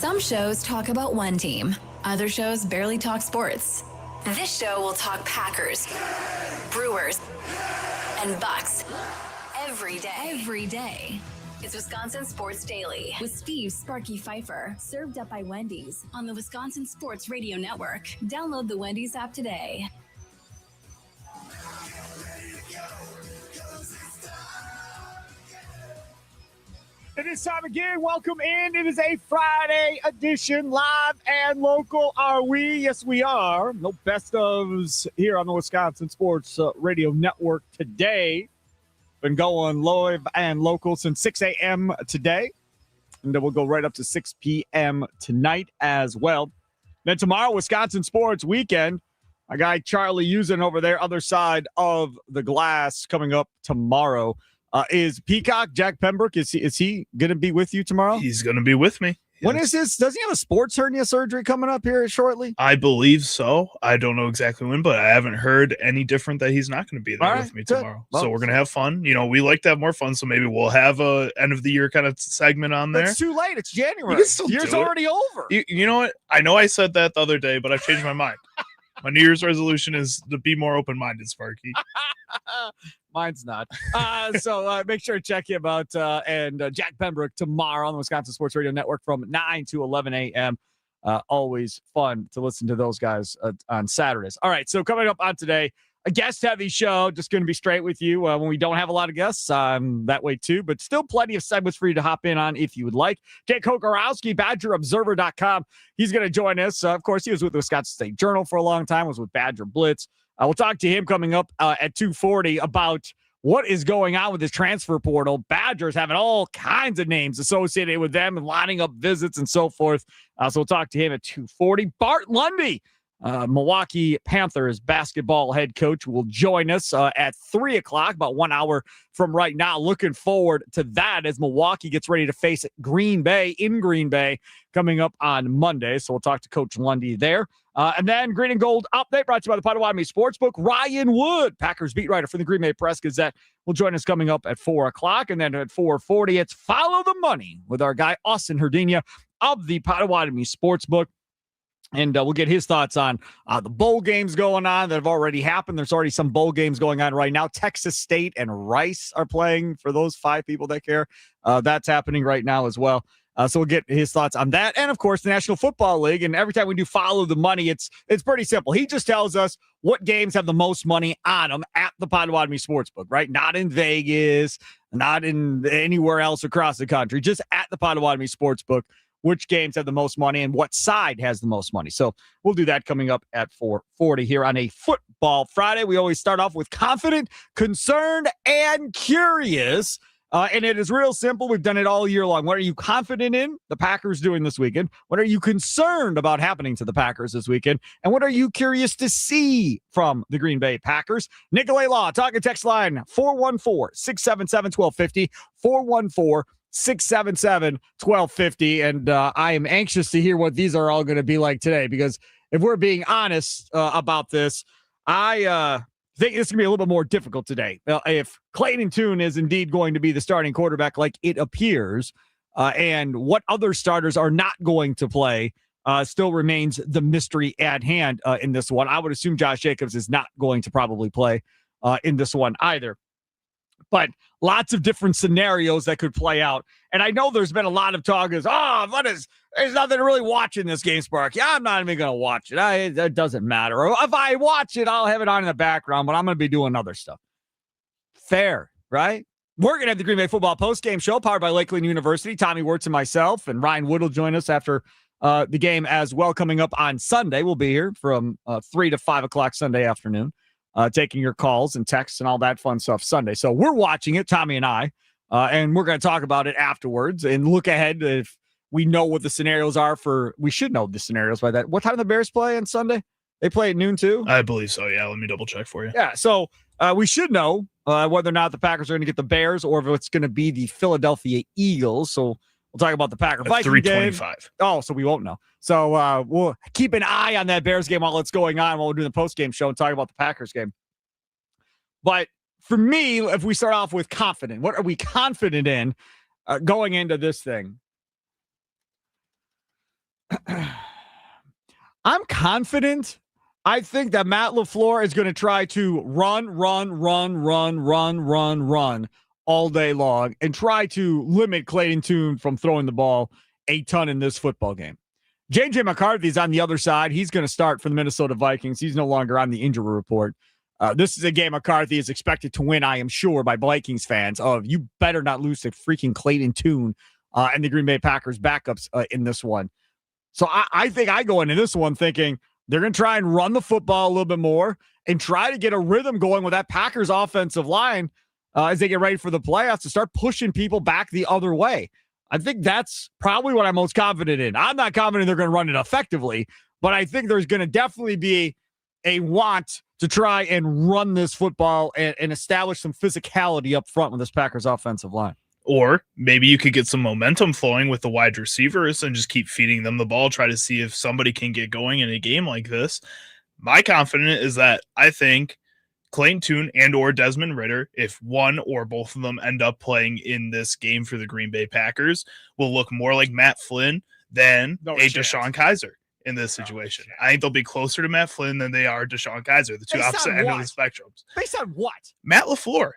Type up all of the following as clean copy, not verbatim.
Some shows talk about one team. Other shows barely talk sports. This show will talk Packers, Brewers, and Bucks every day. It's Wisconsin Sports Daily with Steve Sparky Pfeiffer, served up by Wendy's on the Wisconsin Sports Radio Network. Download the Wendy's app today. It is time again. Welcome in. It is a Friday edition, live and local. Are we? Yes, we are. No best ofs here on the Wisconsin Sports Radio Network today. Been going live and local since 6 a.m. today. And then we'll go right up to 6 p.m. tonight as well. Then tomorrow, Wisconsin Sports Weekend. My guy Charlie Usen over there, other side of the glass, coming up tomorrow. Is Peacock, Jack Pembroke, is he going to be with you tomorrow? He's going to be with me. Yes. When is this? Does he have a sports hernia surgery coming up here shortly? I believe so. I don't know exactly when, but I haven't heard any different that he's not going to be there with me tomorrow. Well, so we're going to have fun. You know, we like to have more fun, so maybe we'll have a end of the year kind of segment on there. It's too late. It's January. Year's already over. You know what? I know I said that the other day, but I've changed my mind. My New Year's resolution is to be more open-minded, Sparky. Mine's not. So make sure to check him out and Jack Pembroke tomorrow on the Wisconsin Sports Radio Network from 9 to 11 a.m. Always fun to listen to those guys on Saturdays. All right, so coming up on today, a guest-heavy show. Just going to be straight with you when we don't have a lot of guests. That way, too. But still plenty of segments for you to hop in on if you would like. Jake Kokorowski, BadgerObserver.com. He's going to join us. Of course, he was with the Wisconsin State Journal for a long time, was with Badger Blitz. We'll talk to him coming up at 2:40 about what is going on with his transfer portal. Badgers having all kinds of names associated with them and lining up visits and so forth. So we'll talk to him at 2:40. Bart Lundy, Milwaukee Panthers basketball head coach, will join us at 3 o'clock, about 1 hour from right now. Looking forward to that as Milwaukee gets ready to face Green Bay in Green Bay coming up on Monday. So we'll talk to Coach Lundy there. And then Green and Gold update brought to you by the Potawatomi Sportsbook. Ryan Wood, Packers beat writer for the Green Bay Press-Gazette, will join us coming up at 4 o'clock. And then at 4:40, it's Follow the Money with our guy Austin Herdina of the Potawatomi Sportsbook. And we'll get his thoughts on the bowl games going on that have already happened. There's already some bowl games going on right now. Texas State and Rice are playing for those 5 people that care. That's happening right now as well. So we'll get his thoughts on that. And, of course, the National Football League. And every time we do Follow the Money, it's pretty simple. He just tells us what games have the most money on them at the Potawatomi Sportsbook, right? Not in Vegas, not in anywhere else across the country, just at the Potawatomi Sportsbook, which games have the most money and what side has the most money. So we'll do that coming up at 4:40 here on a Football Friday. We always start off with confident, concerned, and curious. And it is real simple. We've done it all year long. What are you confident in the Packers doing this weekend? What are you concerned about happening to the Packers this weekend? And what are you curious to see from the Green Bay Packers? Nicolay Law, talk and text line 414-677-1250, 414-677-1250. And I am anxious to hear what these are all going to be like today, because if we're being honest about this, I think this is going to be a little bit more difficult today. If Clayton Tune is indeed going to be the starting quarterback like it appears, and what other starters are not going to play still remains the mystery at hand in this one. I would assume Josh Jacobs is not going to probably play in this one either. But lots of different scenarios that could play out. And I know there's been a lot of talk there's nothing really watching this game, Sparky. I'm not even going to watch it. It doesn't matter. Or if I watch it, I'll have it on in the background, but I'm going to be doing other stuff. Fair, right? We're going to have the Green Bay Football Postgame Show powered by Lakeland University. Tommy Wirtz and myself, and Ryan Wood will join us after the game as well. Coming up on Sunday, we'll be here from 3 to 5 o'clock Sunday afternoon. Taking your calls and texts and all that fun stuff Sunday. So we're watching it, Tommy and I, and we're going to talk about it afterwards and look ahead if we know what the scenarios are we should know the scenarios by that. What time do the Bears play on Sunday? They play at noon too? I believe so, yeah. Let me double check for you. Yeah, so we should know whether or not the Packers are going to get the Bears or if it's going to be the Philadelphia Eagles. So we'll talk about the Packer Viking game. 3:25. Oh, so we won't know. So we'll keep an eye on that Bears game while it's going on, while we're doing the post-game show and talk about the Packers game. But for me, if we start off with confident, what are we confident in going into this thing? I'm confident. I think that Matt LaFleur is going to try to run all day long and try to limit Clayton Tune from throwing the ball a ton in this football game. J.J. McCarthy's on the other side. He's going to start for the Minnesota Vikings. He's no longer on the injury report. This is a game McCarthy is expected to win, I am sure, by Vikings fans. You better not lose to freaking Clayton Tune and the Green Bay Packers backups in this one. So I think I go into this one thinking they're going to try and run the football a little bit more and try to get a rhythm going with that Packers offensive line as they get ready for the playoffs to start pushing people back the other way. I think that's probably what I'm most confident in. I'm not confident they're going to run it effectively, but I think there's going to definitely be a want to try and run this football and establish some physicality up front with this Packers offensive line. Or maybe you could get some momentum flowing with the wide receivers and just keep feeding them the ball, try to see if somebody can get going in a game like this. My confidence is that I think Clayton Tune and or Desmond Ridder, if one or both of them end up playing in this game for the Green Bay Packers, will look more like Matt Flynn than DeShone Kizer in this situation. I think they'll be closer to Matt Flynn than they are DeShone Kizer, the two opposite ends of the spectrums. Based on what? Matt LaFleur.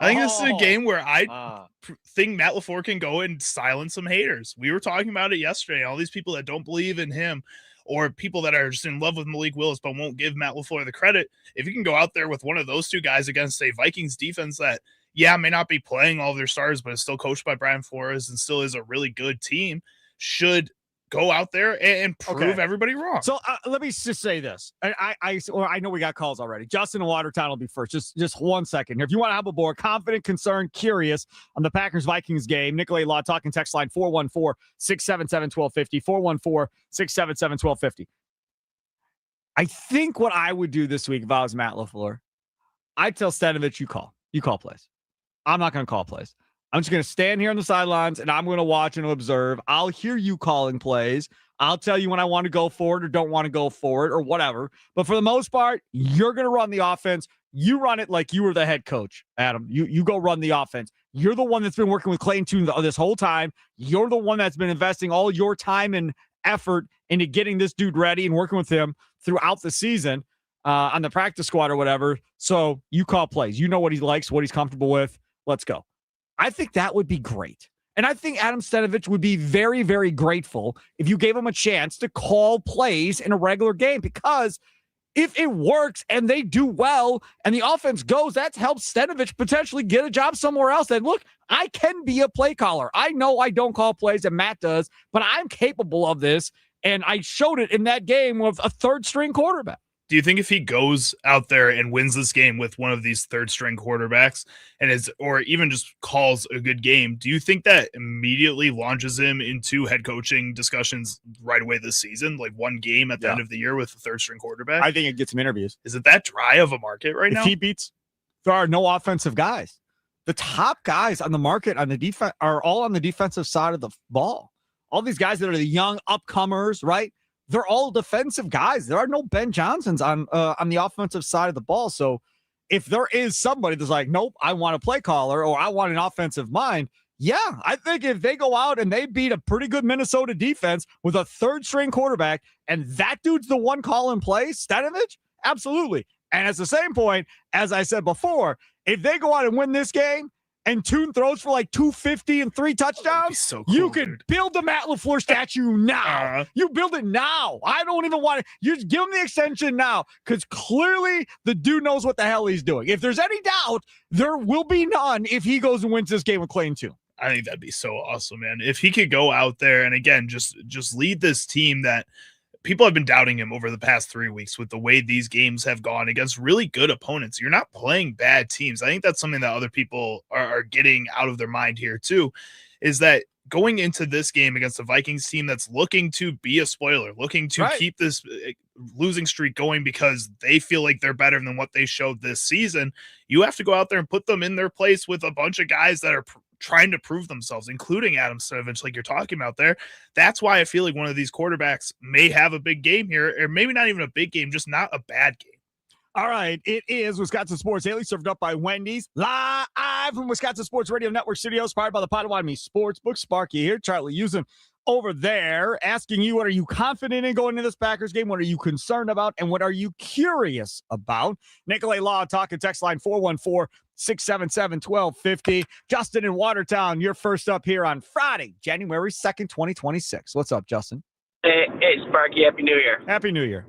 I think this is a game where I think Matt LaFleur can go and silence some haters. We were talking about it yesterday. All these people that don't believe in him or people that are just in love with Malik Willis but won't give Matt LaFleur the credit. If you can go out there with one of those two guys against a Vikings defense that, may not be playing all of their stars, but is still coached by Brian Flores and still is a really good team, should go out there and prove everybody wrong. So let me just say this. I know we got calls already. Justin in Watertown will be first. Just 1 second here. If you want to have a board, confident, concerned, curious on the Packers-Vikings game, Nicolay Law talking text line 414-677-1250, 414-677-1250. I think what I would do this week if I was Matt LaFleur, I'd tell Stanovich, you call plays. I'm not going to call plays. I'm just going to stand here on the sidelines and I'm going to watch and observe. I'll hear you calling plays. I'll tell you when I want to go for it or don't want to go for it or whatever. But for the most part, you're going to run the offense. You run it like you were the head coach, Adam. You go run the offense. You're the one that's been working with Clayton Tune this whole time. You're the one that's been investing all your time and effort into getting this dude ready and working with him throughout the season on the practice squad or whatever. So you call plays. You know what he likes, what he's comfortable with. Let's go. I think that would be great. And I think Adam Stanovich would be very, very grateful if you gave him a chance to call plays in a regular game, because if it works and they do well and the offense goes, that helps Stanovich potentially get a job somewhere else. And look, I can be a play caller. I know I don't call plays and Matt does, but I'm capable of this. And I showed it in that game with a third string quarterback. Do you think if he goes out there and wins this game with one of these third string quarterbacks or even just calls a good game, do you think that immediately launches him into head coaching discussions right away this season? Like one game at the end of the year with a third string quarterback? I think it gets some interviews. Is it that dry of a market right now? If he beats, there are no offensive guys. The top guys on the market on the defense are all on the defensive side of the ball. All these guys that are the young upcomers, right? They're all defensive guys. There are no Ben Johnsons on the offensive side of the ball. So if there is somebody that's like, nope, I want a play caller or I want an offensive mind, I think if they go out and they beat a pretty good Minnesota defense with a third string quarterback and that dude's the one calling plays, Stanovich, absolutely. And at the same point, as I said before, if they go out and win this game, and Tune throws for like 250 and 3 touchdowns, so cool, you could build the Matt LaFleur statue now. You build it now. I don't even want to. You just give him the extension now, because clearly the dude knows what the hell he's doing. If there's any doubt, there will be none if he goes and wins this game with Clayton Tune. I think that'd be so awesome, man. If he could go out there and, again, just lead this team that people have been doubting him over the past 3 weeks with the way these games have gone against really good opponents. You're not playing bad teams. I think that's something that other people are getting out of their mind here too, is that going into this game against the Vikings team that's looking to be a spoiler, looking to keep this losing streak going because they feel like they're better than what they showed this season, you have to go out there and put them in their place with a bunch of guys that are trying to prove themselves, including Adam Stanovich, like you're talking about there. That's why I feel like one of these quarterbacks may have a big game here, or maybe not even a big game, just not a bad game. All right, it is Wisconsin Sports Daily, served up by Wendy's, live from Wisconsin Sports Radio Network Studios, powered by the Potawatomi Sportsbook. Sparky here, Charlie Usen over there asking you, what are you confident in going into this Packers game? What are you concerned about? And what are you curious about? Nicolay Law talking text line 414-677-1250. Justin in Watertown, you're first up here on Friday, January 2nd, 2026. What's up, Justin? Hey, Sparky. Happy New Year. Happy New Year.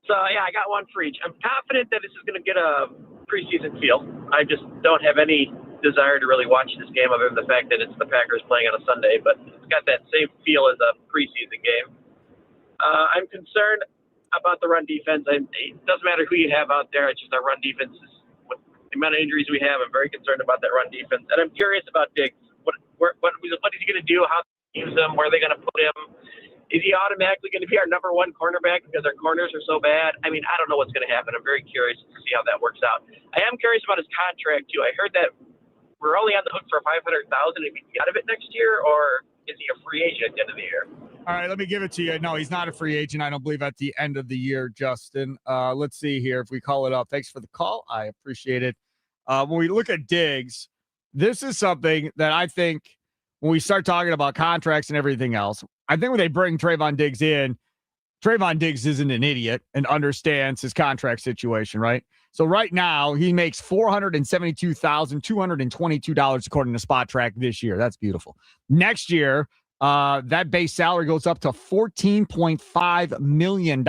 So, I got one for each. I'm confident that this is going to get a preseason feel. I just don't have any desire to really watch this game other than the fact that it's the Packers playing on a Sunday, but it's got that same feel as a preseason game. I'm concerned about the run defense. It doesn't matter who you have out there. It's just our run defense is, with the amount of injuries we have, I'm very concerned about that run defense. And I'm curious about Diggs. What is he going to do? How to use him? Where are they going to put him? Is he automatically going to be our number one cornerback because our corners are so bad? I mean, I don't know what's going to happen. I'm very curious to see how that works out. I am curious about his contract, too. I heard that we're only on the hook for $500,000 if he get out of it next year, or is he a free agent at the end of the year? All right, let me give it to you. No, he's not a free agent, I don't believe, at the end of the year, Justin. Let's see here if we call it up. Thanks for the call. I appreciate it. When we look at Diggs, this is something that I think when we start talking about contracts and everything else, I think when they bring Trayvon Diggs in, Trayvon Diggs isn't an idiot and understands his contract situation, right? So right now he makes $472,222 according to Spot Track this year. That's beautiful. Next year, that base salary goes up to $14.5 million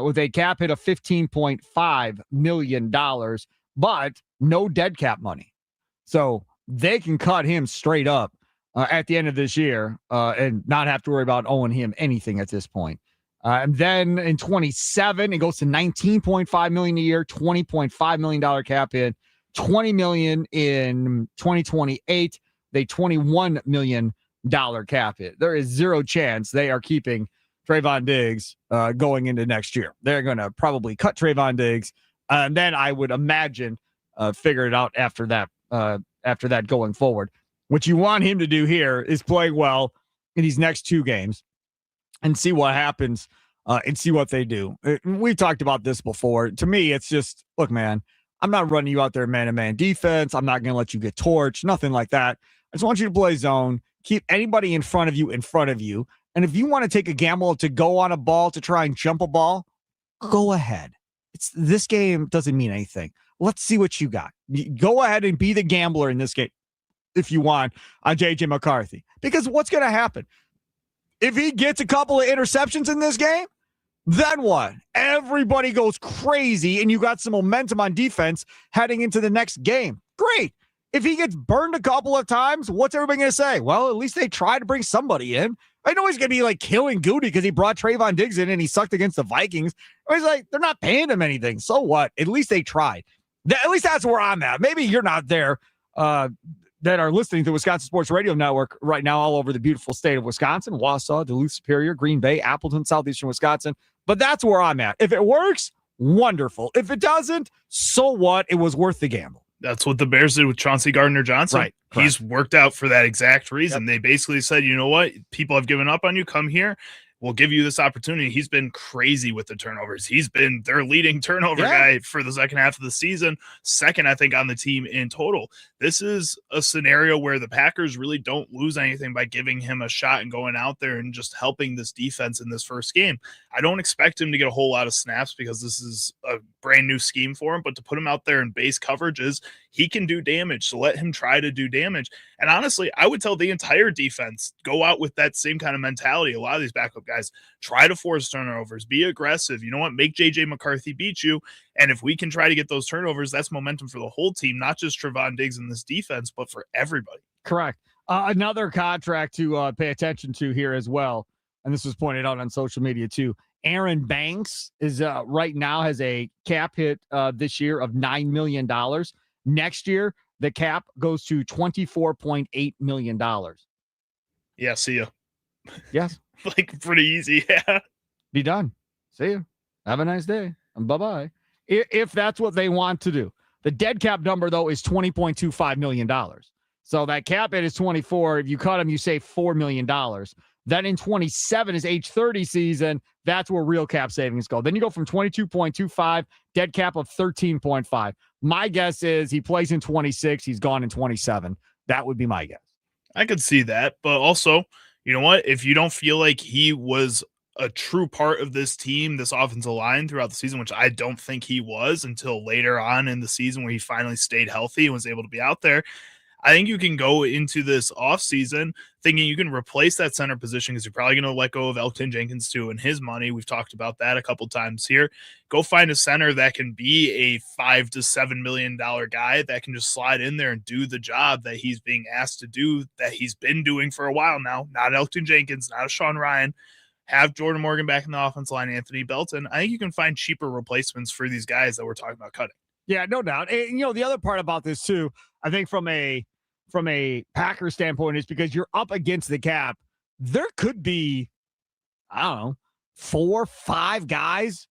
with a cap hit of $15.5 million, but no dead cap money. So they can cut him straight up at the end of this year and not have to worry about owing him anything at this point. And then in 27, it goes to $19.5 million a year, $20.5 million cap hit, $20 million in 2028, they $21 million cap hit. There is zero chance they are keeping Trayvon Diggs going into next year. They're going to probably cut Trayvon Diggs, and then I would imagine figure it out after that going forward. What you want him to do here is play well in these next two games and see what happens and see what they do. We've talked about this before. To me, it's just, look, man, I'm not running you out there man-to-man defense. I'm not going to let you get torched, nothing like that. I just want you to play zone, keep anybody in front of you. And if you want to take a gamble to go on a ball to try and jump a ball, go ahead. This game doesn't mean anything. Let's see what you got. Go ahead and be the gambler in this game if you want on JJ McCarthy. Because what's going to happen? If he gets a couple of interceptions in this game, then what? Everybody goes crazy and you got some momentum on defense heading into the next game. Great. If he gets burned a couple of times, what's everybody going to say? Well, at least they tried to bring somebody in. I know he's going to be like killing Goody because he brought Trayvon Diggs in and he sucked against the Vikings. He's like, they're not paying him anything. So what? At least they tried. At least that's where I'm at. Maybe you're not there that are listening to Wisconsin Sports Radio Network right now all over the beautiful state of Wisconsin, Wausau, Duluth, Superior, Green Bay, Appleton, Southeastern Wisconsin. But that's where I'm at. If it works, wonderful. If it doesn't, so what? It was worth the gamble. That's what the Bears did with Chauncey Gardner-Johnson. Right. He's worked out for that exact reason. Yep. They basically said, you know what? People have given up on you. Come here. We'll give you this opportunity. He's been crazy with the turnovers. He's been their leading turnover guy for the second half of the season. Second, I think, on the team in total. This is a scenario where the Packers really don't lose anything by giving him a shot and going out there and just helping this defense in this first game. I don't expect him to get a whole lot of snaps because this is a brand new scheme for him, but to put him out there in base coverages, he can do damage. So let him try to do damage. And honestly, I would tell the entire defense, go out with that same kind of mentality. A lot of these backup guys try to force turnovers, be aggressive. You know what? Make JJ McCarthy beat you. And if we can try to get those turnovers, that's momentum for the whole team, not just Trayvon Diggs in this defense, but for everybody. Correct. Another contract to pay attention to here as well. And this was pointed out on social media too. Aaron Banks is right now has a cap hit this year of $9 million. Next year, the cap goes to $24.8 million. Yeah, see ya. Yes. Like pretty easy. Yeah. Be done. See ya. Have a nice day. And bye-bye. If that's what they want to do. The dead cap number, though, is $20.25 million. So that cap hit is 24. If you cut him, you save $4 million. Then in 27 is age 30 season. That's where real cap savings go. Then you go from 22.25, dead cap of 13.5. My guess is he plays in 26. He's gone in 27. That would be my guess. I could see that, but also, you know what? If you don't feel like he was a true part of this team, this offensive line throughout the season, which I don't think he was until later on in the season where he finally stayed healthy and was able to be out there, I think you can go into this offseason thinking you can replace that center position because you're probably going to let go of Elgton Jenkins too and his money. We've talked about that a couple times here. Go find a center that can be a $5 to $7 million guy that can just slide in there and do the job that he's being asked to do, that he's been doing for a while now. Not Elgton Jenkins, not a Sean Ryan. Have Jordan Morgan back in the offense line, Anthony Belton. I think you can find cheaper replacements for these guys that we're talking about cutting. Yeah, no doubt. And, the other part about this too, I think from a Packers standpoint is because you're up against the cap. There could be, I don't know, 4, 5 guys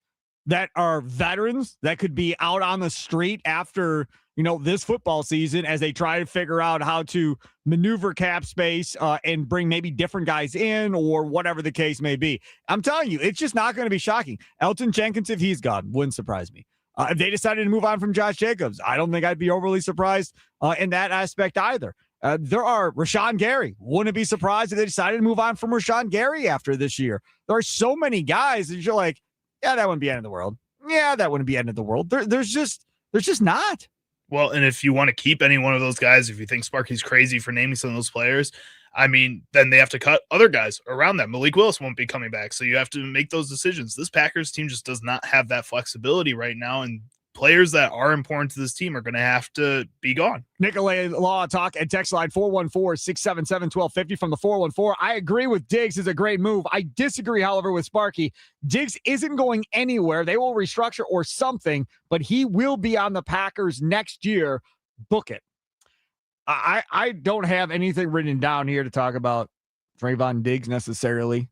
that are veterans that could be out on the street after, this football season as they try to figure out how to maneuver cap space and bring maybe different guys in or whatever the case may be. I'm telling you, it's just not going to be shocking. Elgton Jenkins, if he's gone, wouldn't surprise me. If they decided to move on from Josh Jacobs, I don't think I'd be overly surprised in that aspect either. There are Rashawn Gary. Wouldn't be surprised if they decided to move on from Rashawn Gary after this year. There are so many guys that you're like, yeah, that wouldn't be the end of the world. Yeah, that wouldn't be the end of the world. There's just not. Well, and if you want to keep any one of those guys, if you think Sparky's crazy for naming some of those players, I mean, then they have to cut other guys around them. Malik Willis won't be coming back, so you have to make those decisions. This Packers team just does not have that flexibility right now, and players that are important to this team are going to have to be gone. Nicolay Law Talk and text line 414-677-1250 from the 414. I agree with Diggs is a great move. I disagree, however, with Sparky. Diggs isn't going anywhere. They will restructure or something, but he will be on the Packers next year. Book it. I don't have anything written down here to talk about Trayvon Diggs necessarily,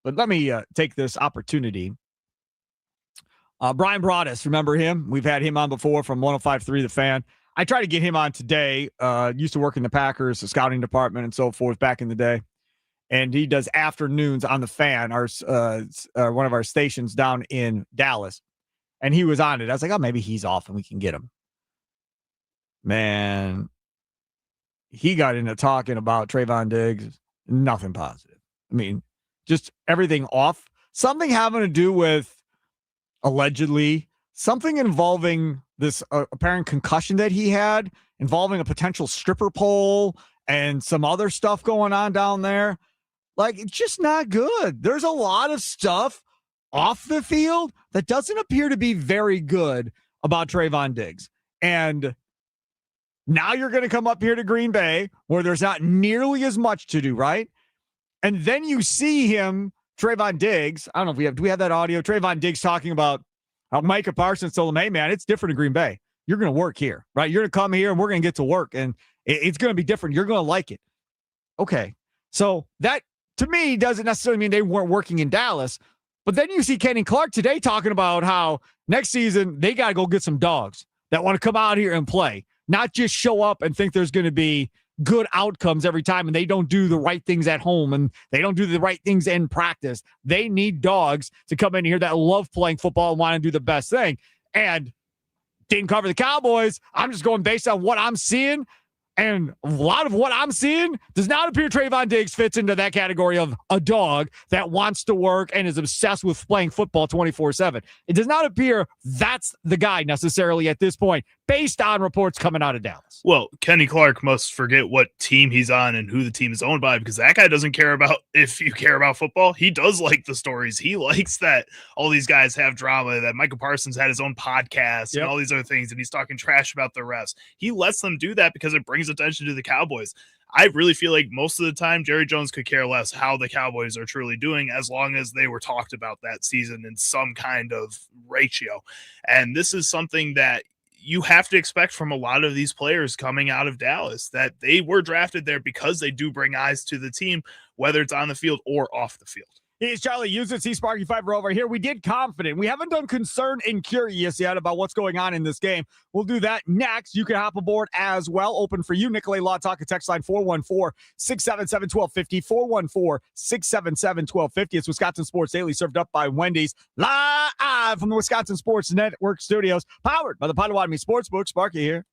but let me take this opportunity. Brian Broaddus, remember him? We've had him on before from 105.3 The Fan. I tried to get him on today. Used to work in the Packers, the scouting department, and so forth back in the day. And he does afternoons on The Fan, our one of our stations down in Dallas. And he was on it. I was like, oh, maybe he's off and we can get him. Man, he got into talking about Trayvon Diggs. Nothing positive. I mean, just everything off. Something having to do with allegedly something involving this apparent concussion that he had, involving a potential stripper pole and some other stuff going on down there. Like, it's just not good. There's a lot of stuff off the field that doesn't appear to be very good about Trayvon Diggs. And now you're going to come up here to Green Bay where there's not nearly as much to do, right? And then you see him, Trayvon Diggs. I don't know if do we have that audio? Trayvon Diggs talking about how Micah Parsons told him, hey, man, it's different in Green Bay. You're going to work here, right? You're going to come here and we're going to get to work and it's going to be different. You're going to like it. Okay. So that to me doesn't necessarily mean they weren't working in Dallas. But then you see Kenny Clark today talking about how next season they got to go get some dogs that want to come out here and play, not just show up and think there's going to be good outcomes every time and they don't do the right things at home and they don't do the right things in practice. They need dogs to come in here that love playing football and want to do the best thing. And didn't cover the Cowboys. I'm just going based on what I'm seeing. And a lot of what I'm seeing does not appear Trayvon Diggs fits into that category of a dog that wants to work and is obsessed with playing football 24/7. It does not appear that's the guy necessarily at this point, based on reports coming out of Dallas. Well, Kenny Clark must forget what team he's on and who the team is owned by, because that guy doesn't care about if you care about football. He does like the stories. He likes that all these guys have drama, that Micah Parsons had his own podcast and all these other things, and he's talking trash about the refs. He lets them do that because it brings attention to the Cowboys. I really feel like most of the time Jerry Jones could care less how the Cowboys are truly doing as long as they were talked about that season in some kind of ratio. And this is something that you have to expect from a lot of these players coming out of Dallas, that they were drafted there because they do bring eyes to the team, whether it's on the field or off the field. He's Charlie Usitz. He's Sparky Fifer over here. We did confident. We haven't done concerned and curious yet about what's going on in this game. We'll do that next. You can hop aboard as well. Open for you. Nicolay Law Talk, a text line 414-677-1250. 414-677-1250. It's Wisconsin Sports Daily, served up by Wendy's, live from the Wisconsin Sports Network studios, powered by the Potawatomi Sportsbook. Sparky here.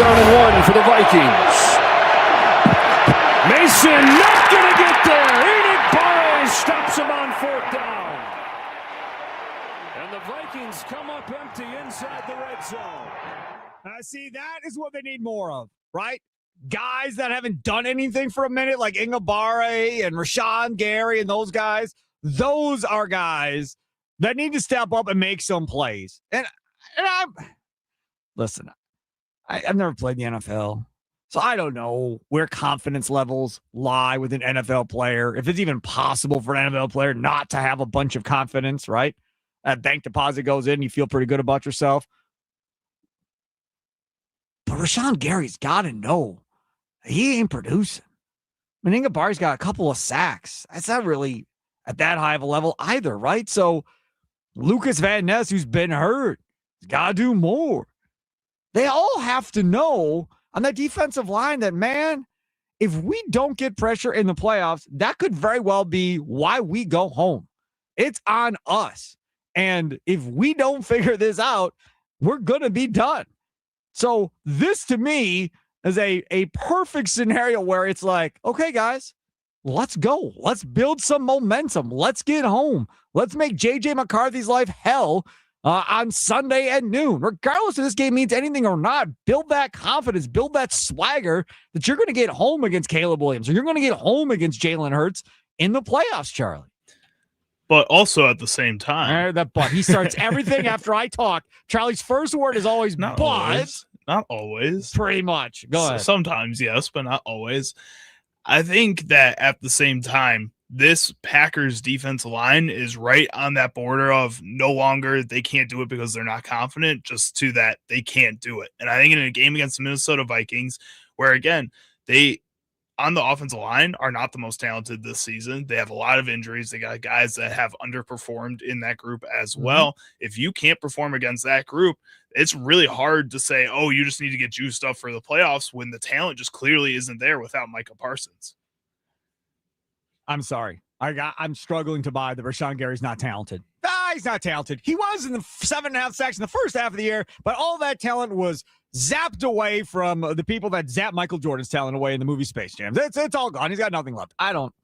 down and 1 for the Vikings. Mason not going to get there. Enikbare stops him on 4th down. And the Vikings come up empty inside the red zone. See, that is what they need more of, right? Guys that haven't done anything for a minute, like Enikbare and Rashawn Gary and those guys. Those are guys that need to step up and make some plays. And listen, I've never played the NFL, so I don't know where confidence levels lie with an NFL player. If it's even possible for an NFL player not to have a bunch of confidence, right? That bank deposit goes in, you feel pretty good about yourself. But Rashawn Gary's got to know he ain't producing. I mean, Enikbare's got a couple of sacks. That's not really at that high of a level either, right? So Lucas Van Ness, who's been hurt, has got to do more. They all have to know on that defensive line that, man, if we don't get pressure in the playoffs, that could very well be why we go home. It's on us. And if we don't figure this out, we're going to be done. So this, to me, is a perfect scenario where it's like, okay, guys, let's go. Let's build some momentum. Let's get home. Let's make J.J. McCarthy's life hell on Sunday at noon. Regardless if this game means anything or not, build that confidence, build that swagger that you're going to get home against Caleb Williams or you're going to get home against Jalen Hurts in the playoffs, Charlie. But also at the same time, that but he starts everything after I talk. Charlie's first word is always not but. always. Not always. Pretty much. Go ahead. Sometimes, yes, but not always. I think that at the same time, this Packers defensive line is right on that border of no longer they can't do it because they're not confident, just to that they can't do it. And I think in a game against the Minnesota Vikings, where again, they on the offensive line are not the most talented this season. They have a lot of injuries. They got guys that have underperformed in that group as well. If you can't perform against that group, it's really hard to say, oh, you just need to get juiced up for the playoffs when the talent just clearly isn't there without Micah Parsons. I'm sorry. I'm struggling to buy that Rashawn Gary's not talented. He's not talented. He was in the 7.5 sacks in the first half of the year, but all that talent was zapped away from the people that zapped Michael Jordan's talent away in the movie Space Jam. It's all gone. He's got nothing left. I don't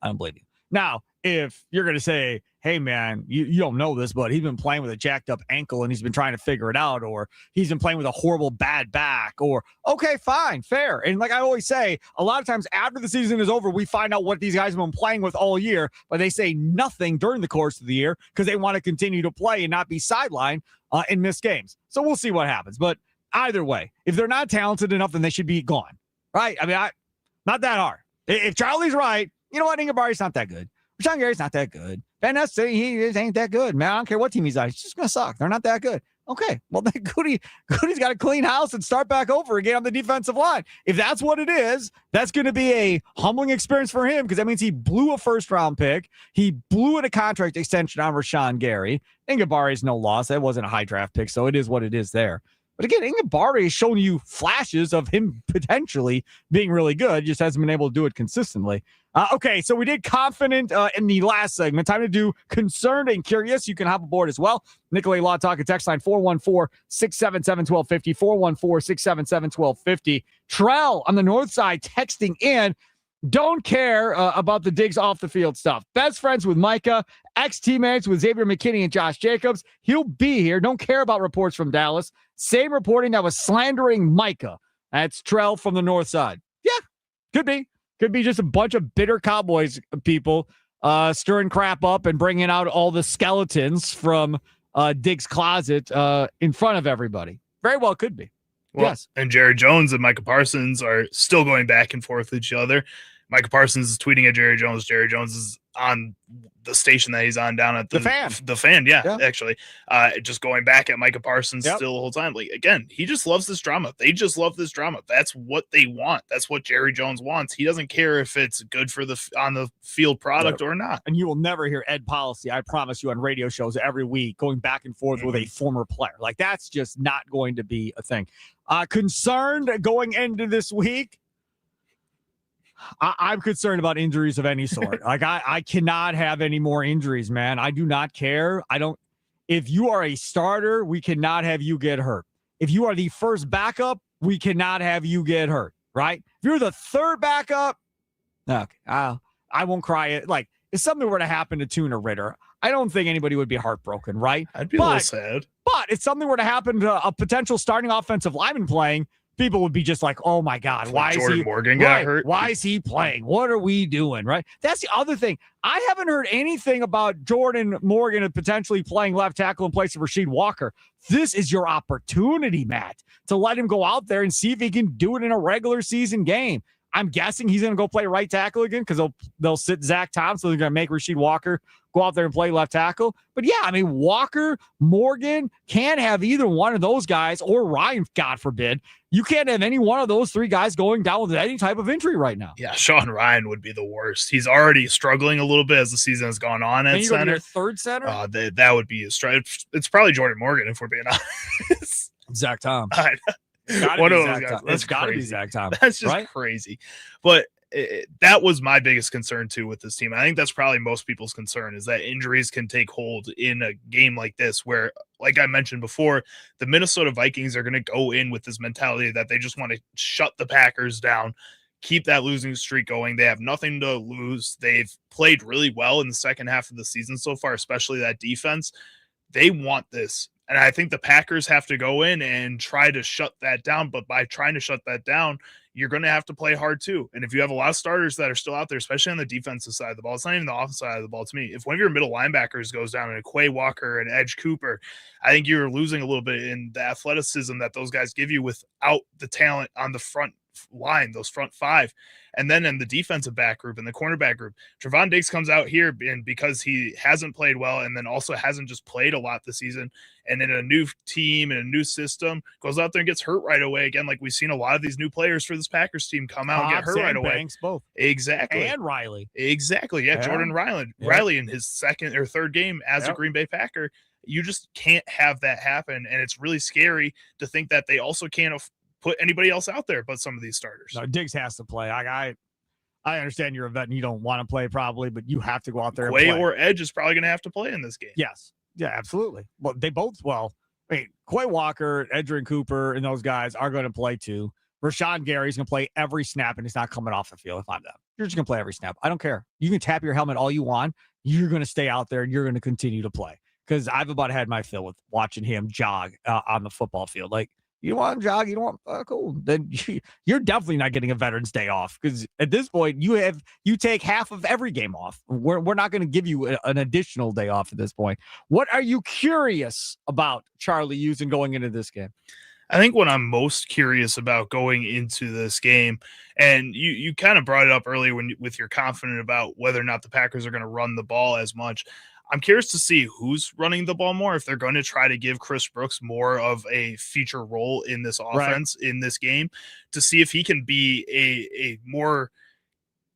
believe you. Now, if you're going to say, hey, man, you don't know this, but he's been playing with a jacked up ankle and he's been trying to figure it out, or he's been playing with a horrible bad back, or okay, fine, fair. And like I always say, a lot of times after the season is over, we find out what these guys have been playing with all year, but they say nothing during the course of the year because they want to continue to play and not be sidelined and miss games. So we'll see what happens. But either way, if they're not talented enough, then they should be gone, right? I mean, not that hard. If Charlie's right, you know what? Enikbare's not that good. Rashawn Gary's not that good. Van Ness, he ain't that good, man. I don't care what team he's on. He's just going to suck. They're not that good. Okay, well, then Goody's got to clean house and start back over again on the defensive line. If that's what it is, that's going to be a humbling experience for him because that means he blew a first-round pick. He blew in a contract extension on Rashawn Gary. Enikbare is no loss. That wasn't a high draft pick, so it is what it is there. But again, Enikbare has shown you flashes of him potentially being really good. He just hasn't been able to do it consistently. Okay, so we did confident in the last segment. Time to do concerned and curious. You can hop aboard as well. Nicolay Law Talk and text line 414-677-1250, 414-677-1250. Trell on the north side texting in. Don't care about the Diggs off the field stuff. Best friends with Micah, ex-teammates with Xavier McKinney and Josh Jacobs. He'll be here. Don't care about reports from Dallas. Same reporting that was slandering Micah. That's Trell from the north side. Yeah, could be. Could be just a bunch of bitter Cowboys people stirring crap up and bringing out all the skeletons from Diggs' closet in front of everybody. Very well could be. Well, yes. And Jerry Jones and Micah Parsons are still going back and forth with each other. Micah Parsons is tweeting at Jerry Jones. Jerry Jones is on the station that he's on down at the fan. The fan, yeah. Actually. Just going back at Micah Parsons still the whole time. Like, again, he just loves this drama. They just love this drama. That's what they want. That's what Jerry Jones wants. He doesn't care if it's good for the on the field product or not. And you will never hear Ed Policy, I promise you, on radio shows every week going back and forth with a former player. Like, that's just not going to be a thing. Concerned going into this week, I'm concerned about injuries of any sort. Like, I cannot have any more injuries, man. I do not care. If you are a starter, we cannot have you get hurt. If you are the first backup, We cannot have you get hurt, right? If you're the third backup, okay, I won't cry. Like, if something were to happen to Tuna Ritter, I don't think anybody would be heartbroken, right? I'd be a little sad. But if something were to happen to a potential starting offensive lineman playing, people would be just like, oh my God, why is Jordan he Morgan got hurt? Why is he playing? What are we doing? Right. That's the other thing. I haven't heard anything about Jordan Morgan potentially playing left tackle in place of Rasheed Walker. This is your opportunity, Matt, to let him go out there and see if he can do it in a regular season game. I'm guessing he's going to go play right tackle again because they'll sit Zach Thompson. They're going to make Rasheed Walker go out there and play left tackle. But yeah, I mean, Walker, Morgan can't have either one of those guys, or Ryan, God forbid. You can't have any one of those three guys going down with any type of injury right now. Yeah, Sean Ryan would be the worst. He's already struggling a little bit as the season has gone on at center. Your third center? That would be a strike. It's probably Jordan Morgan, if we're being honest. Zach Tom. One of those guys. It's got to be Zach Tom. That's just right? crazy. But that was my biggest concern too with this team. I think that's probably most people's concern, is that injuries can take hold in a game like this, where, like I mentioned before, the Minnesota Vikings are going to go in with this mentality that they just want to shut the Packers down, keep that losing streak going. They have nothing to lose. They've played really well in the second half of the season so far, especially that defense. They want this. And I think the Packers have to go in and try to shut that down. But by trying to shut that down, you're going to have to play hard too. And if you have a lot of starters that are still out there, especially on the defensive side of the ball, it's not even the offensive side of the ball to me. If one of your middle linebackers goes down, and a Quay Walker and Edge Cooper, I think you're losing a little bit in the athleticism that those guys give you without the talent on the front line, those front five. And then in the defensive back group and the cornerback group, Trevon Diggs comes out here, and because he hasn't played well, and then also hasn't just played a lot this season, and in a new team and a new system, goes out there and gets hurt right away. Again, like we've seen a lot of these new players for this Packers team come out and get hurt right away. Banks, both. Exactly. And Riley. Exactly. Yeah. Jordan Riley in his second or third game as a Green Bay Packer. You just can't have that happen. And it's really scary to think that they also can't put anybody else out there but some of these starters. No, Diggs has to play. I understand you're a vet and you don't want to play probably, but you have to go out there and play. Or Edge is probably going to have to play in this game. Yes. Yeah, absolutely. Well, they both, Quay Walker, Edgerrin Cooper, and those guys are going to play too. Rashawn Gary's going to play every snap, and he's not coming off the field if I'm them. You're just going to play every snap. I don't care. You can tap your helmet all you want. You're going to stay out there, and you're going to continue to play. Because I've about had my fill with watching him jog on the football field. Like, you don't want to jog, you don't want cool. Then you're definitely not getting a Veterans Day off, because at this point you take half of every game off. We're not going to give you an additional day off at this point. What are you curious about, Charlie, using going into this game? I think what I'm most curious about going into this game, and you kind of brought it up earlier with your confident about whether or not the Packers are going to run the ball as much. I'm curious to see who's running the ball more, if they're going to try to give Chris Brooks more of a feature role in this offense, in this game, to see if he can be a more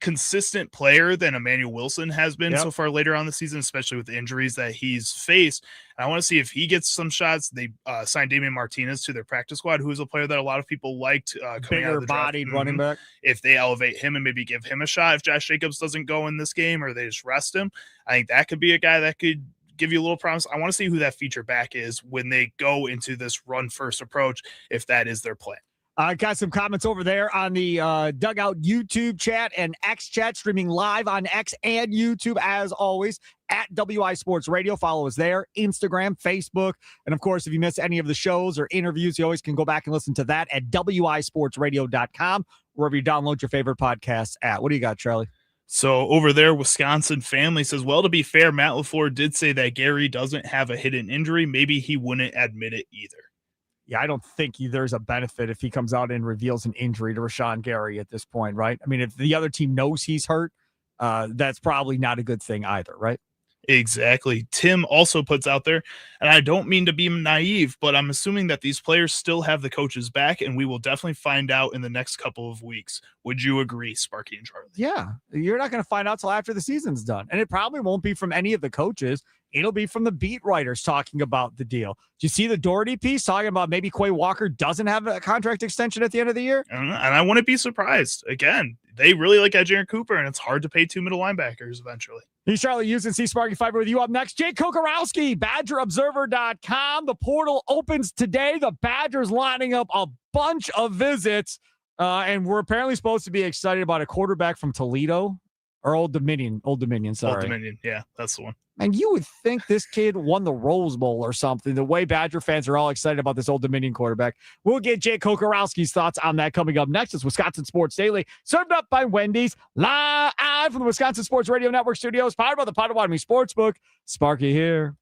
consistent player than Emmanuel Wilson has been so far later on the season, especially with the injuries that he's faced. And I want to see if he gets some shots. They signed Damian Martinez to their practice squad, who is a player that a lot of people liked coming out of the draft. Bigger-bodied running back. If they elevate him and maybe give him a shot, if Josh Jacobs doesn't go in this game or they just rest him, I think that could be a guy that could give you a little promise. I want to see who that feature back is when they go into this run-first approach, if that is their plan. I got some comments over there on the Dugout YouTube chat and X chat, streaming live on X and YouTube as always at WI Sports Radio. Follow us there, Instagram, Facebook. And of course, if you miss any of the shows or interviews, you always can go back and listen to that at wisportsradio.com, wherever you download your favorite podcasts at. What do you got, Charlie? So over there, Wisconsin family says, well, to be fair, Matt LaFleur did say that Gary doesn't have a hidden injury. Maybe he wouldn't admit it either. Yeah, I don't think there's a benefit if he comes out and reveals an injury to Rashawn Gary at this point, right? I mean, if the other team knows he's hurt, that's probably not a good thing either, right? Exactly. Tim also puts out there, and I don't mean to be naive, but I'm assuming that these players still have the coaches back, and we will definitely find out in the next couple of weeks. Would you agree, Sparky and Charlie? Yeah, you're not going to find out till after the season's done, and it probably won't be from any of the coaches. it'll be from the beat writers talking about the deal. Do you see the Doherty piece talking about maybe Quay Walker doesn't have a contract extension at the end of the year? And I wouldn't be surprised. Again, they really like Ejiro Cooper, and it's hard to pay 2 middle linebackers eventually. He's Charlie Houston, C Sparky Fiber with you. Up next, Jake Kokorowski, BadgerObserver.com. The portal opens today. The Badgers lining up a bunch of visits, and we're apparently supposed to be excited about a quarterback from Toledo or Old Dominion. Sorry. Old Dominion. Yeah, that's the one. And you would think this kid won the Rose Bowl or something. The way Badger fans are all excited about this Old Dominion quarterback. We'll get Jake Kokorowski's thoughts on that coming up next. It's Wisconsin Sports Daily, served up by Wendy's, live from the Wisconsin Sports Radio Network studios, powered by the Potawatomi Sportsbook. Sparky here.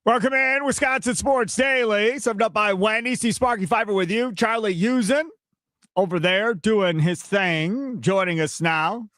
Welcome in, Wisconsin Sports Daily, summed up by Wendy. Steve Sparky Fifer with you. Charlie Usen over there doing his thing, joining us now.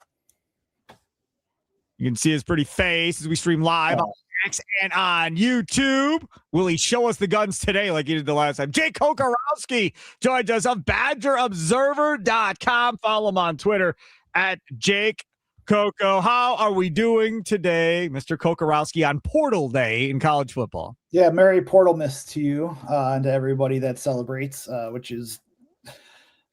You can see his pretty face as we stream live on X and on YouTube. Will he show us the guns today like he did the last time? Jake Kokorowski joins us of BadgerObserver.com. Follow him on Twitter at Jake Coco. How are we doing today, Mr. Kokorowski, on Portal Day in college football? Yeah, Merry Portalmas to you and to everybody that celebrates, which is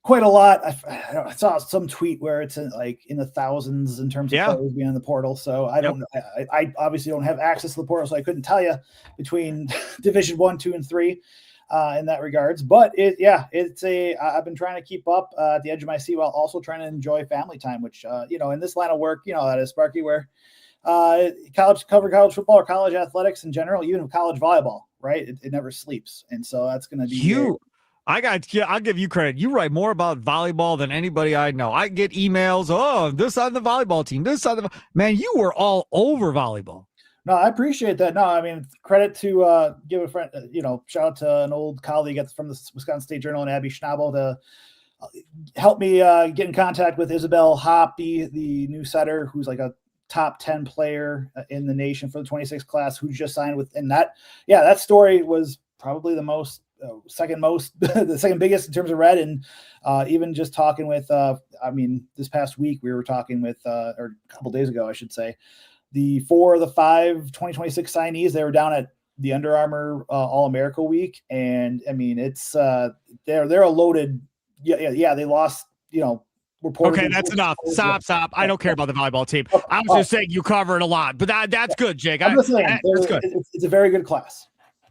quite a lot. I saw some tweet where it's in the thousands in terms of players being in the portal. So I don't. I obviously don't have access to the portal, so I couldn't tell you between Division 1, 2, and 3 in that regards. But I've been trying to keep up at the edge of my seat while also trying to enjoy family time, which in this line of work, that is, Sparky, where college football or college athletics in general, even college volleyball, right? It never sleeps, and so that's going to be I'll give you credit. You write more about volleyball than anybody I know. I get emails. Oh, this on the volleyball team. Man, you were all over volleyball. No, I appreciate that. No, I mean, credit to give a friend, shout out to an old colleague from the Wisconsin State Journal and Abby Schnabel to help me get in contact with Isabel Hoppy, the new setter, who's like a top 10 player in the nation for the 26 class, who just signed with, and that story was probably the second biggest in terms of read. And even just talking with, this past week we were talking with, or a couple days ago, I should say, the 4 of the 5 2026 signees, they were down at the Under Armour All-America week. And I mean, it's they're a loaded. Yeah. They lost, Okay, that's enough. Stop. I don't care about the volleyball team. I was just saying you cover it a lot, but that's good, Jake. That's good. It's a very good class.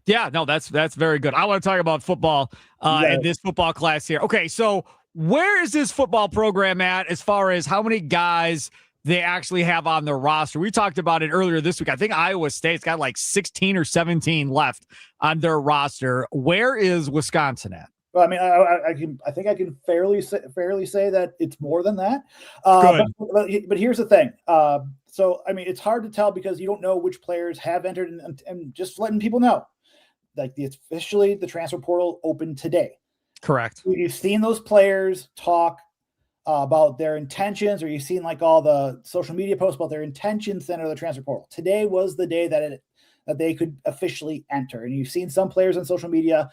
Yeah, no, that's very good. I want to talk about football in this football class here. Okay, so where is this football program at as far as how many guys they actually have on their roster? We talked about it earlier this week. I think Iowa State's got like 16 or 17 left on their roster. Where is Wisconsin at? Well, I mean, I think I can fairly say that it's more than that. But here's the thing. So, I mean, it's hard to tell because you don't know which players have entered, and just letting people know, like officially the transfer portal opened today. Correct. You've seen those players talk about their intentions, or you've seen like all the social media posts about their intentions to enter the transfer portal. Today was the day that they could officially enter. And you've seen some players on social media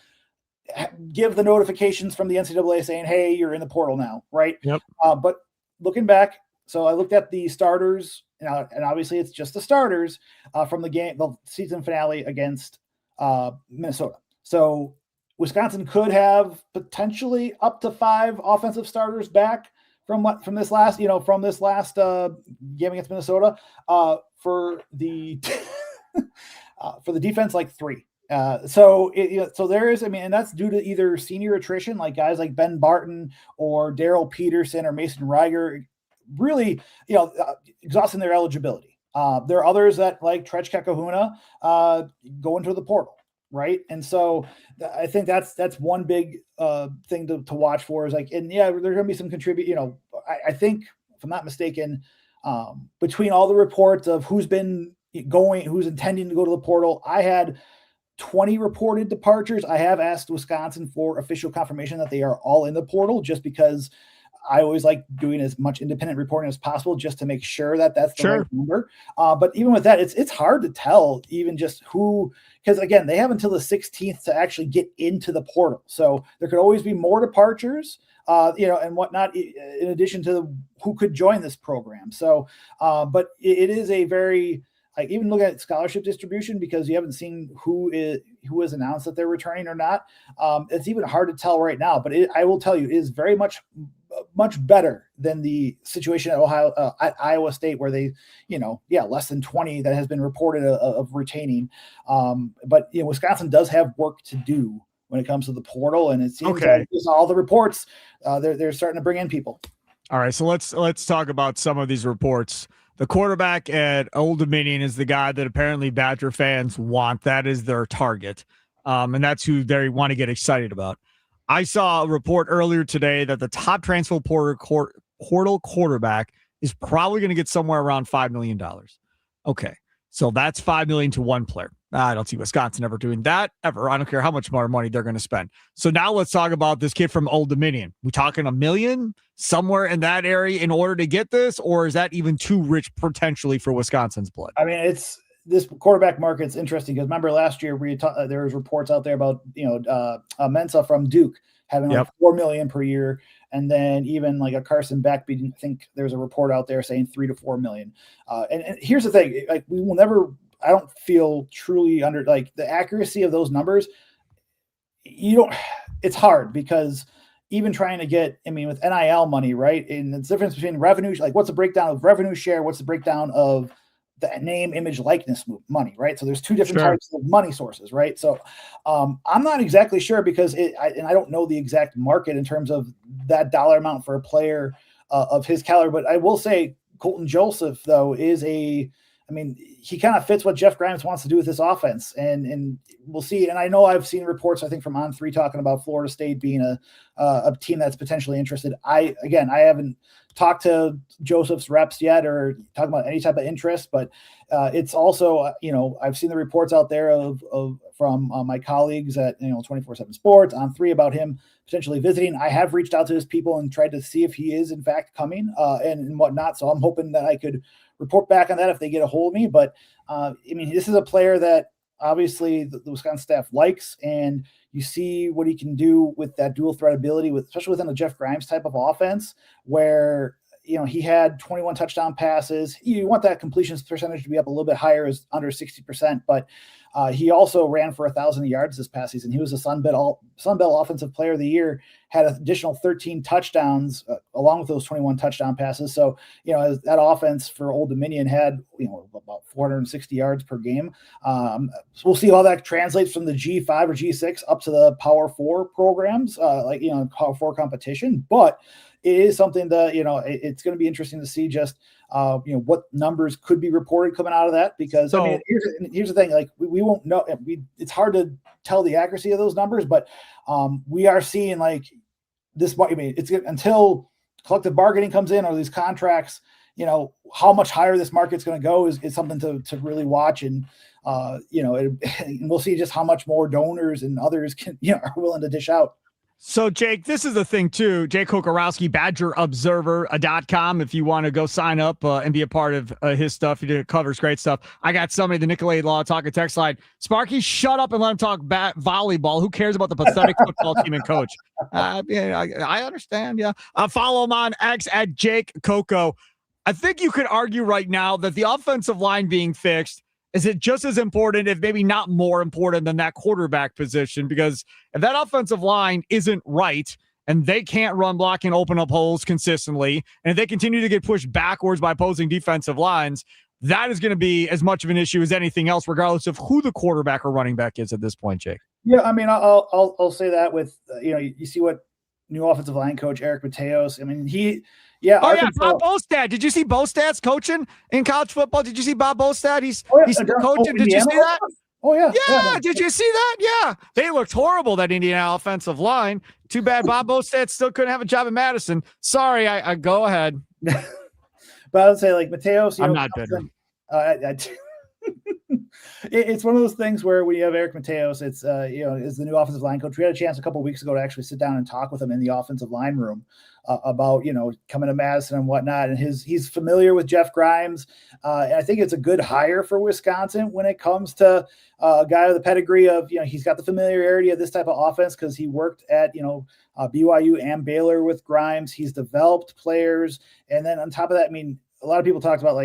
give the notifications from the NCAA saying, hey, you're in the portal now, right? Yep. But looking back, so I looked at the starters, and obviously it's just the starters from the season finale against Minnesota. So Wisconsin could have potentially up to 5 offensive starters back from this last game against Minnesota. For the defense, like 3. So there is, and that's due to either senior attrition, like guys like Ben Barton or Daryl Peterson or Mason Reiger, really, exhausting their eligibility. There are others that, like Trechka Kahuna, go into the portal, right? And so I think that's one big thing to watch for, is like, and yeah, there's going to be some contribute. I think, if I'm not mistaken, between all the reports of who's intending to go to the portal, I had 20 reported departures. I have asked Wisconsin for official confirmation that they are all in the portal, just because I always like doing as much independent reporting as possible, just to make sure that that's the right number. But even with that, it's hard to tell even just who, because again, they have until the 16th to actually get into the portal. So there could always be more departures, and whatnot, in addition to who could join this program. So, but it is a very, like, even look at scholarship distribution, because you haven't seen who has announced that they're returning or not. It's even hard to tell right now, but I will tell you, it is very much better than the situation at at Iowa State, where they, less than 20 that has been reported of retaining. But Wisconsin does have work to do when it comes to the portal, and it seems like just all the reports, they're starting to bring in people. All right, so let's talk about some of these reports. The quarterback at Old Dominion is the guy that apparently Badger fans want. That is their target, and that's who they want to get excited about. I saw a report earlier today that the top transfer portal quarterback is probably going to get somewhere around $5 million. Okay, so that's $5 million to one player. I don't see Wisconsin ever doing that ever. I don't care how much more money they're going to spend. So now let's talk about this kid from Old Dominion. We talking $1 million somewhere in that area in order to get this, or is that even too rich potentially for Wisconsin's blood? I mean, it's this quarterback market's interesting because remember last year there was reports out there about Mensa from Duke having like $4 million per year, and then even like a Carson Beck. I think there's a report out there saying $3 to $4 million. And here's the thing: like we will never. I don't feel truly under like the accuracy of those numbers. It's hard because even trying to get, I mean, with NIL money, right? And the difference between revenue, like what's the breakdown of revenue share? What's the breakdown of the name, image, likeness money, right? So there's two different types of money sources, right? So I'm not exactly sure because I don't know the exact market in terms of that dollar amount for a player of his caliber. But I will say Colton Joseph, though, he kind of fits what Jeff Grimes wants to do with this offense, and we'll see. And I know I've seen reports, I think from On3 talking about Florida State being a team that's potentially interested. I haven't talked to Joseph's reps yet or talking about any type of interest, but it's also, I've seen the reports out there from my colleagues at 24/7 Sports On3 about him potentially visiting. I have reached out to his people and tried to see if he is in fact coming and whatnot. So I'm hoping that I could report back on that if they get a hold of me. But this is a player that obviously the Wisconsin staff likes, and you see what he can do with that dual threat ability, especially within the Jeff Grimes type of offense, where he had 21 touchdown passes. You want that completion percentage to be up a little bit higher, is under 60%, but he also ran for 1,000 yards this past season. He was a Sun Belt Offensive Player of the Year, had an additional 13 touchdowns along with those 21 touchdown passes. So, as that offense for Old Dominion had, about 460 yards per game. So we'll see how that translates from the G5 or G6 up to the Power 4 programs, Power 4 competition. But it is something that, it's going to be interesting to see just, what numbers could be reported coming out of that, because here's the thing, like we won't know. It's hard to tell the accuracy of those numbers, but we are seeing like this. It's until collective bargaining comes in or these contracts, how much higher this market's going to go is something to really watch. And, and we'll see just how much more donors and others are willing to dish out. So, Jake, this is the thing, too. Jake Kokorowski, BadgerObserver.com. If you want to go sign up and be a part of his stuff, he covers great stuff. I got somebody, the Nicolay Law talking text line. Sparky, shut up and let him talk volleyball. Who cares about the pathetic football team and coach? I understand, yeah. Follow him on X at Jake Coco. I think you could argue right now that the offensive line being fixed is it just as important, if maybe not more important, than that quarterback position? Because if that offensive line isn't right and they can't run block and open up holes consistently, and if they continue to get pushed backwards by opposing defensive lines, that is going to be as much of an issue as anything else, regardless of who the quarterback or running back is at this point, Jake. Yeah, I'll say that with you see what new offensive line coach Eric Mateos. Bob Bostad. Did you see Bostat's coaching in college football? Did you see Bob Bostad? He's coaching. Did you see that? Oh, yeah. Yeah. Did you see that? Yeah. They looked horrible, that Indiana offensive line. Too bad Bob Bostad still couldn't have a job at Madison. Sorry, I go ahead. But I would say, like, Mateos, I'm not bitter. It's one of those things where when you have Eric Mateos, it's is the new offensive line coach. We had a chance a couple of weeks ago to actually sit down and talk with him in the offensive line room about coming to Madison and whatnot. And he's familiar with Jeff Grimes, and I think it's a good hire for Wisconsin when it comes to a guy with the pedigree of he's got the familiarity of this type of offense because he worked at BYU and Baylor with Grimes. He's developed players, and then on top of that, a lot of people talked about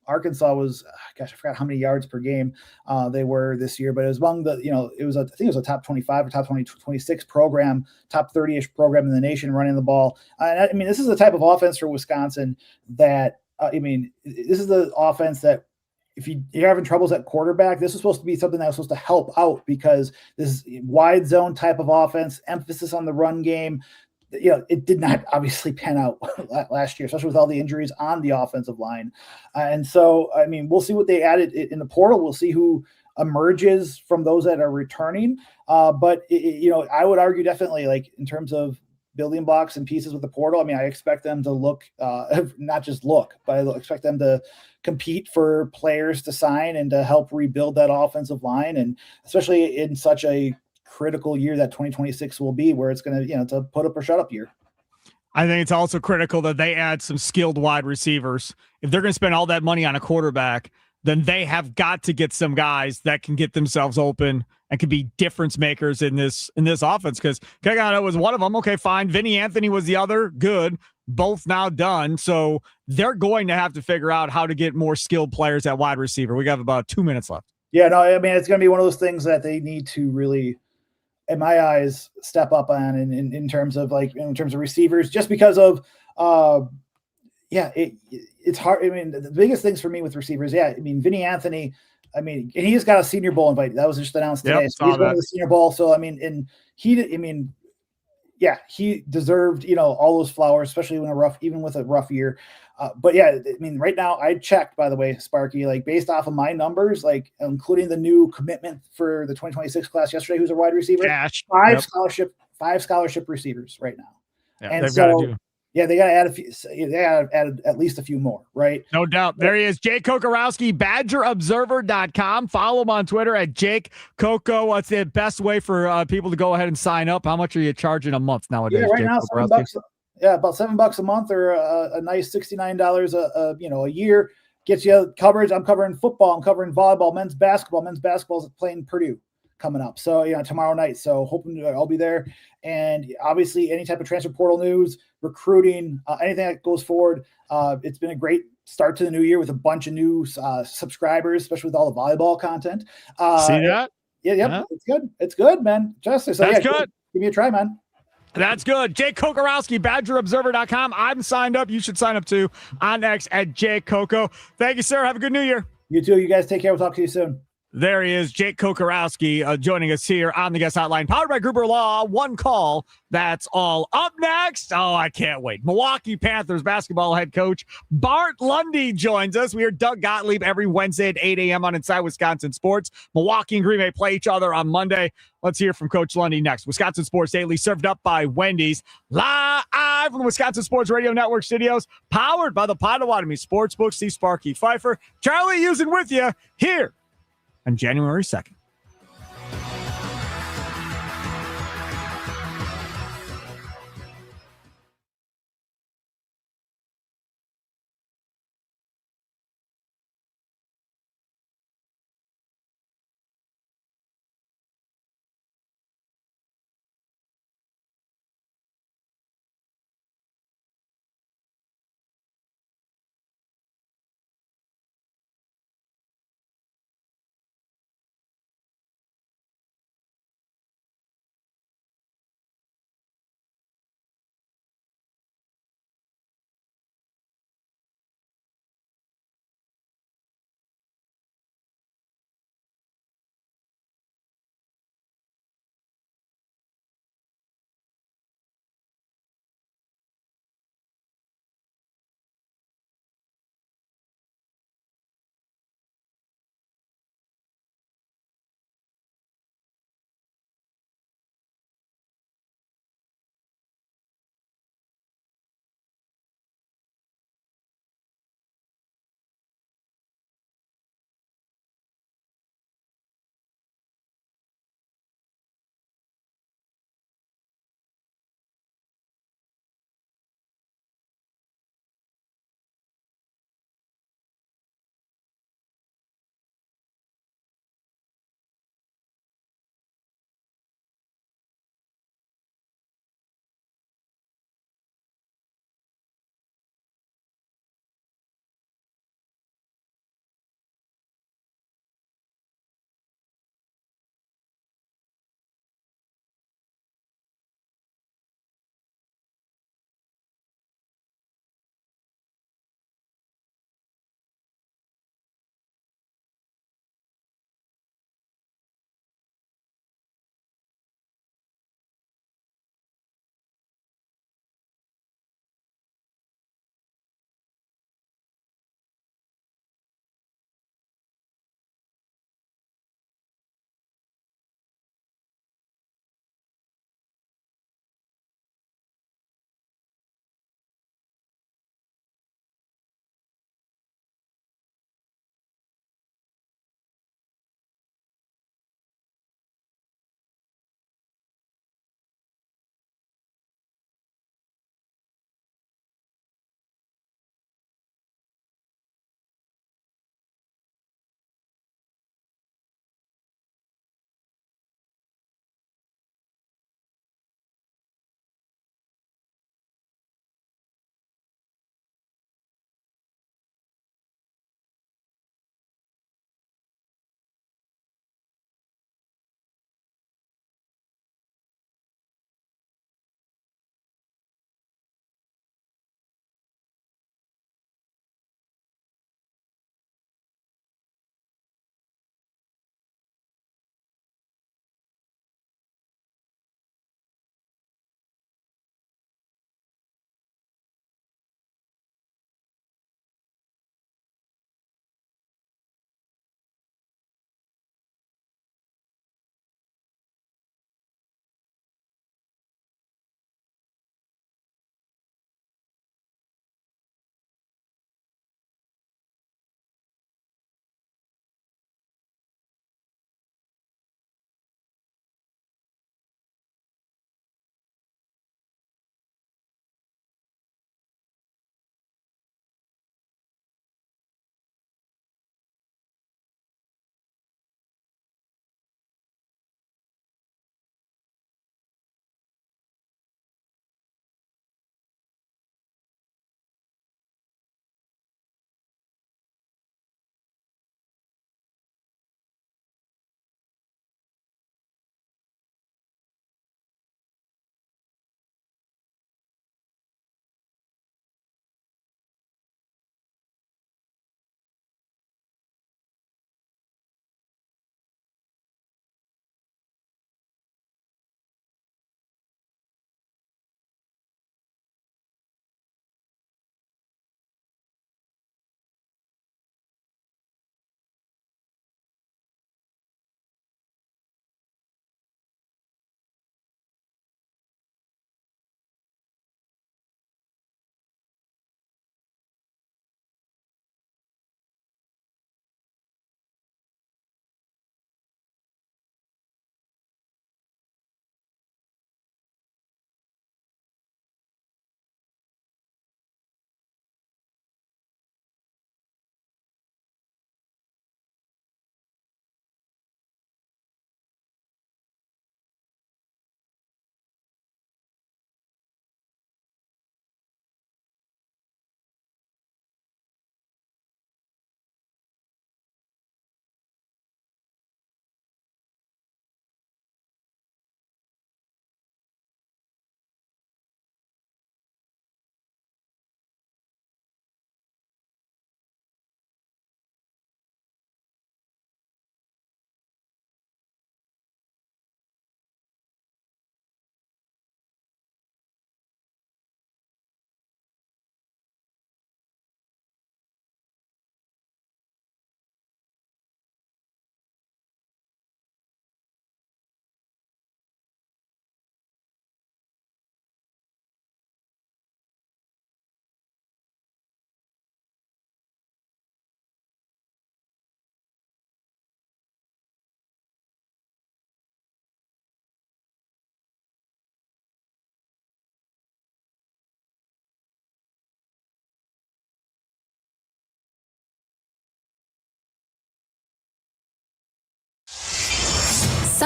Arkansas was, I forgot how many yards per game they were this year, but it was among the, I think it was a top 25 or top 26 program, top 30-ish program in the nation running the ball. And this is the type of offense for Wisconsin that, this is the offense that if you're having troubles at quarterback, this is supposed to be something that was supposed to help out because this is wide zone type of offense, emphasis on the run game. It did not obviously pan out last year, especially with all the injuries on the offensive line. And so, we'll see what they added in the portal. We'll see who emerges from those that are returning. But I would argue definitely, like, in terms of building blocks and pieces with the portal, I expect them to look, not just look, but I expect them to compete for players to sign and to help rebuild that offensive line, and especially in such a critical year that 2026 will be, where it's going to, it's a put up or shut up year. I think it's also critical that they add some skilled wide receivers. If they're going to spend all that money on a quarterback, then they have got to get some guys that can get themselves open and can be difference makers in this offense. Because Kagano was one of them. Okay, fine. Vinny Anthony was the other. Good. Both now done. So they're going to have to figure out how to get more skilled players at wide receiver. We got about 2 minutes left. Yeah, no, I mean, it's going to be one of those things that they need to really, in my eyes, step up on in terms of receivers, just because of, it's hard. I mean, the biggest things for me with receivers, Vinny Anthony, and he just got a Senior Bowl invite. That was just announced today. So he's going to the Senior Bowl. So, he deserved, all those flowers, especially even with a rough year. Right now I checked, by the way, Sparky, based off of my numbers, including the new commitment for the 2026 class yesterday, who's a wide receiver, five scholarship receivers right now. Yeah, and they've got to do. Yeah, they got to add a few. They got to add at least a few more, right? No doubt. There he is, Jake Kocorowski, BadgerObserver.com. Follow him on Twitter at Jake Coco. What's the best way for people to go ahead and sign up? How much are you charging a month nowadays? Yeah, right Jake now, Kocorowski? about $7 a month, or a nice $69 a year gets you coverage. I'm covering football. I'm covering volleyball, men's basketball. Men's basketball is playing Purdue coming up. So, tomorrow night. So hoping I'll be there. And obviously any type of transfer portal news, recruiting, anything that goes forward. It's been a great start to the new year with a bunch of new subscribers, especially with all the volleyball content. See that? Yeah. It's good. It's good, man. Justice. So, That's good. Give me a try, man. That's good. Jake Kocorowski, BadgerObserver.com. I'm signed up. You should sign up too. On X at Jake Coco. Thank you, sir. Have a good New Year. You too. You guys take care. We'll talk to you soon. There he is, Jake Kocorowski, joining us here on the Guest Hotline, powered by Gruber Law. One call, that's all. Up next, I can't wait. Milwaukee Panthers basketball head coach Bart Lundy joins us. We are Doug Gottlieb every Wednesday at 8 a.m. on Inside Wisconsin Sports. Milwaukee and Green Bay play each other on Monday. Let's hear from Coach Lundy next. Wisconsin Sports Daily, served up by Wendy's, live from the Wisconsin Sports Radio Network studios, powered by the Potawatomi Sportsbook. Steve Sparky Pfeiffer, Charlie Usen with you here on January 2nd.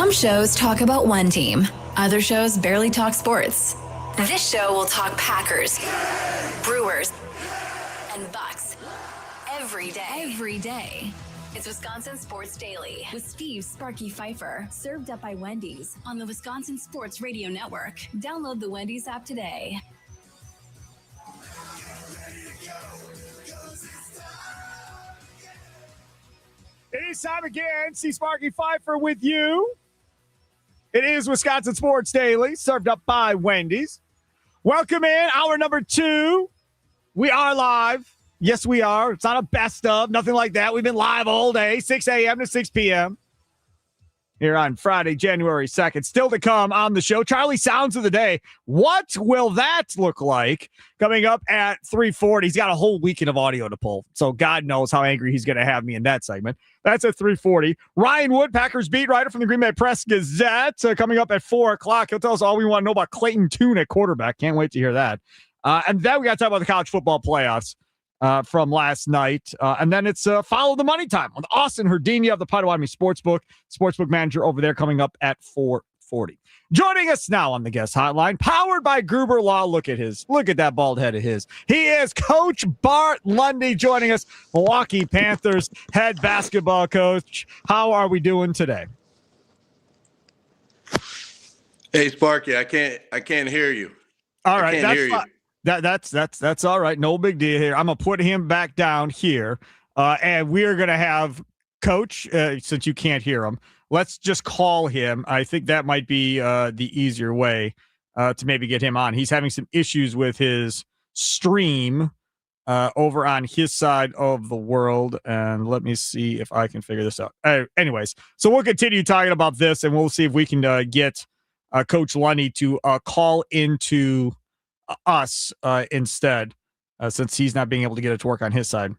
Some shows talk about one team. Other shows barely talk sports. This show will talk Packers, Brewers, and Bucks every day. Every day. It's Wisconsin Sports Daily with Steve Sparky Pfeiffer, served up by Wendy's on the Wisconsin Sports Radio Network. Download the Wendy's app today. It is time again. See Sparky Pfeiffer with you. It is Wisconsin Sports Daily, served up by Wendy's. Welcome in, hour number 2. We are live. Yes, we are. It's not a best of, nothing like that. We've been live all day, 6 a.m. to 6 p.m. here on Friday, January 2nd. Still to come on the show, Charlie Sounds of the Day. What will that look like? Coming up at 3:40. He's got a whole weekend of audio to pull, so God knows how angry he's going to have me in that segment. That's at 3:40. Ryan Wood, Packers beat writer from the Green Bay Press Gazette, coming up at 4 o'clock. He'll tell us all we want to know about Clayton Tune at quarterback. Can't wait to hear that. And then we got to talk about the college football playoffs from last night. And then it's Follow the Money time with Austin Herdini of the Potawatomi Sportsbook manager over there, coming up at 4:40. Joining us now on the guest hotline, powered by Gruber Law. Look at that bald head of his. He is Coach Bart Lundy, joining us, Milwaukee Panthers head basketball coach. How are we doing today? Hey Sparky, I can't hear you. All right, that's hear you. That's all right. No big deal here. I'm gonna put him back down here, and we are gonna have Coach. Since you can't hear him, let's just call him. I think that might be the easier way to maybe get him on. He's having some issues with his stream over on his side of the world, and let me see if I can figure this out. Anyways, so we'll continue talking about this, and we'll see if we can get Coach Lundy to call into us instead, since he's not being able to get it to work on his side.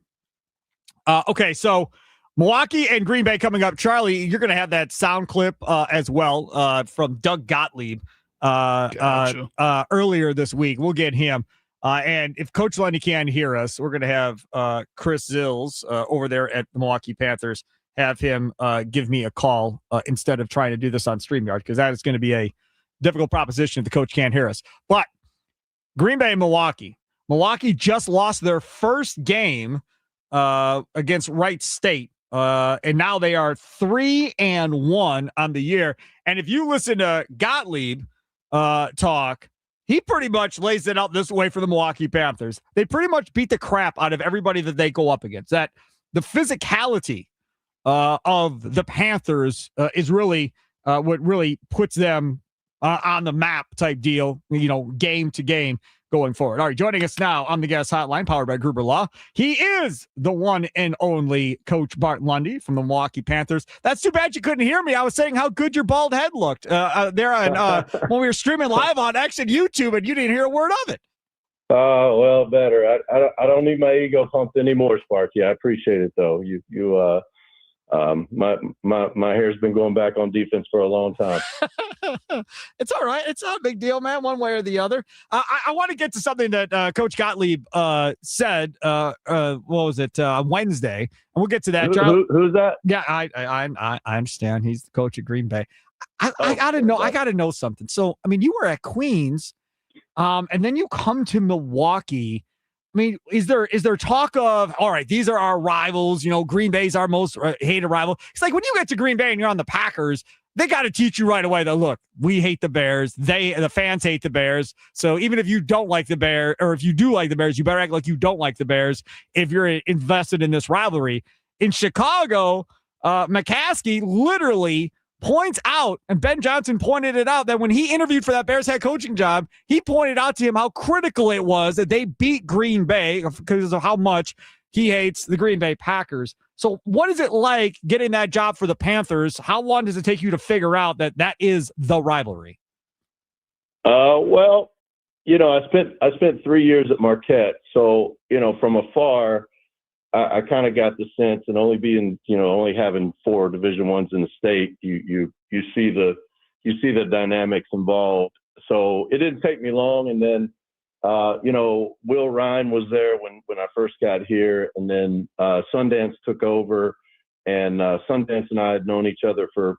Okay, so Milwaukee and Green Bay coming up. Charlie, you're going to have that sound clip as well from Doug Gottlieb earlier this week. We'll get him. And if Coach Lundy can't hear us, we're going to have Chris Zills over there at the Milwaukee Panthers have him give me a call instead of trying to do this on StreamYard, because that is going to be a difficult proposition if the coach can't hear us. But Green Bay and Milwaukee. Milwaukee just lost their first game against Wright State. And now they are 3-1 on the year. And if you listen to Gottlieb talk, he pretty much lays it out this way for the Milwaukee Panthers. They pretty much beat the crap out of everybody that they go up against. That the physicality of the Panthers is really what really puts them on the map type deal, game to game going forward. All right, joining us now on the guest hotline, powered by Gruber Law. He is the one and only Coach Bart Lundy from the Milwaukee Panthers. That's too bad you couldn't hear me. I was saying how good your bald head looked there on when we were streaming live on X and YouTube, and you didn't hear a word of it. Well, better. I don't need my ego pumped anymore, Sparky. I appreciate it though. My hair's been going back on defense for a long time. It's all right. It's not a big deal, man, one way or the other. I want to get to something that Coach Gottlieb said, what was it, Wednesday, and we'll get to that. Who's that? Yeah, I understand. He's the coach at Green Bay. I gotta know. I gotta know something. So, I mean, you were at Queens, and then you come to Milwaukee. I mean, is there talk of, all right, these are our rivals, Green Bay's our most hated rival? It's like when you get to Green Bay and you're on the Packers, they got to teach you right away that, look, we hate the Bears. The fans hate the Bears. So even if you don't like the Bears, or if you do like the Bears, you better act like you don't like the Bears if you're invested in this rivalry. In Chicago, McCaskey literally points out, and Ben Johnson pointed it out, that when he interviewed for that Bears head coaching job, he pointed out to him how critical it was that they beat Green Bay because of how much he hates the Green Bay Packers. So what is it like getting that job for the Panthers? How long does it take you to figure out that is the rivalry? Well, I spent 3 years at Marquette. So, from afar, I kind of got the sense, and only having 4 Division I's in the state, you see the dynamics involved. So it didn't take me long, and then Will Ryan was there when I first got here, and then Sundance took over, and Sundance and I had known each other for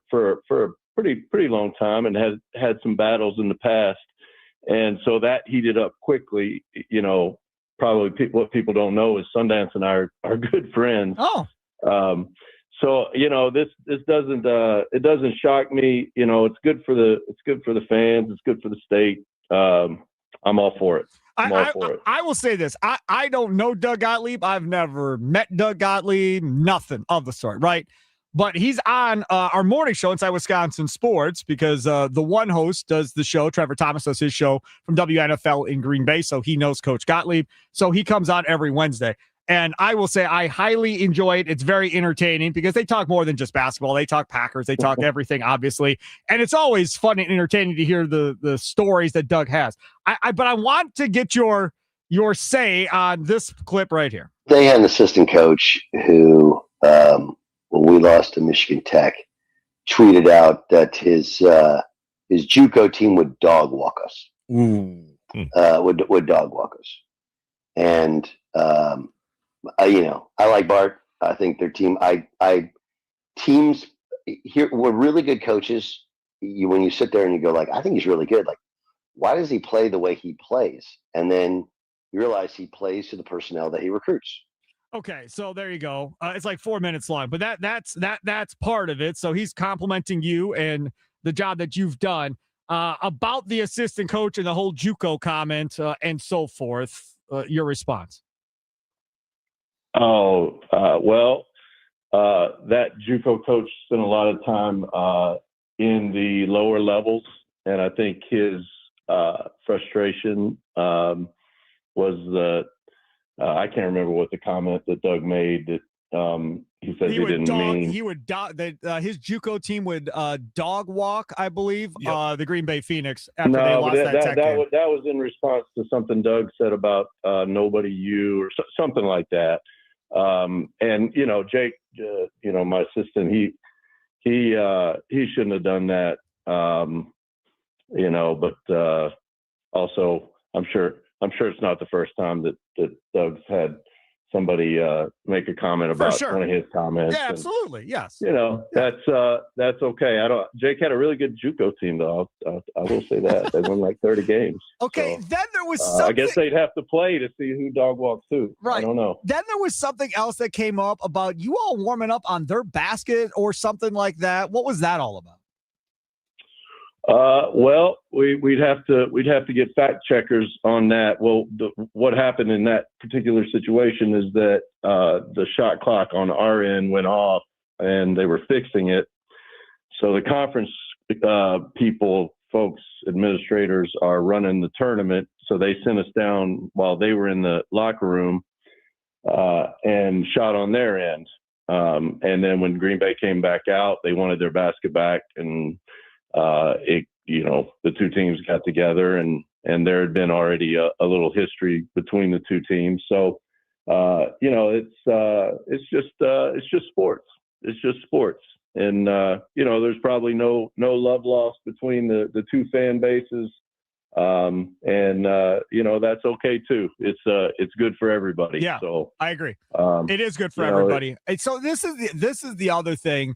pretty long time and has had some battles in the past. And so that heated up quickly. You know, probably what people don't know is Sundance and I are good friends. Oh. So, you know, this doesn't it doesn't shock me. You know, it's good for the fans. It's good for the state. I'm all for it. I will say this. I don't know Doug Gottlieb. I've never met Doug Gottlieb, nothing of the sort, right? But he's on our morning show Inside Wisconsin Sports because the one host does the show. Trevor Thomas does his show from WNFL in Green Bay, so he knows Coach Gottlieb. So he comes on every Wednesday. And I will say I highly enjoy it. It's very entertaining because they talk more than just basketball. They talk Packers. They talk everything, obviously. And it's always fun and entertaining to hear the stories that Doug has. But I want to get your say on this clip right here. They had an assistant coach who, when we lost to Michigan Tech, tweeted out that his JUCO team would dog walk us. Would dog walk us. And I like Bart. I think their team. Teams here were really good coaches. When you sit there and you go like, I think he's really good. Like, why does he play the way he plays? And then you realize he plays to the personnel that he recruits. Okay, so there you go. It's like 4 minutes long, but that's part of it. So he's complimenting you and the job that you've done. About the assistant coach and the whole JUCO comment and so forth. Your response. That JUCO coach spent a lot of time in the lower levels, and I think his frustration was the I can't remember what the comment that Doug made that he said he didn't mean. He would his JUCO team would dog walk, I believe, the Green Bay Phoenix after they lost that game. That was in response to something Doug said about nobody you or something like that. And you know, Jake, my assistant, he shouldn't have done that. But also I'm sure it's not the first time that Doug's had somebody make a comment about one of his comments. Yeah, absolutely. Yes. That's okay. Jake had a really good JUCO team though. I will say that they won like 30 games. Okay. So, then there was something. I guess they'd have to play to see who dog walks who. Right. I don't know. Then there was something else that came up about you all warming up on their basket or something like that. What was that all about? We'd have to get fact checkers on that. Well, what happened in that particular situation is that the shot clock on our end went off, and they were fixing it. So the conference folks, administrators are running the tournament. So they sent us down while they were in the locker room and shot on their end. And then when Green Bay came back out, they wanted their basket back, and the two teams got together, and there had been already a little history between the two teams. So, it's just sports. It's just sports. And, there's probably no love lost between the two fan bases. That's okay too. It's good for everybody. Yeah, so I agree. It is good for everybody. So this is the other thing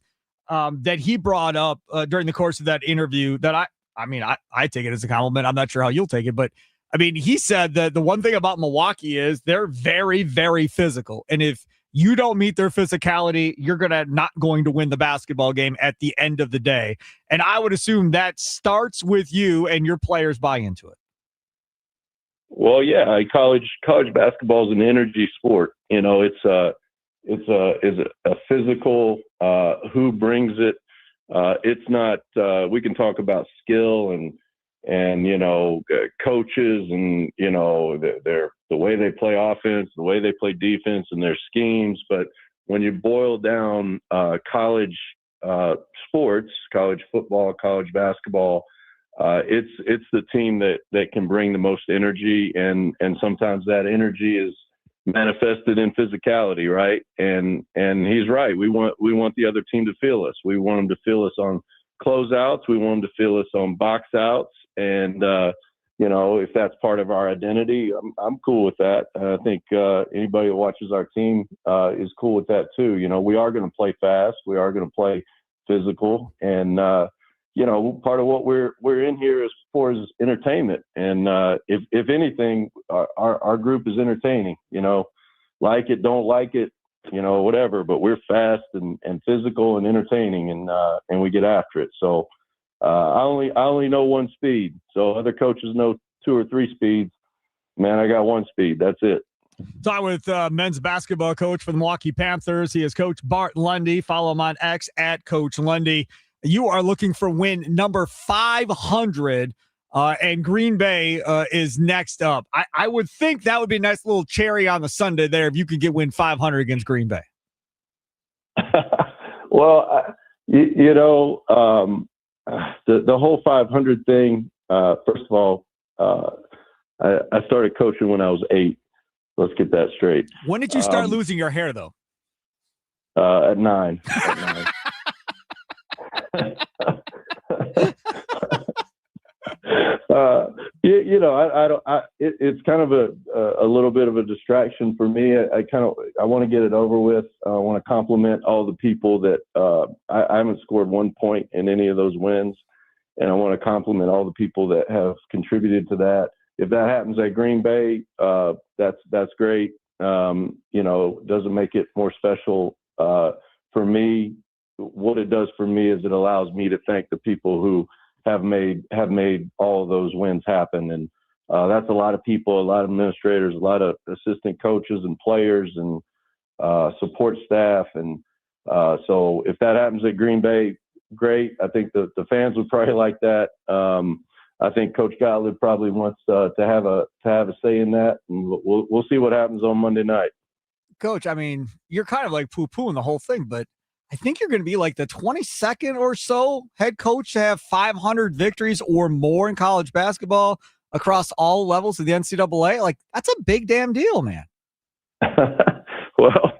that he brought up during the course of that interview that I take it as a compliment. I'm not sure how you'll take it, but I mean, he said that the one thing about Milwaukee is they're very, very physical. And if you don't meet their physicality, you're not going to win the basketball game at the end of the day. And I would assume that starts with you and your players buy into it. Well, yeah, college basketball is an energy sport. It's a physical, who brings it. It's not, we can talk about skill and coaches and, the way they play offense, the way they play defense and their schemes. But when you boil down, college, sports, college football, college basketball, it's the team that can bring the most energy. And sometimes that energy is manifested in physicality, right? And he's right. We want the other team to feel us. We want them to feel us on closeouts. We want them to feel us on box outs. And if that's part of our identity, I'm cool with that. I think anybody that watches our team is cool with that too. We are going to play fast. We are going to play physical, and part of what we're in here is for is entertainment. And if anything, our group is entertaining. Like it, don't like it, whatever. But we're fast and physical and entertaining, and we get after it. So I only know one speed. So other coaches know 2 or 3 speeds. Man, I got one speed. That's it. Talking with men's basketball coach for the Milwaukee Panthers. He is Coach Bart Lundy. Follow him on X at Coach Lundy. You are looking for win number 500, and Green Bay is next up. I would think that would be a nice little cherry on the Sunday there if you could get win 500 against Green Bay. Well, the whole 500 thing, first of all, I started coaching when I was 8. Let's get that straight. When did you start losing your hair, though? At 9. It's kind of a little bit of a distraction for me. I want to get it over with. I want to compliment all the people that I haven't scored 1 point in any of those wins, and I want to compliment all the people that have contributed to that. If that happens at Green Bay, that's great. Doesn't make it more special for me. What it does for me is it allows me to thank the people who have made all of those wins happen. And that's a lot of people, a lot of administrators, a lot of assistant coaches and players and support staff. And so if that happens at Green Bay, great. I think the fans would probably like that. I think Coach Gottlieb probably wants to have a say in that, and we'll see what happens on Monday night. Coach, I mean, you're kind of like poo-pooing the whole thing, but I think you're going to be like the 22nd or so head coach to have 500 victories or more in college basketball across all levels of the NCAA. Like, that's a big damn deal, man. Well,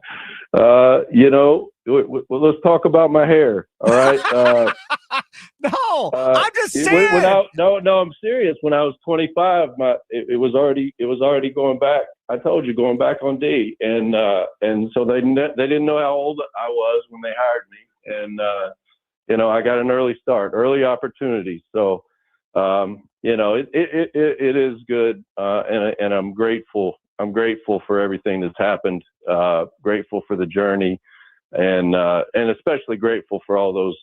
let's talk about my hair. All right. No, I'm just saying. I'm serious. When I was 25, it was already going back. I told you, going back on D, and so they didn't know how old I was when they hired me, and I got an early start, early opportunity. So it is good, and I'm grateful. I'm grateful for everything that's happened. Grateful for the journey. And especially grateful for all those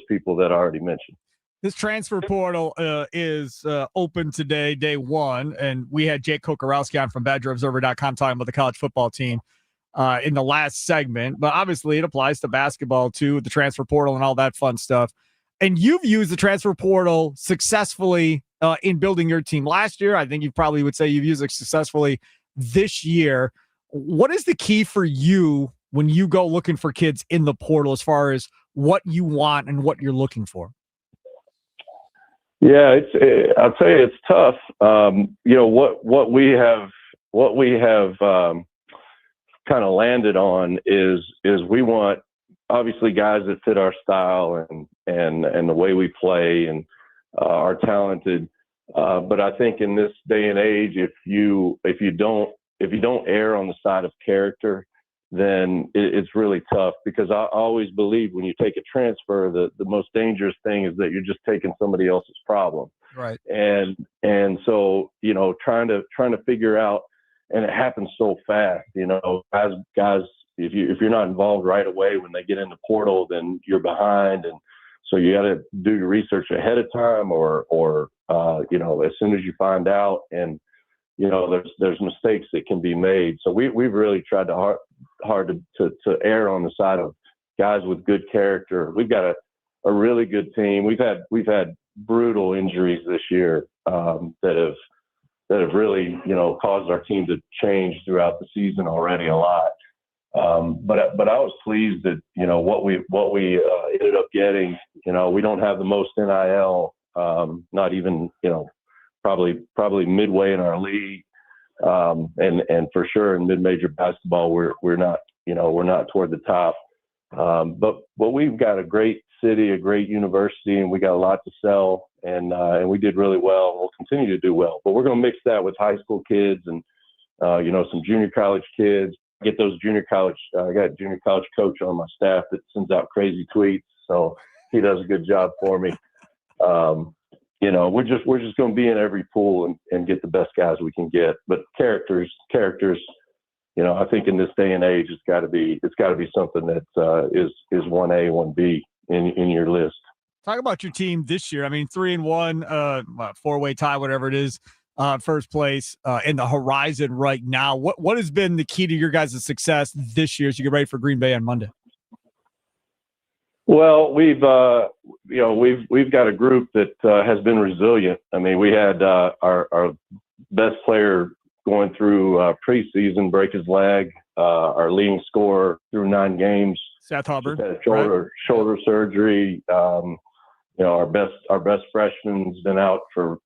people that I already mentioned. This transfer portal is open today, day 1, and we had Jake Kokorowski on from BadgerObserver.com talking about the college football team in the last segment. But obviously, it applies to basketball too, the transfer portal and all that fun stuff. And you've used the transfer portal successfully in building your team last year. I think you probably would say you've used it successfully this year. What is the key for you when you go looking for kids in the portal as far as what you want and what you're looking for? Yeah, I'll tell you, it's tough. What we have kind of landed on is we want obviously guys that fit our style and the way we play and are talented. But I think in this day and age, if you don't err on the side of character, then it's really tough, because I always believe when you take a transfer, the most dangerous thing is that you're just taking somebody else's problem. Right. And so, trying to figure out, and it happens so fast, guys, if you're not involved right away when they get in the portal, then you're behind. And so you got to do your research ahead of time or as soon as you find out. And, there's mistakes that can be made. So we've really tried hard to err on the side of guys with good character. We've got a really good team. We've had brutal injuries this year that have really caused our team to change throughout the season already a lot. But I was pleased that what we ended up getting. We don't have the most NIL, not even probably midway in our league, and for sure in mid-major basketball we're not toward the top. But we've got a great city, a great university, and we got a lot to sell, and we did really well, and we'll continue to do well. But we're going to mix that with high school kids and some junior college kids. Get those junior college. I got a junior college coach on my staff that sends out crazy tweets, so he does a good job for me. You know, we're just going to be in every pool and get the best guys we can get. But characters, you know, I think in this day and age, it's got to be something that is 1A, 1B in your list. Talk about your team this year. I mean, 3-1, four-way tie, whatever it is, first place in the horizon right now. What has been the key to your guys' success this year as you get ready for Green Bay on Monday? Well, we've got a group that has been resilient. I mean, we had our best player going through preseason break his leg. Our leading scorer through 9 games. Seth Hubbard had shoulder surgery. You know, our best freshman's been out for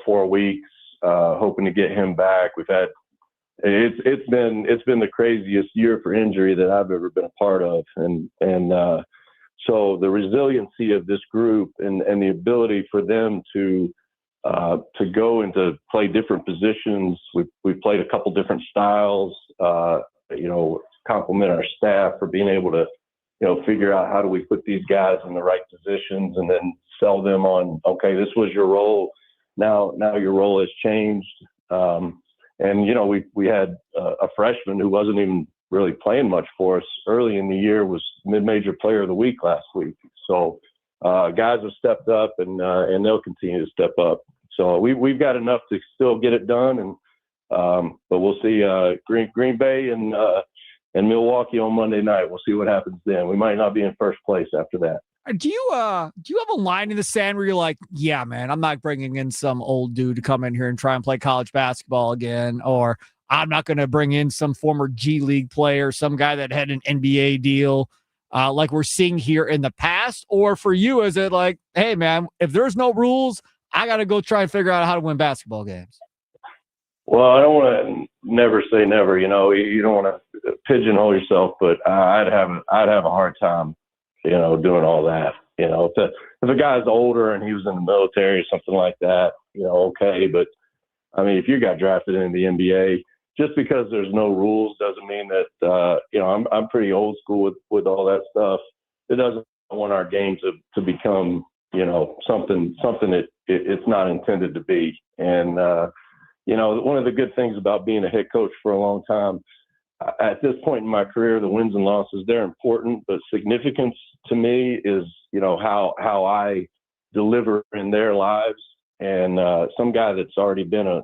4 weeks. Hoping to get him back. It's been the craziest year for injury that I've ever been a part of, and so the resiliency of this group and the ability for them to go and to play different positions. We played a couple different styles. Compliment our staff for being able to figure out how do we put these guys in the right positions and then sell them on, okay, this was your role. Now your role has changed. We had a freshman who wasn't even really playing much for us early in the year, was mid-major player of the week last week. So guys have stepped up and they'll continue to step up. So we've got enough to still get it done. But we'll see Green Bay and Milwaukee on Monday night. We'll see what happens then. We might not be in first place after that. Do you have a line in the sand where you're like, yeah, man, I'm not bringing in some old dude to come in here and try and play college basketball again, or I'm not going to bring in some former G League player, some guy that had an NBA deal like we're seeing here in the past? Or for you, is it like, hey, man, if there's no rules, I got to go try and figure out how to win basketball games? Well, I don't want to never say never. You don't want to pigeonhole yourself, but I'd have a hard time, doing all that. If a guy's older and he was in the military or something like that, okay. But I mean, if you got drafted into the NBA, just because there's no rules doesn't mean that I'm pretty old school with all that stuff. It doesn't want our game to become something that it's not intended to be. And one of the good things about being a head coach for a long time, at this point in my career, the wins and losses, they're important, but significance to me is, how I deliver in their lives. And some guy that's already been in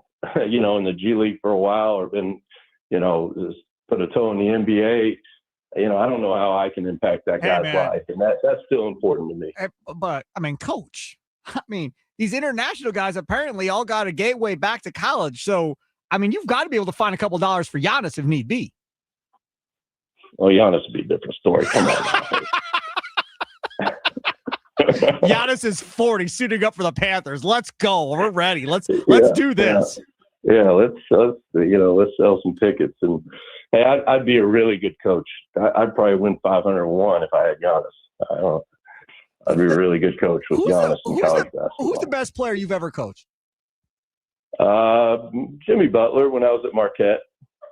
the G League for a while, or been, put a toe in the NBA, I don't know how I can impact that guy's life. And that's still important to me. But I mean, coach, these international guys apparently all got a gateway back to college. So, you've got to be able to find a couple dollars for Giannis if need be. Well, Giannis would be a different story. Come on. Giannis is 40, suiting up for the Panthers. Let's go. We're ready. Let's do this. Yeah, let's sell some tickets. And hey, I'd be a really good coach. I'd probably win 501 if I had Giannis. I'd be a really good coach with Giannis in college basketball. Who's the best player you've ever coached? Jimmy Butler when I was at Marquette.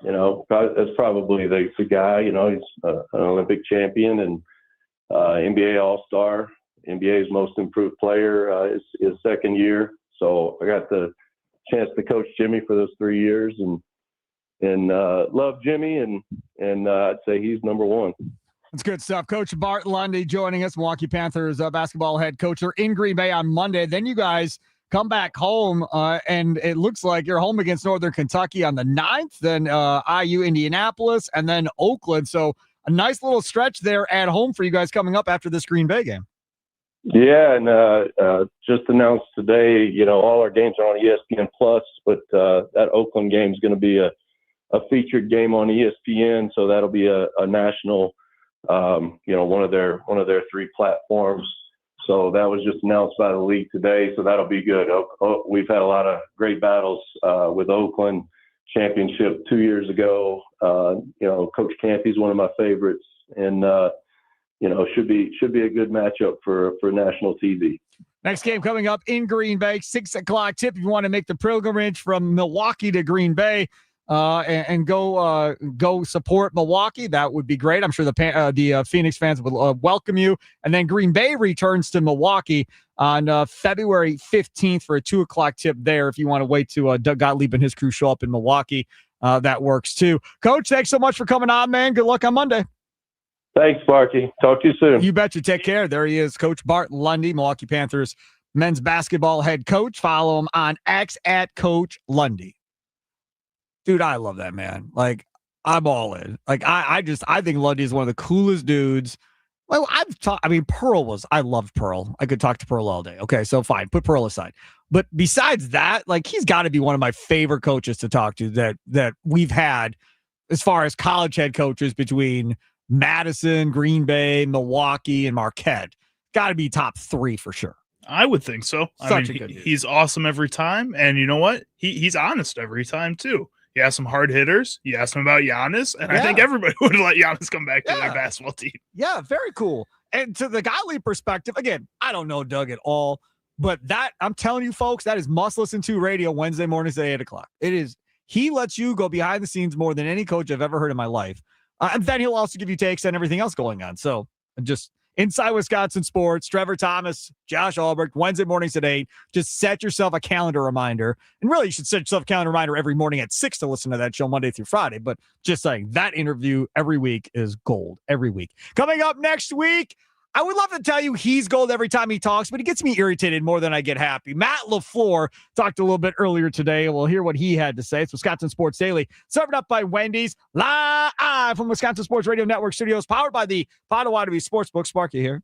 That's probably the guy. He's an Olympic champion and NBA All-Star, NBA's most improved player his second year. So I got the chance to coach Jimmy for those 3 years and love Jimmy and I'd say he's number one. That's good stuff. Coach Bart Lundy joining us, Milwaukee Panthers basketball head coach. They're in Green Bay on Monday. Then you guys come back home, and it looks like you're home against Northern Kentucky on the 9th, then IU Indianapolis, and then Oakland. So a nice little stretch there at home for you guys coming up after this Green Bay game. Yeah, and just announced today, all our games are on ESPN Plus, but that Oakland game is going to be a featured game on ESPN, so that'll be a national, one of their 3 platforms. So that was just announced by the league today, so that'll be good. We've had a lot of great battles with Oakland championship 2 years ago. Coach Campy's one of my favorites, and should be a good matchup for national TV. Next game coming up in Green Bay, 6 o'clock tip. If you want to make the pilgrimage from Milwaukee to Green Bay, and go support Milwaukee. That would be great. I'm sure the Phoenix fans would welcome you. And then Green Bay returns to Milwaukee on February 15th for a 2:00 tip there. If you want to wait to Doug Gottlieb and his crew show up in Milwaukee, that works too. Coach, thanks so much for coming on, man. Good luck on Monday. Thanks, Sparky. Talk to you soon. You betcha. Take care. There he is, Coach Bart Lundy, Milwaukee Panthers men's basketball head coach. Follow him on X at Coach Lundy. Dude, I love that man. Like, I'm all in. Like, I think Lundy is one of the coolest dudes. Well, I loved Pearl. I could talk to Pearl all day. Okay, so fine. Put Pearl aside. But besides that, like, he's got to be one of my favorite coaches to talk to that we've had as far as college head coaches between Madison, Green Bay, Milwaukee, and Marquette. Got to be top 3 for sure. I would think so. Such a good dude. He's awesome every time. And you know what? He's honest every time, too. You ask some hard hitters. You ask him about Giannis, and I think everybody would let Giannis come back to their basketball team. Yeah, very cool. And to the Gottlieb perspective, again, I don't know Doug at all, but that I'm telling you, folks, that is must listen to radio Wednesday mornings at 8:00. It is. He lets you go behind the scenes more than any coach I've ever heard in my life, and then he'll also give you takes on everything else going on. So just. Inside Wisconsin Sports, Trevor Thomas, Josh Albrecht, Wednesday mornings at 8. Just set yourself a calendar reminder. And really, you should set yourself a calendar reminder every morning at 6 to listen to that show Monday through Friday. But just saying, that interview every week is gold. Every week. Coming up next week, I would love to tell you he's gold every time he talks, but he gets me irritated more than I get happy. Matt LaFleur talked a little bit earlier today. We'll hear what he had to say. It's Wisconsin Sports Daily, served up by Wendy's, live from Wisconsin Sports Radio Network studios, powered by the Potawatomi Sportsbook. Sparky here.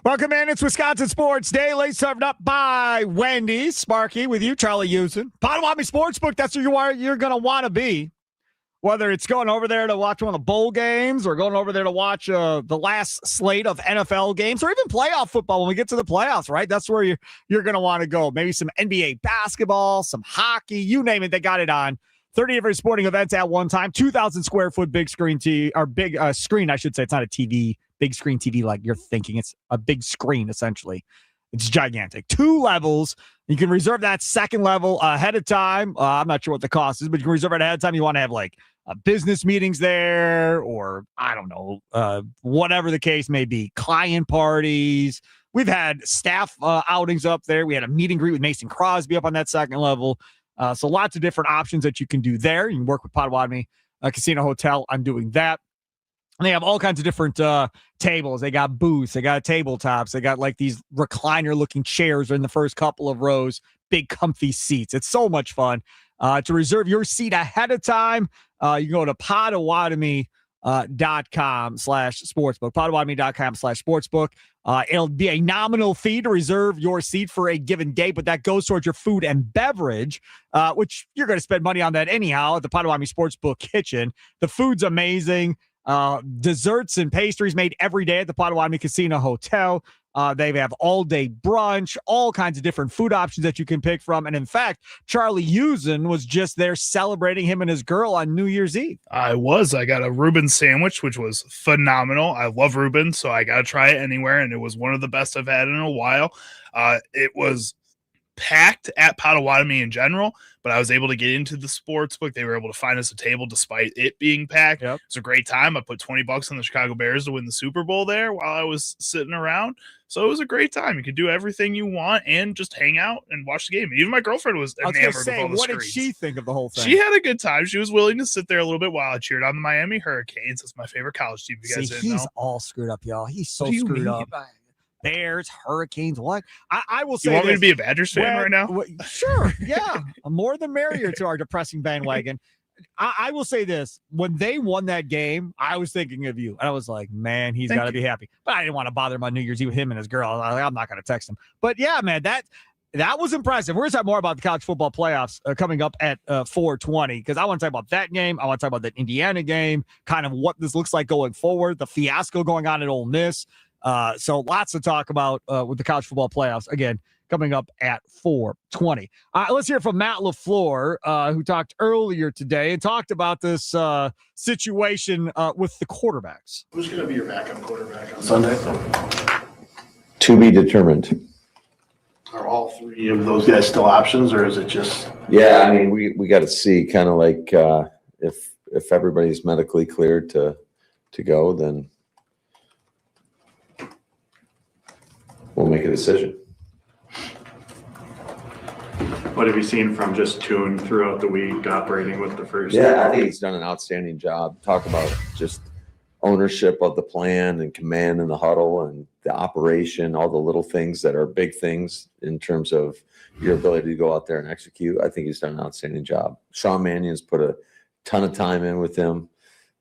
Welcome in. It's Wisconsin Sports Daily, served up by Wendy's. Sparky with you, Charlie Usen. Potawatomi Sportsbook, that's who you're going to want to be. Whether it's going over there to watch one of the bowl games or going over there to watch the last slate of NFL games or even playoff football when we get to the playoffs, right? That's where you're going to want to go. Maybe some NBA basketball, some hockey, you name it, they got it on. 30 different sporting events at one time, 2,000 square foot big screen big screen, I should say. It's not a TV, big screen TV like you're thinking. It's a big screen, essentially. It's gigantic. 2 levels. You can reserve that second level ahead of time. I'm not sure what the cost is, but you can reserve it ahead of time. You want to have like business meetings there or, I don't know, whatever the case may be, client parties. We've had staff outings up there. We had a meet and greet with Mason Crosby up on that second level. So lots of different options that you can do there. You can work with Potawatomi Casino Hotel on doing that. And they have all kinds of different tables. They got booths. They got tabletops. They got like these recliner-looking chairs in the first couple of rows, big comfy seats. It's so much fun. To reserve your seat ahead of time, you can go to Potawatomi.com/sportsbook. Potawatomi.com/sportsbook. It'll be a nominal fee to reserve your seat for a given day, but that goes towards your food and beverage, which you're going to spend money on that anyhow at the Potawatomi Sportsbook kitchen. The food's amazing. Desserts and pastries made every day at the Potawatomi Casino Hotel. They have all-day brunch, all kinds of different food options that you can pick from. And in fact, Charlie Usen was just there celebrating him and his girl on New Year's Eve. I got a Reuben sandwich, which was phenomenal. I love Reuben, so I got to try it anywhere. And it was one of the best I've had in a while. It was packed at Potawatomi in general, but I was able to get into the sports book. They were able to find us a table despite it being packed. Yep. It's a great time. I put $20 on the Chicago Bears to win the Super Bowl there while I was sitting around. So it was a great time. You could do everything you want and just hang out and watch the game. Even my girlfriend was enamored with all the what screens. did she think of the whole thing? She had a good time. She was willing to sit there a little bit while I cheered on the Miami Hurricanes. That's my favorite college team. You guys didn't know. He's all screwed up, y'all. He's so What do you screwed mean? up. Bears, Hurricanes, what? I will say You want me to this. be a Badgers fan right now? Sure, yeah. More the merrier to our depressing bandwagon. I will say this. When they won that game, I was thinking of you. And I was like, man, he's got to be happy. But I didn't want to bother him on New Year's Eve with him and his girl. I was like, I'm not going to text him. But yeah, man, that was impressive. We're going to talk more about the college football playoffs coming up at 4:20 because I want to talk about that game. I want to talk about the Indiana game, kind of what this looks like going forward, the fiasco going on at Ole Miss. So lots to talk about with the college football playoffs. Again, coming up at 4:20. Let's hear from Matt LaFleur, who talked earlier today and talked about this situation with the quarterbacks. Who's going to be your backup quarterback on Sunday? To be determined. Are all 3 of those guys still options, or is it just? Yeah, I mean, we got to see kind of like if everybody's medically cleared to go, then we'll make a decision. What have you seen from just Tune throughout the week operating with the first? Yeah, I think he's done an outstanding job. Talk about just ownership of the plan and command in the huddle and the operation, all the little things that are big things in terms of your ability to go out there and execute. I think he's done an outstanding job. Sean Mannion's put a ton of time in with him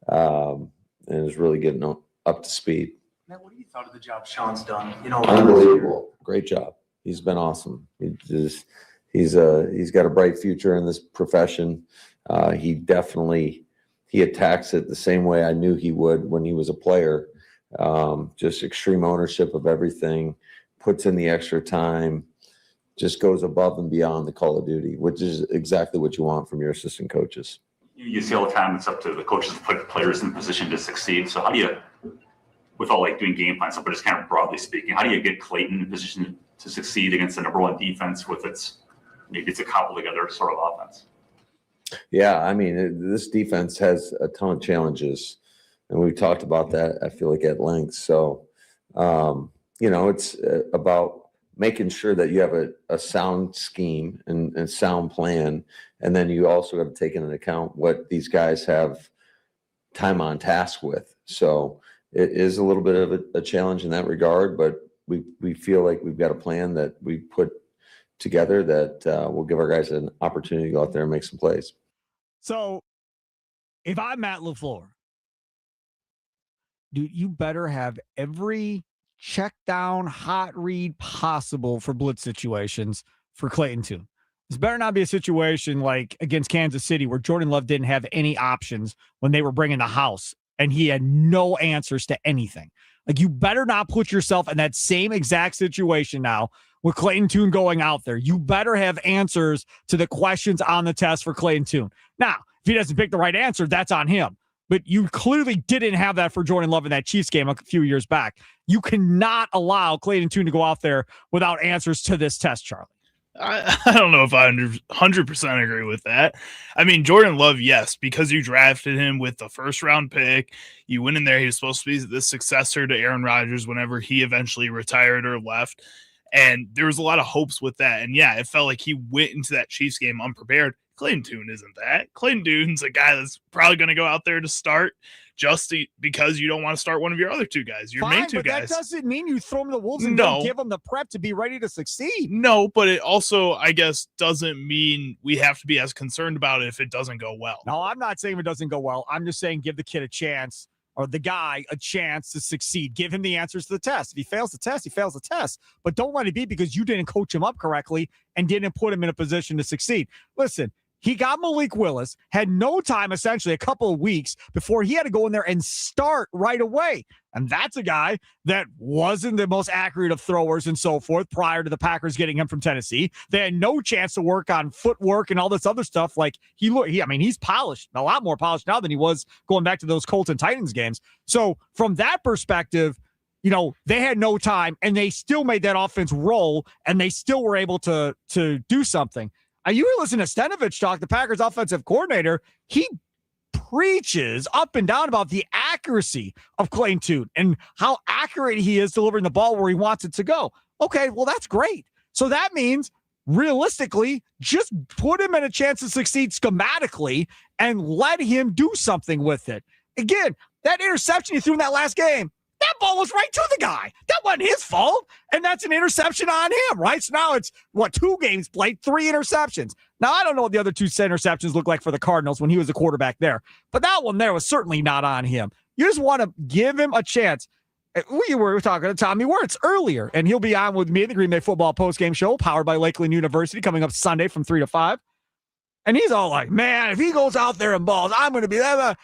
and is really getting up to speed. Matt, what do you thought of the job Sean's done? Unbelievable. Great job. He's been awesome. He's got a bright future in this profession. He attacks it the same way I knew he would when he was a player. Just extreme ownership of everything, puts in the extra time, just goes above and beyond the call of duty, which is exactly what you want from your assistant coaches. You see all the time it's up to the coaches to put players in position to succeed. So how do you, with all like doing game plans, but just kind of broadly speaking, how do you get Clayton in position to succeed against the number 1 defense with maybe it's a cobbled together sort of offense? Yeah, I mean, this defense has a ton of challenges, and we've talked about that, I feel like, at length. So, it's about making sure that you have a sound scheme and sound plan, and then you also have to take into account what these guys have time on task with. So it is a little bit of a challenge in that regard, but we feel like we've got a plan that we put together that will give our guys an opportunity to go out there and make some plays. So if I'm Matt LaFleur, dude, you better have every check down, hot read possible for blitz situations for Clayton Tune. This better not be a situation like against Kansas City where Jordan Love didn't have any options when they were bringing the house and he had no answers to anything. Like, you better not put yourself in that same exact situation now with Clayton Tune going out there. You better have answers to the questions on the test for Clayton Tune. Now, if he doesn't pick the right answer, that's on him. But you clearly didn't have that for Jordan Love in that Chiefs game a few years back. You cannot allow Clayton Tune to go out there without answers to this test, Charlie. I don't know if I 100% agree with that. I mean, Jordan Love, yes, because you drafted him with the first round pick. You went in there. He was supposed to be the successor to Aaron Rodgers whenever he eventually retired or left. And there was a lot of hopes with that. And yeah, it felt like he went into that Chiefs game unprepared. Clayton Tune isn't that. Clayton Tune's a guy that's probably going to go out there to start just because you don't want to start one of your other two guys, your main two guys. That doesn't mean you throw him the wolves and don't give him the prep to be ready to succeed. No, but it also, I guess, doesn't mean we have to be as concerned about it if it doesn't go well. No, I'm not saying if it doesn't go well. I'm just saying give the kid a chance, or the guy a chance to succeed. Give him the answers to the test. If he fails the test, he fails the test. But don't let it be because you didn't coach him up correctly and didn't put him in a position to succeed. Listen, he got Malik Willis, had no time, essentially a couple of weeks before he had to go in there and start right away. And that's a guy that wasn't the most accurate of throwers and so forth prior to the Packers getting him from Tennessee. They had no chance to work on footwork and all this other stuff. Like he's polished, a lot more polished now than he was going back to those Colts and Titans games. So from that perspective, they had no time and they still made that offense roll and they still were able to do something. You were listening to Stenavich talk, the Packers offensive coordinator. He preaches up and down about the accuracy of Clayton Tune and how accurate he is delivering the ball where he wants it to go. Okay, well, that's great. So that means realistically, just put him in a chance to succeed schematically and let him do something with it. Again, that interception he threw in that last game, that ball was right to the guy. That wasn't his fault. And that's an interception on him, right? So now it's, 2 games played, 3 interceptions. Now, I don't know what the other 2 interceptions look like for the Cardinals when he was the quarterback there. But that one there was certainly not on him. You just want to give him a chance. We were talking to Tommy Wirtz earlier, and he'll be on with me at the Green Bay Football Postgame Show, powered by Lakeland University, coming up Sunday from 3 to 5. And he's all like, man, if he goes out there and balls, I'm going to be there.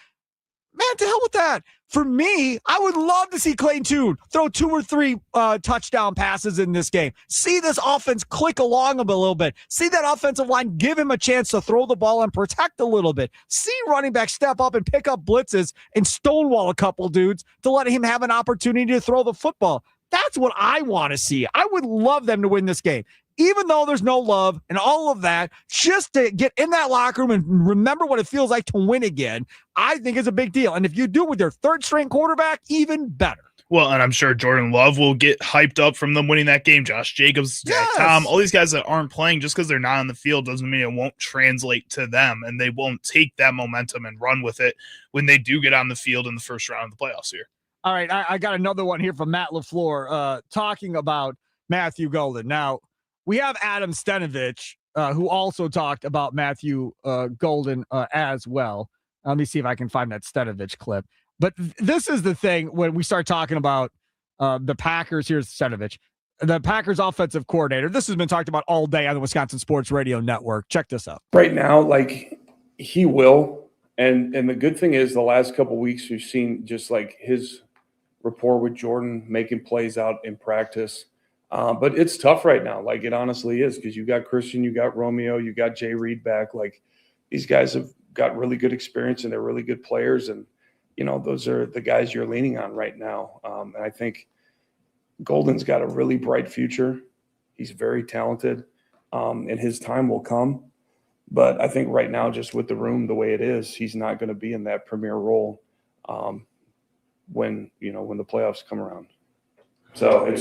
Man, to hell with that. For me, I would love to see Clayton Tune throw 2 or 3 touchdown passes in this game. See this offense click along a little bit. See that offensive line give him a chance to throw the ball and protect a little bit. See running back step up and pick up blitzes and stonewall a couple dudes to let him have an opportunity to throw the football. That's what I want to see. I would love them to win this game. Even though there's no love and all of that, just to get in that locker room and remember what it feels like to win again, I think is a big deal. And if you do it with your third-string quarterback, even better. Well, and I'm sure Jordan Love will get hyped up from them winning that game. Josh Jacobs, Jack Tom, all these guys that aren't playing just because they're not on the field doesn't mean it won't translate to them, and they won't take that momentum and run with it when they do get on the field in the first round of the playoffs here. All right, I got another one here from Matt LaFleur talking about Matthew Golden. Now, we have Adam Stenavich, who also talked about Matthew Golden as well. Let me see if I can find that Stenavich clip. But this is the thing when we start talking about the Packers. Here's Stenavich, the Packers offensive coordinator. This has been talked about all day on the Wisconsin Sports Radio Network. Check this out. Right now, he will. And the good thing is the last couple of weeks we've seen just his rapport with Jordan, making plays out in practice. But it's tough right now. It honestly is, because you got Christian, you got Romeo, you got Jay Reed back. These guys have got really good experience and they're really good players. And, those are the guys you're leaning on right now. And I think Golden's got a really bright future. He's very talented, and his time will come. But I think right now, just with the room the way it is, he's not going to be in that premier role when the playoffs come around. So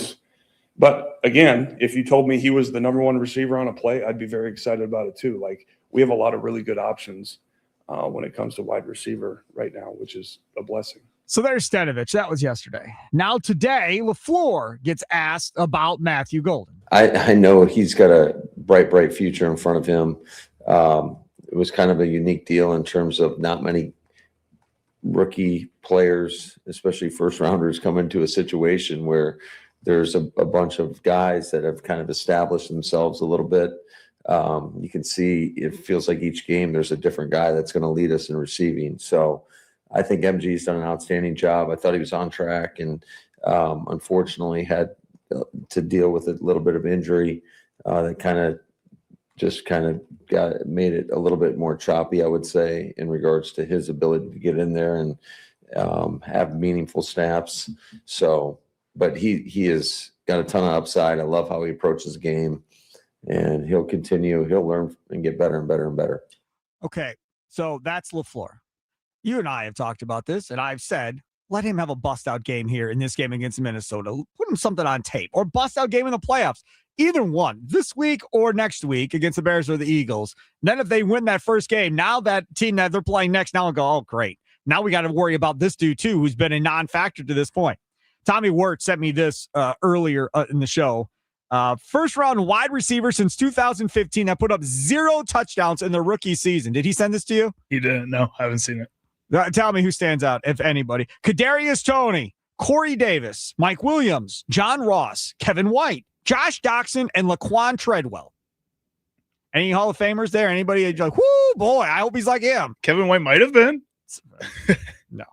but again, if you told me he was the number 1 receiver on a play, I'd be very excited about it too. We have a lot of really good options when it comes to wide receiver right now, which is a blessing. So there's Stenavich. That was yesterday. Now today, LaFleur gets asked about Matthew Golden. I know he's got a bright future in front of him. It was kind of a unique deal in terms of not many rookie players, especially first rounders, come into a situation where there's a bunch of guys that have kind of established themselves a little bit. You can see it feels like each game there's a different guy that's going to lead us in receiving. So I think MG's done an outstanding job. I thought he was on track, and unfortunately had to deal with a little bit of injury that kind of made it a little bit more choppy, I would say, in regards to his ability to get in there and have meaningful snaps. So, but he has got a ton of upside. I love how he approaches the game, and he'll continue. He'll learn and get better and better and better. Okay, so that's LaFleur. You and I have talked about this, and I've said, let him have a bust-out game here in this game against Minnesota. Put him something on tape, or bust-out game in the playoffs. Either one, this week or next week against the Bears or the Eagles. Then if they win that first game, now that team that they're playing next, now I'll go, oh, great. Now we got to worry about this dude, too, who's been a non-factor to this point. Tommy Wirtz sent me this earlier in the show. First-round wide receiver since 2015 that put up 0 touchdowns in the rookie season. Did he send this to you? He didn't. No, I haven't seen it. Tell me who stands out, if anybody. Kadarius Toney, Corey Davis, Mike Williams, John Ross, Kevin White, Josh Doxson, and Laquan Treadwell. Any Hall of Famers there? Anybody like, whoo, boy, I hope he's like him. Kevin White might have been. No.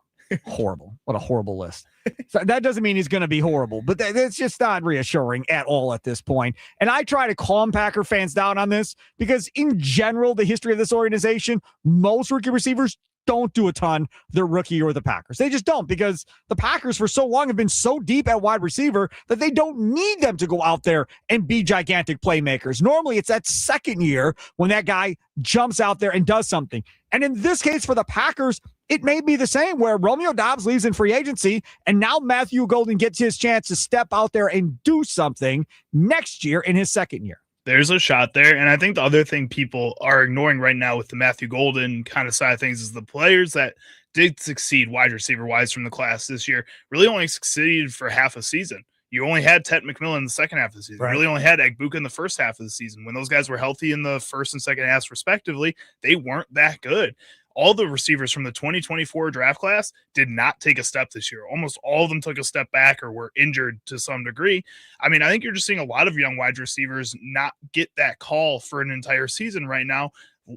Horrible. What a horrible list. So that doesn't mean he's going to be horrible, but that's just not reassuring at all at this point. And I try to calm Packer fans down on this because in general, the history of this organization, most rookie receivers don't do a ton, the rookie or the Packers. They just don't, because the Packers for so long have been so deep at wide receiver that they don't need them to go out there and be gigantic playmakers. Normally, it's that second year when that guy jumps out there and does something. And in this case for the Packers, it may be the same where Romeo Doubs leaves in free agency, and now Matthew Golden gets his chance to step out there and do something next year in his second year. There's a shot there. And I think the other thing people are ignoring right now with the Matthew Golden kind of side of things is the players that did succeed wide receiver wise from the class this year really only succeeded for half a season. You only had Ted McMillan in the second half of the season. Right. You really only had Egbuka in the first half of the season. When those guys were healthy in the first and second halves respectively, they weren't that good. All the receivers from the 2024 draft class did not take a step this year. Almost all of them took a step back or were injured to some degree. I mean, I think you're just seeing a lot of young wide receivers not get that call for an entire season right now,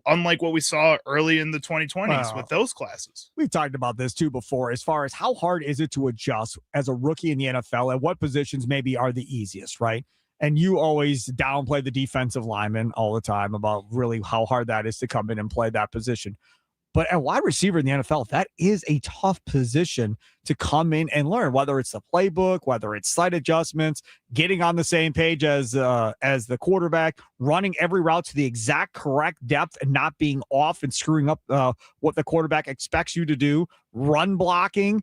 unlike what we saw early in the 2020s with those classes. We've talked about this too before, as far as how hard is it to adjust as a rookie in the NFL and what positions maybe are the easiest, right? And you always downplay the defensive lineman all the time about really how hard that is to come in and play that position. But at wide receiver in the NFL, that is a tough position to come in and learn, whether it's the playbook, whether it's slight adjustments, getting on the same page as the quarterback, running every route to the exact correct depth and not being off and screwing up what the quarterback expects you to do, run blocking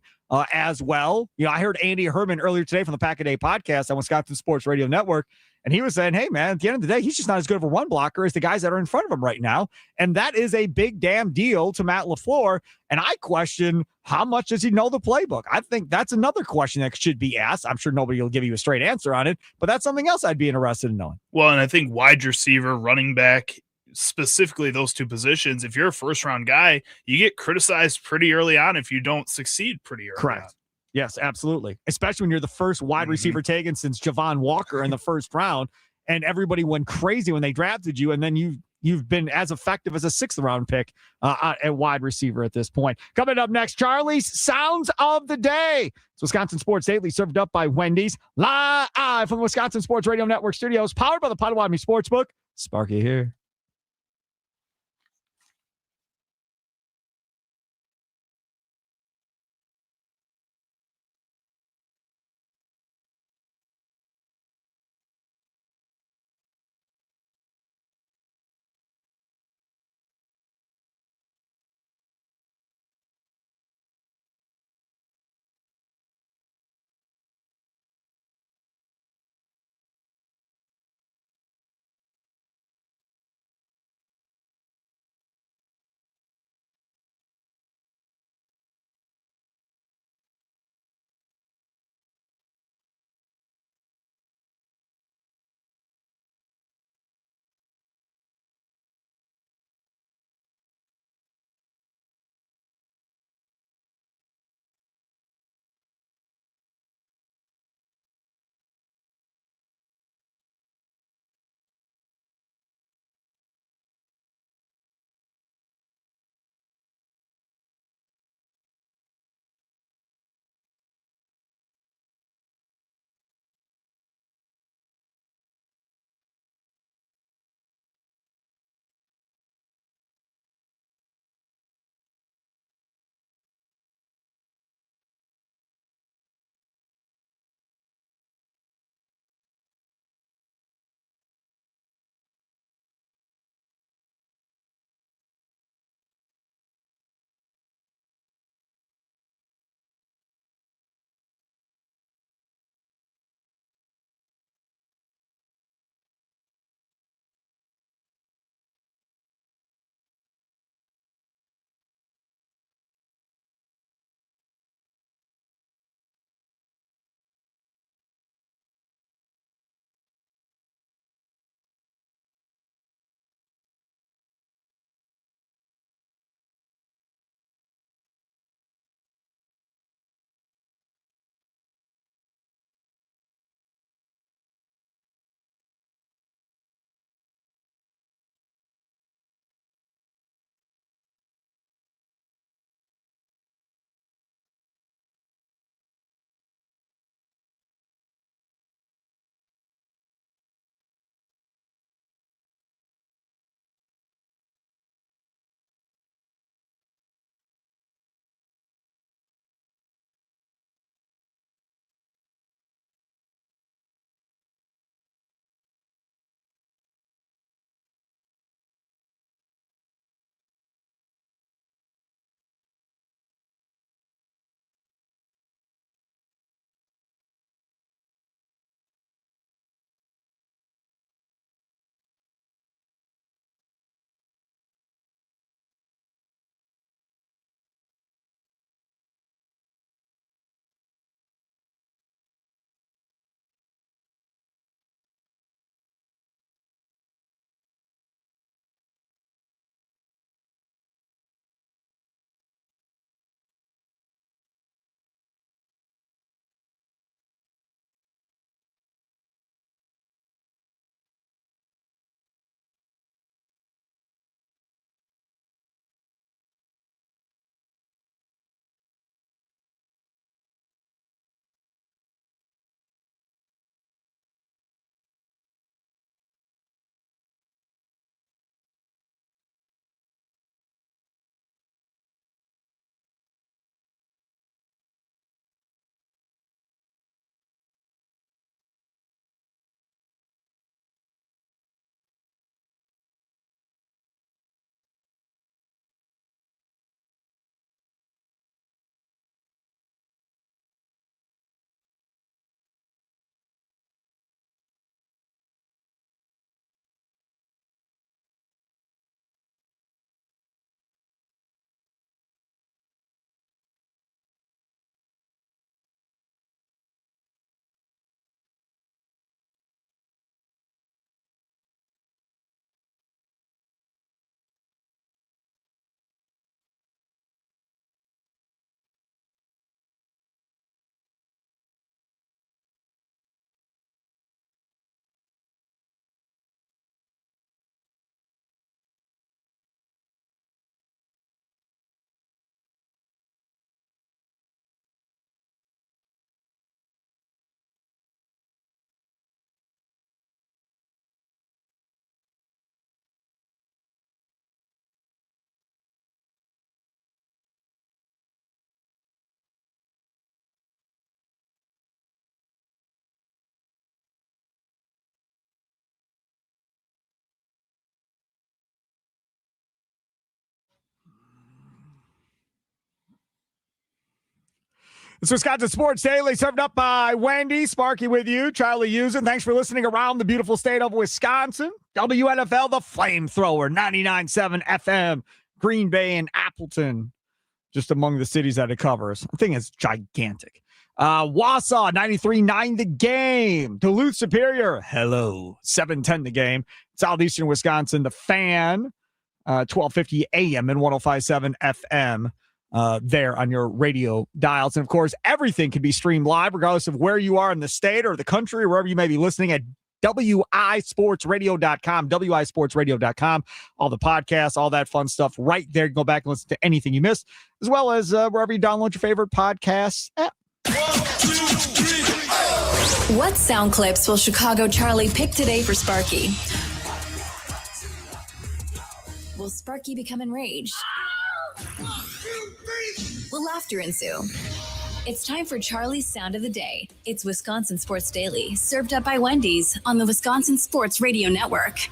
as well. You know, I heard Andy Herman earlier today from the Pack a Day podcast on Wisconsin Sports Radio Network, and he was saying, hey, man, at the end of the day, he's just not as good of a run blocker as the guys that are in front of him right now. And that is a big damn deal to Matt LaFleur. And I question, how much does he know the playbook? I think that's another question that should be asked. I'm sure nobody will give you a straight answer on it, but that's something else I'd be interested in knowing. Well, and I think wide receiver, running back, specifically those two positions, if you're a first-round guy, you get criticized pretty early on if you don't succeed pretty early. Correct. On. Yes, absolutely. Especially when you're the first wide receiver taken since Javon Walker in the first round, and everybody went crazy when they drafted you, and then you've been as effective as a sixth-round pick at wide receiver at this point. Coming up next, Charlie's Sounds of the Day. It's Wisconsin Sports Daily, served up by Wendy's, live from the Wisconsin Sports Radio Network studios, powered by the Potawatomi Sportsbook. Sparky here. It's Wisconsin Sports Daily, served up by Wendy. Sparky with you, Charlie Usen. Thanks for listening around the beautiful state of Wisconsin. WNFL, the Flamethrower, 99.7 FM, Green Bay and Appleton, just among the cities that it covers. I think it's gigantic. Wausau, 93.9 The Game. Duluth Superior, hello, 710 The Game. Southeastern Wisconsin, The Fan, 1250 AM and 105.7 FM. There on your radio dials. And of course, everything can be streamed live, regardless of where you are in the state or the country, or wherever you may be listening at wisportsradio.com, wisportsradio.com. All the podcasts, all that fun stuff right there. Go back and listen to anything you missed, as well as wherever you download your favorite podcasts app. What sound clips will Chicago Charlie pick today for Sparky? Will Sparky become enraged? Will laughter ensue? It's time for Charlie's Sound of the Day. It's Wisconsin Sports Daily, served up by Wendy's on the Wisconsin Sports Radio Network.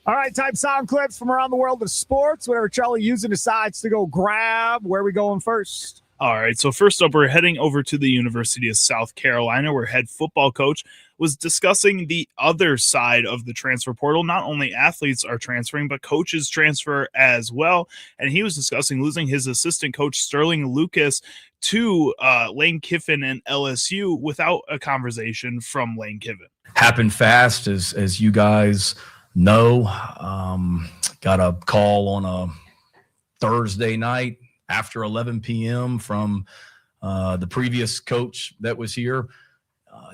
All right, type sound clips from around the world of sports. Whatever Charlie Usen decides to go grab. Where are we going first? All right, so first up, we're heading over to the University of South Carolina, where head football coach was discussing the other side of the transfer portal. Not only athletes are transferring, but coaches transfer as well. And he was discussing losing his assistant coach, Sterling Lucas, to Lane Kiffin and LSU without a conversation from Lane Kiffin. Happened fast, as you guys know. Got a call on a Thursday night after 11 p.m. from the previous coach that was here,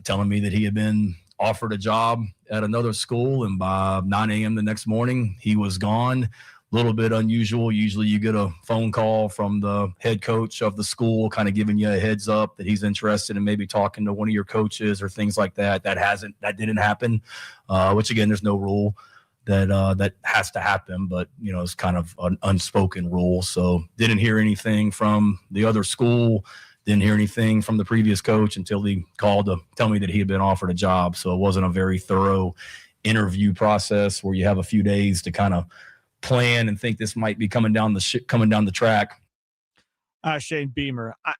telling me that he had been offered a job at another school, and by 9 a.m. the next morning, he was gone. A little bit unusual. Usually you get a phone call from the head coach of the school kind of giving you a heads up that he's interested in maybe talking to one of your coaches or things like that. That didn't happen, which, again, there's no rule that has to happen, but it's kind of an unspoken rule. So didn't hear anything from the other school, didn't hear anything from the previous coach until he called to tell me that he had been offered a job. So it wasn't a very thorough interview process where you have a few days to kind of plan and think this might be coming down the track. Shane Beamer. I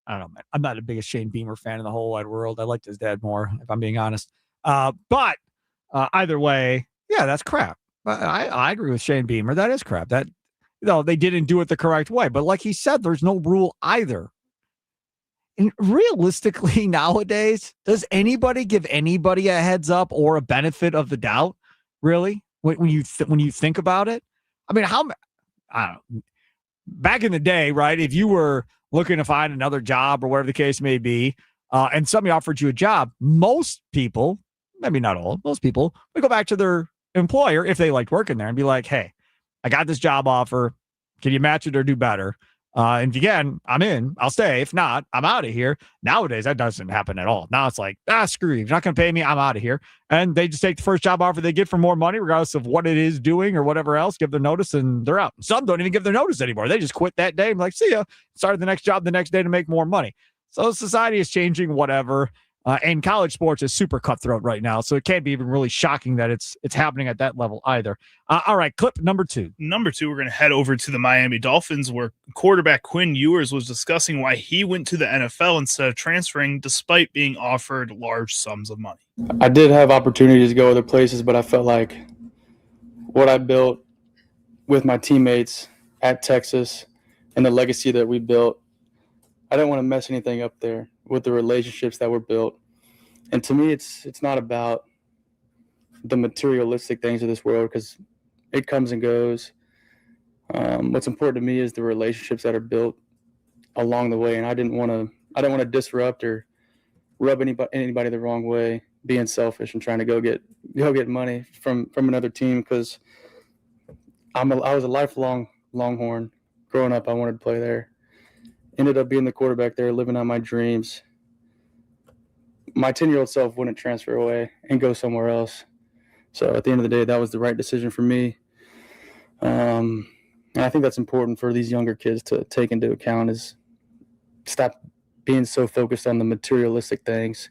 don't know, man. I'm not the biggest Shane Beamer fan in the whole wide world. I liked his dad more, if I'm being honest. But either way, yeah, that's crap. I agree with Shane Beamer. That is crap. That they didn't do it the correct way. But like he said, there's no rule either. And realistically, nowadays, does anybody give anybody a heads up or a benefit of the doubt? Really, when you think about it, I mean, I don't know. Back in the day, right? If you were looking to find another job or whatever the case may be, and somebody offered you a job, most people, maybe not all, most people would go back to their employer if they liked working there and be like, hey, I got this job offer. Can you match it or do better? And if you can, I'm in. I'll stay. If not, I'm out of here. Nowadays, that doesn't happen at all. Now it's like, screw you. If you're not going to pay me, I'm out of here. And they just take the first job offer they get for more money, regardless of what it is doing or whatever else, give their notice, and they're out. Some don't even give their notice anymore. They just quit that day and be like, see ya. Start the next job the next day to make more money. So society is changing, whatever. And college sports is super cutthroat right now, so it can't be even really shocking that it's happening at that level either. All right, clip number two. Number two, we're going to head over to the Miami Dolphins, where quarterback Quinn Ewers was discussing why he went to the NFL instead of transferring, despite being offered large sums of money. I did have opportunities to go other places, but I felt like what I built with my teammates at Texas and the legacy that we built, I didn't want to mess anything up there with the relationships that were built. And to me, it's not about the materialistic things of this world, because it comes and goes. What's important to me is the relationships that are built along the way. And I didn't want to disrupt or rub anybody the wrong way, being selfish and trying to go get money from another team, because I was a lifelong Longhorn. Growing up, I wanted to play there. Ended up being the quarterback there, living out my dreams. My 10-year-old self wouldn't transfer away and go somewhere else. So at the end of the day, that was the right decision for me. And I think that's important for these younger kids to take into account, is stop being so focused on the materialistic things,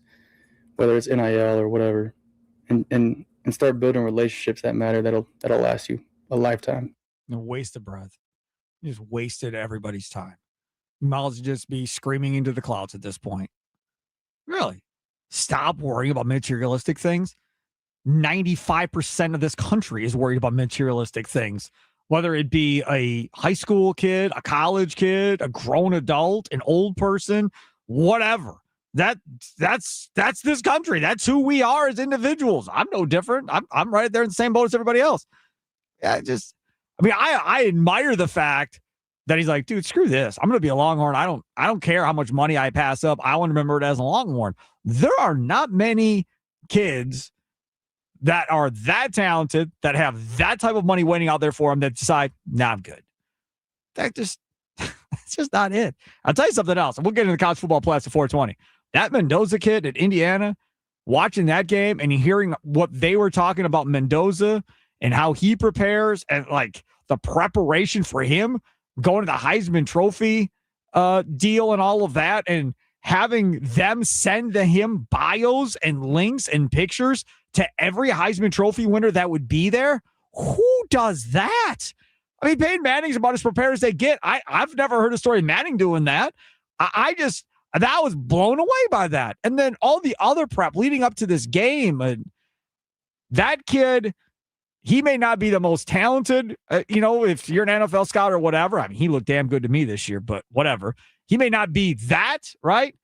whether it's NIL or whatever, and start building relationships that matter, that'll last you a lifetime. A waste of breath. You just wasted everybody's time. might just be screaming into the clouds at this point. Really. Stop worrying about materialistic things. 95% of this country is worried about materialistic things, whether it be a high school kid, a college kid, a grown adult, an old person, whatever. That's this country. That's who we are as individuals. I'm no different. I'm right there in the same boat as everybody else. I admire the fact that he's like, dude, screw this. I'm going to be a Longhorn. I don't care how much money I pass up. I want to remember it as a Longhorn. There are not many kids that are that talented, that have that type of money waiting out there for them, that decide, nah, I'm good. It's just not it. I'll tell you something else. We'll get into the college football playoffs at 420. That Mendoza kid at Indiana, watching that game and hearing what they were talking about Mendoza and how he prepares and like the preparation for him going to the Heisman Trophy deal and all of that, and having them send to him bios and links and pictures to every Heisman Trophy winner that would be there. Who does that? I mean, Peyton Manning's about as prepared as they get. I've never heard a story of Manning doing that. That was blown away by that. And then all the other prep leading up to this game. That kid, he may not be the most talented, if you're an NFL scout or whatever. I mean, he looked damn good to me this year, but whatever. He may not be that, right?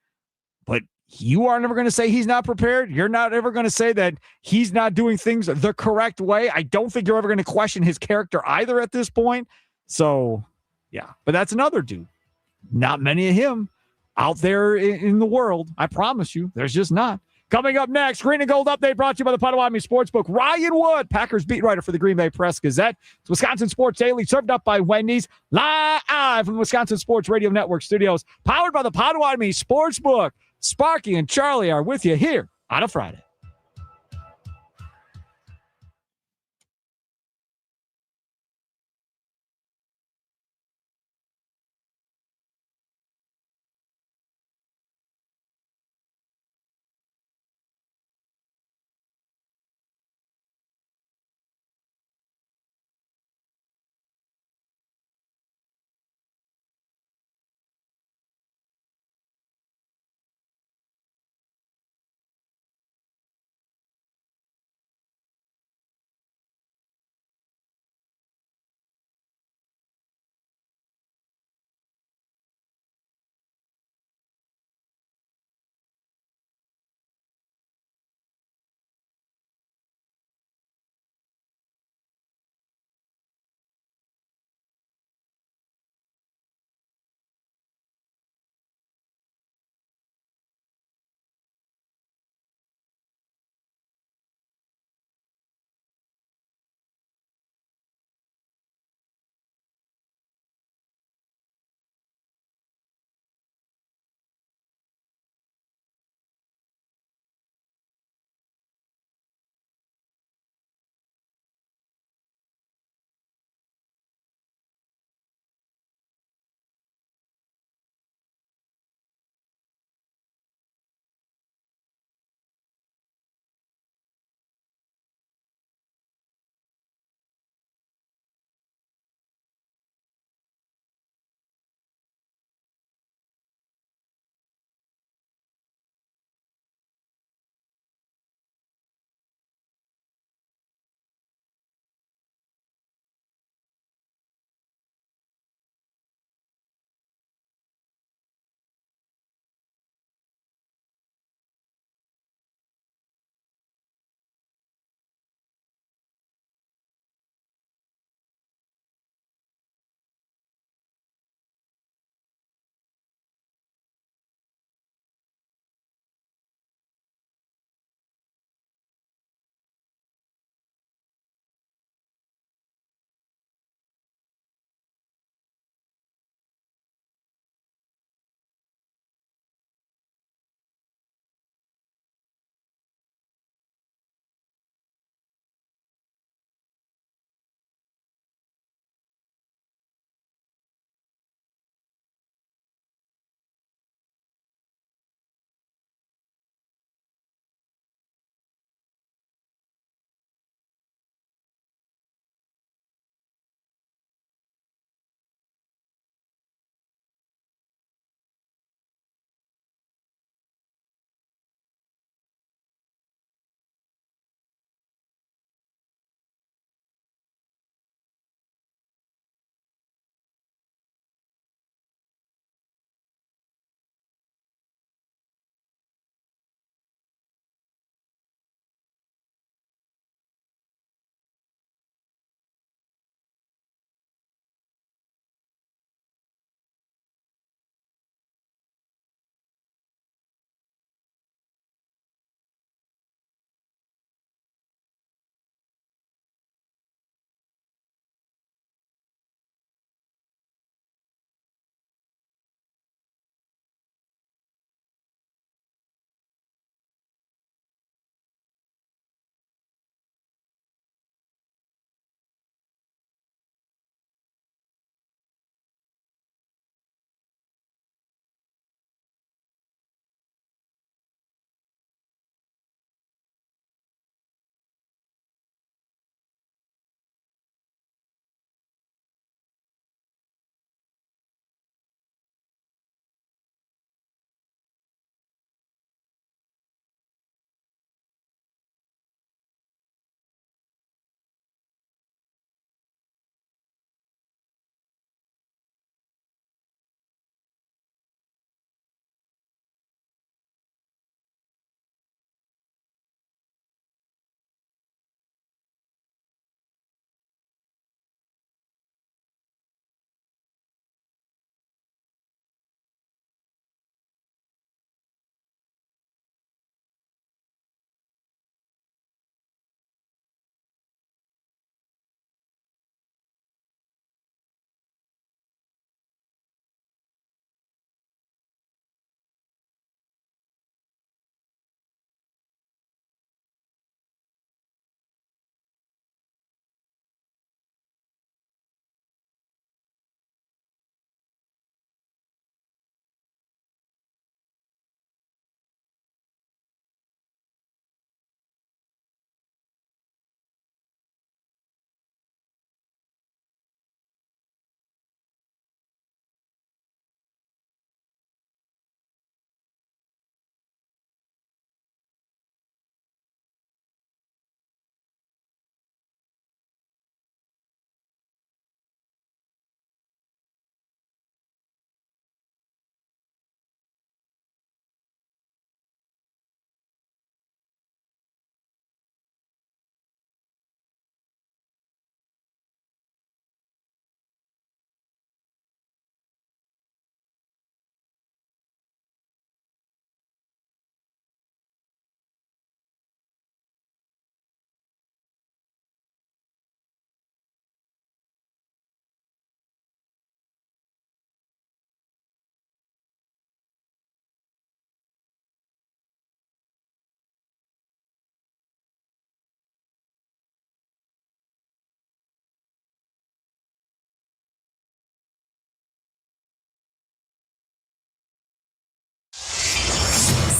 But you are never going to say he's not prepared. You're not ever going to say that he's not doing things the correct way. I don't think you're ever going to question his character either at this point. So, yeah. But that's another dude. Not many of him out there in the world. I promise you, there's just not. Coming up next, Green and Gold Update brought to you by the Potawatomi Sportsbook. Ryan Wood, Packers beat writer for the Green Bay Press-Gazette. It's Wisconsin Sports Daily, served up by Wendy's, live from the Wisconsin Sports Radio Network studios, powered by the Potawatomi Sportsbook. Sparky and Charlie are with you here on a Friday.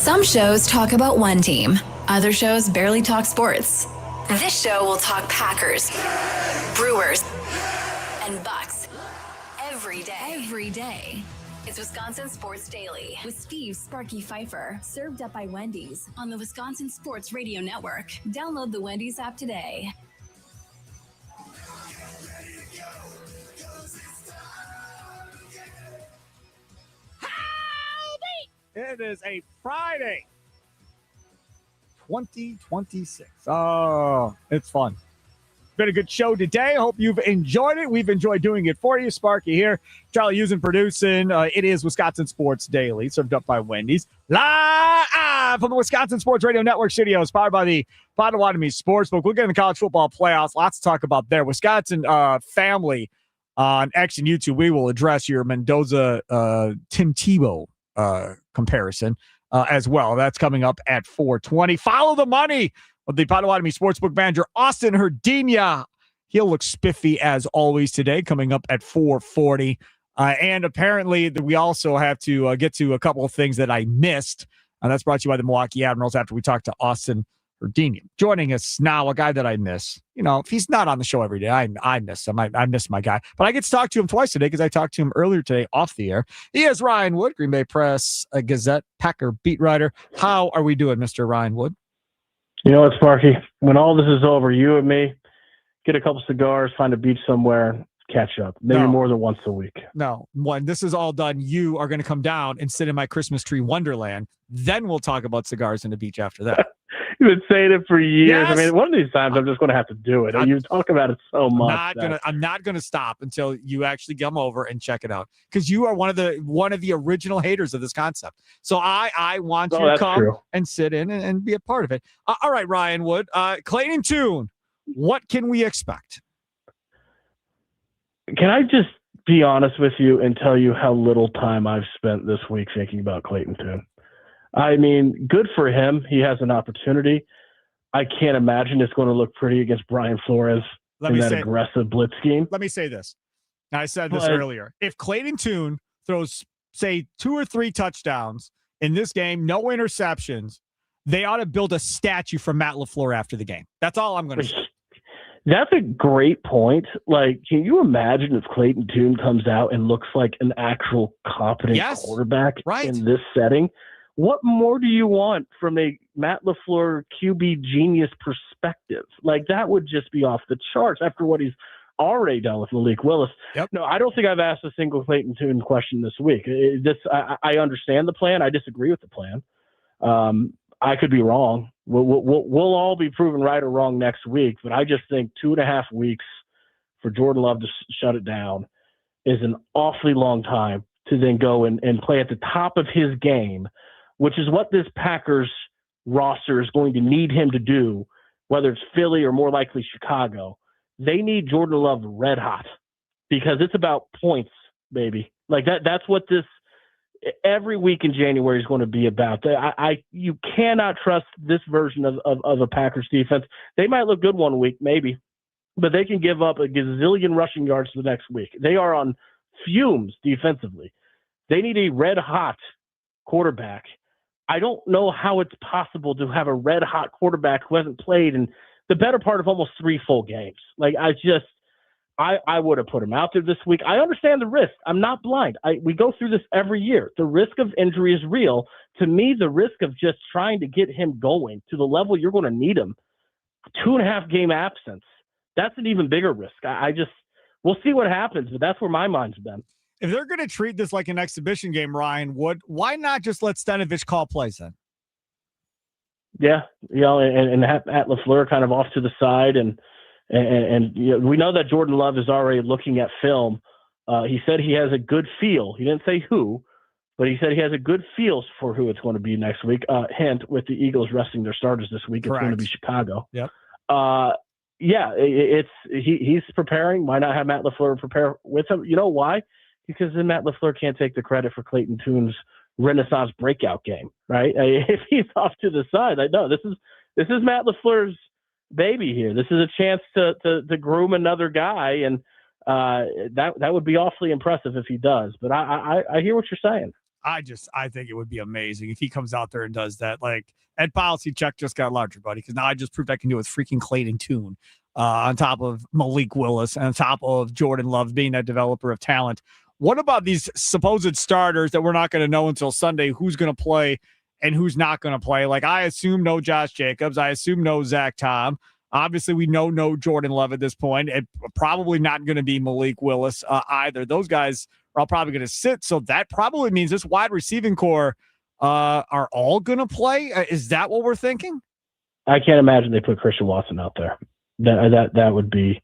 Some shows talk about one team. Other shows barely talk sports. This show will talk Packers, Brewers, and Bucks every day. It's Wisconsin Sports Daily with Steve Sparky Pfeiffer, served up by Wendy's on the Wisconsin Sports Radio Network. Download the Wendy's app today. It is a Friday, 2026. Oh, it's fun. Been a good show today. Hope you've enjoyed it. We've enjoyed doing it for you. Sparky here. Charlie Usen producing. It is Wisconsin Sports Daily, served up by Wendy's. Live from the Wisconsin Sports Radio Network studios, powered by the Potawatomi Sportsbook. We'll get in the college football playoffs. Lots to talk about there. Wisconsin family on X and YouTube. We will address your Mendoza Tim Tebow comparison as well. That's coming up at 4:20. Follow the money of the Potawatomi Sportsbook manager, Austin Herdina. He'll look spiffy as always today, coming up at 4:40. And apparently we also have to get to a couple of things that I missed. And that's brought to you by the Milwaukee Admirals after we talked to Austin Herdina. Joining us now, a guy that I miss. You know, if he's not on the show every day, I miss him. I miss my guy. But I get to talk to him twice today because I talked to him earlier today off the air. He is Ryan Wood, Green Bay Press, a Gazette Packer beat writer. How are we doing, Mr. Ryan Wood? You know what, Sparky? When all this is over, you and me get a couple cigars, find a beach somewhere, catch up. Maybe more than once a week. No. When this is all done, you are going to come down and sit in my Christmas tree wonderland. Then we'll talk about cigars and the beach after that. You've been saying it for years. Yes. I mean, one of these times I'm just going to have to do it. You talk about it so much. I'm not gonna stop until you actually come over and check it out, because you are one of the original haters of this concept. So I want you to come and sit in and be a part of it. All right, Ryan Wood, Clayton Tune, what can we expect? Can I just be honest with you and tell you how little time I've spent this week thinking about Clayton Tune? I mean, good for him. He has an opportunity. I can't imagine it's going to look pretty against Brian Flores in that aggressive blitz scheme. Let me say this. I said this earlier. If Clayton Tune throws, say, 2 or 3 touchdowns in this game, no interceptions, they ought to build a statue for Matt LaFleur after the game. That's all I'm going to say. That's a great point. Like, can you imagine if Clayton Tune comes out and looks like an actual competent quarterback in this setting? What more do you want from a Matt LaFleur QB genius perspective? Like, that would just be off the charts after what he's already done with Malik Willis. No, I don't think I've asked a single Clayton Tune question this week. I understand the plan. I disagree with the plan. I could be wrong. We'll all be proven right or wrong next week, but I just think 2.5 weeks for Jordan Love to shut it down is an awfully long time to then go and play at the top of his game, which is what this Packers roster is going to need him to do, whether it's Philly or more likely Chicago. They need Jordan Love red hot because it's about points, baby. Like that's what this every week in January is going to be about. You cannot trust this version of a Packers defense. They might look good one week, maybe, but they can give up a gazillion rushing yards the next week. They are on fumes defensively. They need a red hot quarterback. I don't know how it's possible to have a red hot quarterback who hasn't played in the better part of almost 3 full games. Like I would have put him out there this week. I understand the risk. I'm not blind. We go through this every year. The risk of injury is real. To me, the risk of just trying to get him going to the level you're going to need him, 2.5 game absence, that's an even bigger risk. We'll see what happens, but that's where my mind's been. If they're going to treat this like an exhibition game, Ryan Wood, why not just let Stenavich call plays then? Yeah, and have Matt LaFleur kind of off to the side, and we know that Jordan Love is already looking at film. He said he has a good feel. He didn't say who, but he said he has a good feel for who it's going to be next week. Hint, with the Eagles resting their starters this week, it's going to be Chicago. Yep. He's preparing. Why not have Matt LaFleur prepare with him? You know why? Because then Matt LaFleur can't take the credit for Clayton Tune's Renaissance breakout game, right? If he's off to the side, this is Matt LaFleur's baby here. This is a chance to groom another guy, and that would be awfully impressive if he does. But I hear what you're saying. I think it would be amazing if he comes out there and does that. Like, Ed Policy check just got larger, buddy, because now I just proved I can do it with freaking Clayton Tune on top of Malik Willis and on top of Jordan Love being that developer of talent. What about these supposed starters that we're not going to know until Sunday who's going to play and who's not going to play? Like, I assume no Josh Jacobs. I assume no Zach Tom. Obviously, we know no Jordan Love at this point. And probably not going to be Malik Willis either. Those guys are all probably going to sit. So that probably means this wide receiving core are all going to play. Is that what we're thinking? I can't imagine they put Christian Watson out there. That would be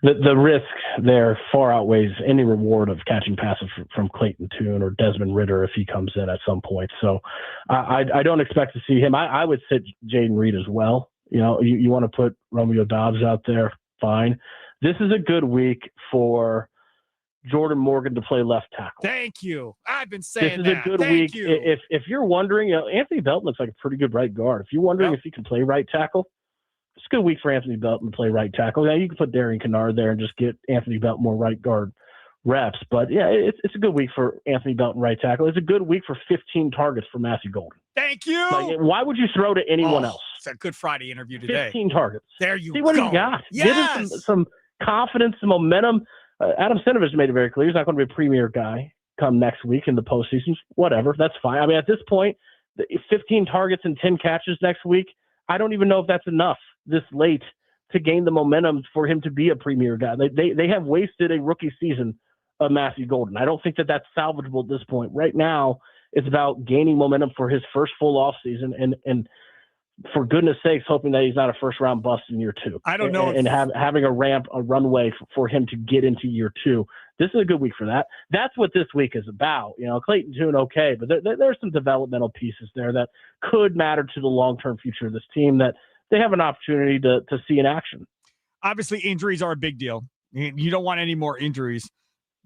the risk there far outweighs any reward of catching passes from Clayton Tune or Desmond Ridder if he comes in at some point. So I don't expect to see him. I would sit Jaden Reed as well. You know, you want to put Romeo Doubs out there, fine. This is a good week for Jordan Morgan to play left tackle. Thank you. I've been saying this is a good week. If you're wondering, Anthony Belton looks like a pretty good right guard. If you're wondering if he can play right tackle, it's a good week for Anthony Belton to play right tackle. Now you can put Darian Kennard there and just get Anthony Belton more right guard reps. But yeah, it's a good week for Anthony Belton right tackle. It's a good week for 15 targets for Matthew Golden. Thank you. Like, why would you throw to anyone else? It's a Good Friday interview today. 15 targets. There you See what go. he got. Yes. Give him some confidence, some momentum. Adam Stenavich made it very clear he's not going to be a premier guy come next week in the postseason. Whatever, that's fine. I mean, at this point, 15 targets and 10 catches next week, I don't even know if that's enough this late to gain the momentum for him to be a premier guy. They have wasted a rookie season of Matthew Golden. I don't think that that's salvageable at this point. Right now, it's about gaining momentum for his first full off season and for goodness sakes, hoping that he's not a first round bust in year two. I don't know. And having a runway for him to get into year two. This is a good week for that. That's what this week is about. You know, Clayton Tune, okay, but there's some developmental pieces there that could matter to the long-term future of this team that they have an opportunity to see in action. Obviously, injuries are a big deal. You don't want any more injuries.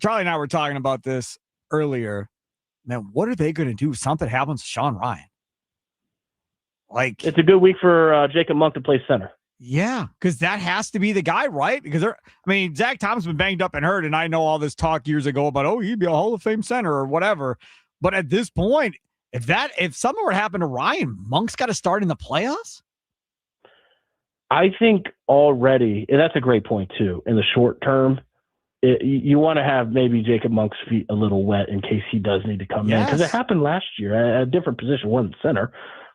Charlie and I were talking about this earlier. Man, what are they going to do if something happens to Sean Ryan? Like, it's a good week for Jacob Monk to play center. Yeah, because that has to be the guy, right? Because Zach Tom's been banged up and hurt, and I know all this talk years ago about, he'd be a Hall of Fame center or whatever. But at this point, if something were to happen to Ryan, Monk's got to start in the playoffs? I think already, and that's a great point too, in the short term, you want to have maybe Jacob Monk's feet a little wet in case he does need to come in. Because it happened last year at a different position, wasn't center.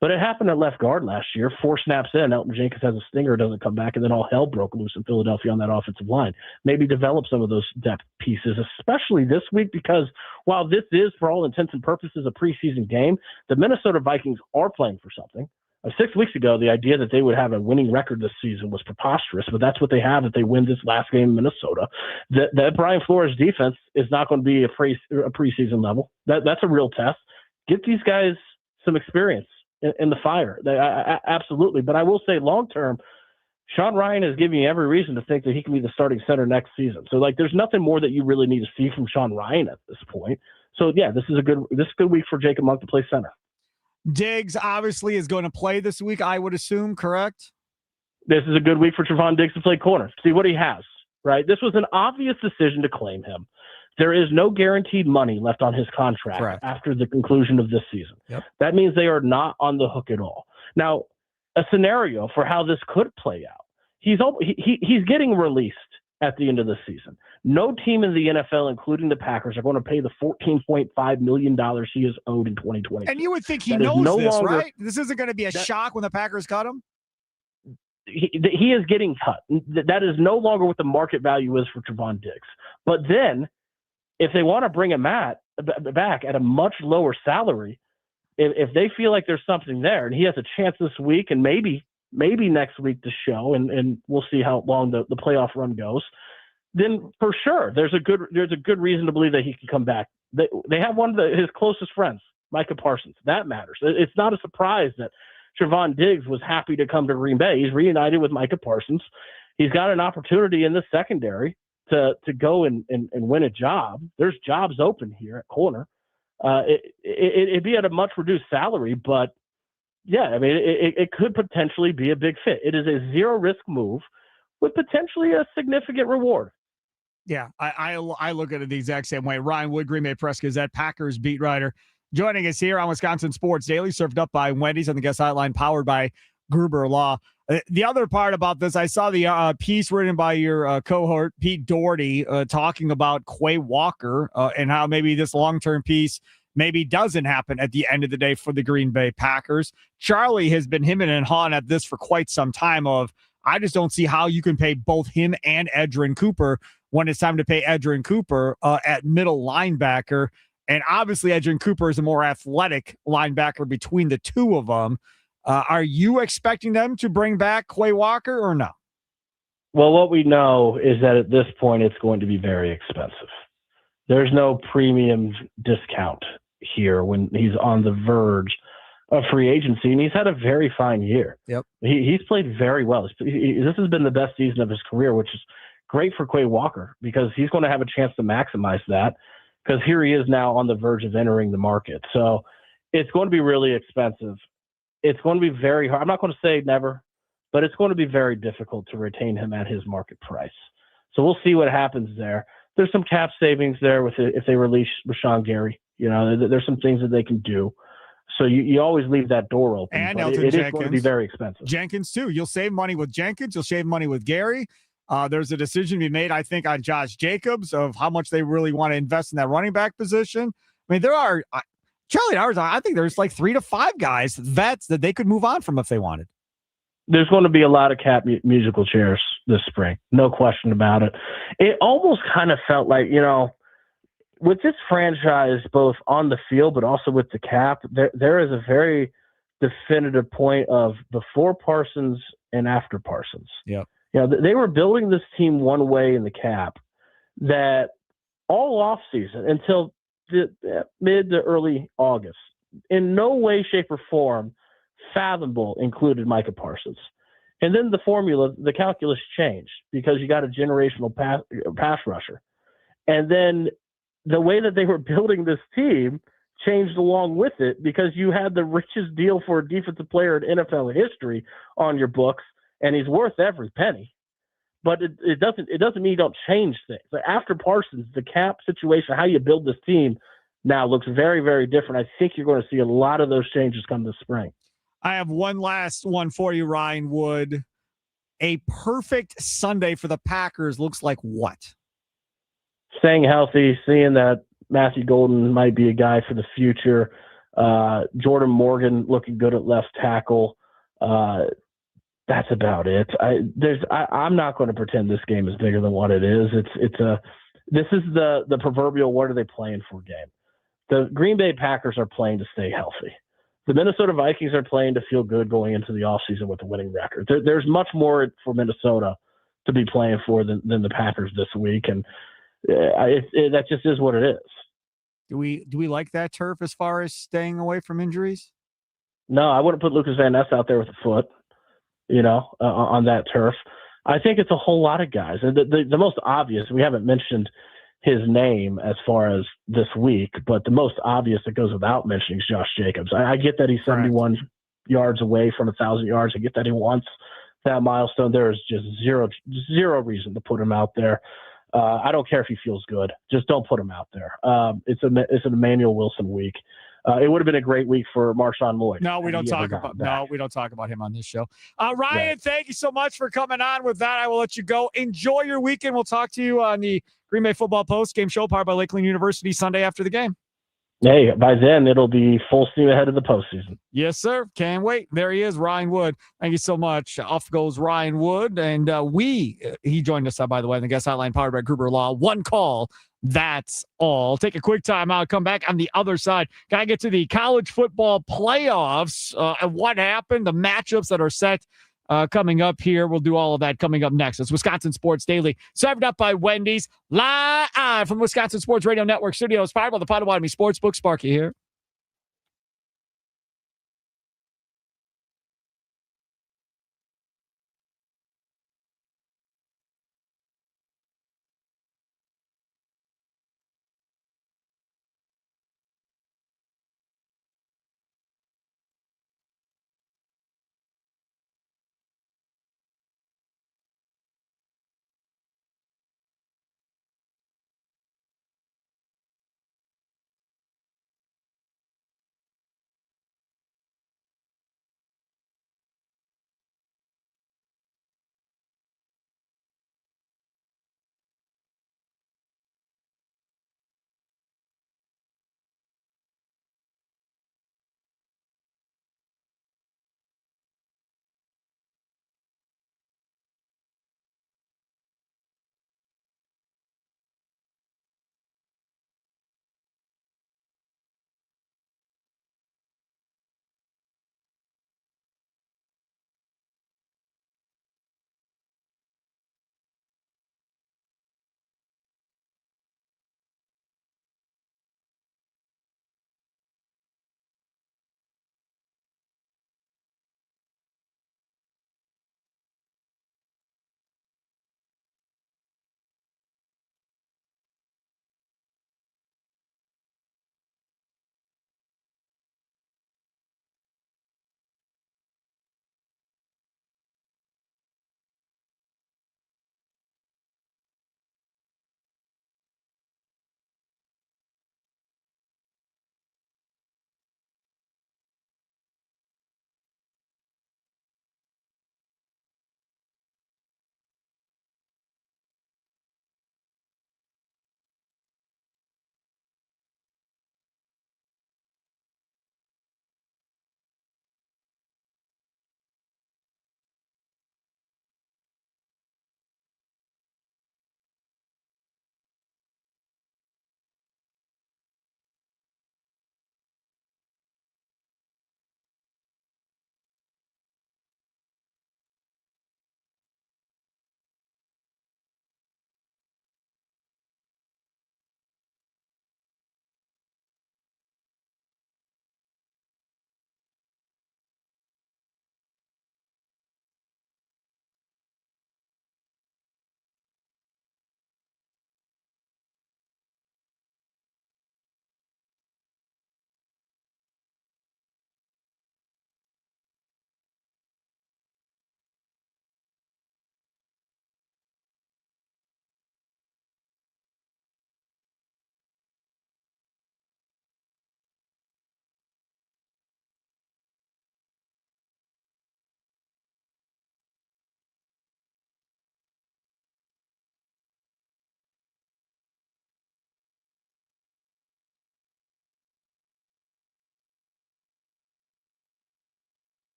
But it happened at left guard last year. 4 snaps in, Elton Jenkins has a stinger, doesn't come back, and then all hell broke loose in Philadelphia on that offensive line. Maybe develop some of those depth pieces, especially this week, because while this is, for all intents and purposes, a preseason game, the Minnesota Vikings are playing for something. 6 weeks ago, the idea that they would have a winning record this season was preposterous, but that's what they have if they win this last game in Minnesota. That Brian Flores defense is not going to be a preseason level. That's a real test. Get these guys some experience in the fire. Absolutely. But I will say long-term, Sean Ryan is giving you every reason to think that he can be the starting center next season. So there's nothing more that you really need to see from Sean Ryan at this point. So yeah, this is a good week for Jacob Monk to play center. Diggs obviously is going to play this week, I would assume, correct? This is a good week for Trevon Diggs to play corner. See what he has, right? This was an obvious decision to claim him. There is no guaranteed money left on his contract after the conclusion of this season. Yep. That means they are not on the hook at all. Now, a scenario for how this could play out. He's getting released at the end of the season. No team in the NFL, including the Packers, are going to pay the $14.5 million he is owed in 2020. And you would think he knows this, right? This isn't going to be a shock when the Packers cut him? He is getting cut. That is no longer what the market value is for Trevon Diggs. But then, if they want to bring him back at a much lower salary, if they feel like there's something there, and he has a chance this week and maybe next week to show, and we'll see how long the playoff run goes, then for sure there's a good reason to believe that he can come back. They have one of his closest friends, Micah Parsons. That matters. It's not a surprise that Trevon Diggs was happy to come to Green Bay. He's reunited with Micah Parsons. He's got an opportunity in the secondary to go and win a job. There's jobs open here at corner. It'd be at a much reduced salary, but yeah, I mean, it could potentially be a big fit. It is a zero risk move with potentially a significant reward. Yeah, I look at it the exact same way. Ryan Wood, Green Bay Press Gazette, Packers beat writer, joining us here on Wisconsin Sports Daily, served up by Wendy's on the guest hotline, powered by Gruber Law. The other part about this, I saw the piece written by your cohort, Pete Doherty, talking about Quay Walker and how maybe this long-term piece maybe doesn't happen at the end of the day for the Green Bay Packers. Charlie has been hemming and hawing at this for quite some time of, I just don't see how you can pay both him and Edgerrin Cooper when it's time to pay Edgerrin Cooper at middle linebacker. And obviously Edgerrin Cooper is a more athletic linebacker between the two of them. Are you expecting them to bring back Quay Walker or no? Well, what we know is that at this point, it's going to be very expensive. There's no premium discount here when he's on the verge of free agency, and he's had a very fine year. Yep. He's played very well. This has been the best season of his career, which is great for Quay Walker because he's going to have a chance to maximize that because here he is now on the verge of entering the market. So it's going to be really expensive. It's going to be very hard. I'm not going to say never, but it's going to be very difficult to retain him at his market price. So we'll see what happens there. There's some cap savings there with it if they release Rashawn Gary. You know, there's some things that they can do. So you always leave that door open. And but Elgton it is Jenkins. going to be very expensive. Jenkins, too. You'll save money with Jenkins. You'll save money with Gary. There's a decision to be made, I think, on Josh Jacobs of how much they really want to invest in that running back position. I mean, there are Charlie Howard, I think there's like 3 to 5 guys, vets, that they could move on from if they wanted. There's going to be a lot of cap musical chairs this spring. No question about it. It almost kind of felt like, you know, with this franchise, both on the field but also with the cap, there is a very definitive point of before Parsons and after Parsons. Yeah. You know, they were building this team one way in the cap that all offseason until mid to early August, in no way, shape, or form fathomable included Micah Parsons. And then the formula, the calculus changed because you got a generational pass rusher. And then the way that they were building this team changed along with it because you had the richest deal for a defensive player in NFL history on your books, and he's worth every penny. But it doesn't mean you don't change things. But after Parsons, the cap situation, how you build this team now looks very, very different. I think you're going to see a lot of those changes come this spring. I have one last one for you, Ryan Wood. A perfect Sunday for the Packers looks like what? Staying healthy, seeing that Matthew Golden might be a guy for the future. Jordan Morgan looking good at left tackle. That's about it. I'm not going to pretend this game is bigger than what it is. This is the proverbial what are they playing for game. The Green Bay Packers are playing to stay healthy. The Minnesota Vikings are playing to feel good going into the offseason with a winning record. There's much more for Minnesota to be playing for than the Packers this week, and that just is what it is. Do we like that turf as far as staying away from injuries? No, I wouldn't put Lucas Van Ness out there with a foot, on that turf. I think it's a whole lot of guys. And the most obvious, we haven't mentioned his name as far as this week, but the most obvious that goes without mentioning is Josh Jacobs. I get that he's 71 yards away from 1,000 yards. I get that he wants that milestone. There is just zero reason to put him out there. I don't care if he feels good. Just don't put him out there. It's an Emmanuel Wilson week. It would have been a great week for Marshawn Lloyd. No, we don't talk about him on this show. Ryan, Thank you so much for coming on. With that, I will let you go. Enjoy your weekend. We'll talk to you on the Green Bay Football Post Game Show, powered by Lakeland University, Sunday after the game. Hey, by then it'll be full steam ahead of the postseason. Yes, sir. Can't wait. There he is, Ryan Wood. Thank you so much. Off goes Ryan Wood. And he joined us, by the way, in the guest hotline powered by Gruber Law. One call. That's all. Take a quick time out. Come back on the other side. Got to get to the college football playoffs and what happened, the matchups that are set coming up here. We'll do all of that coming up next. It's Wisconsin Sports Daily, served up by Wendy's, live from Wisconsin Sports Radio Network Studios, powered by the Potawatomi Sportsbook. Sparky here.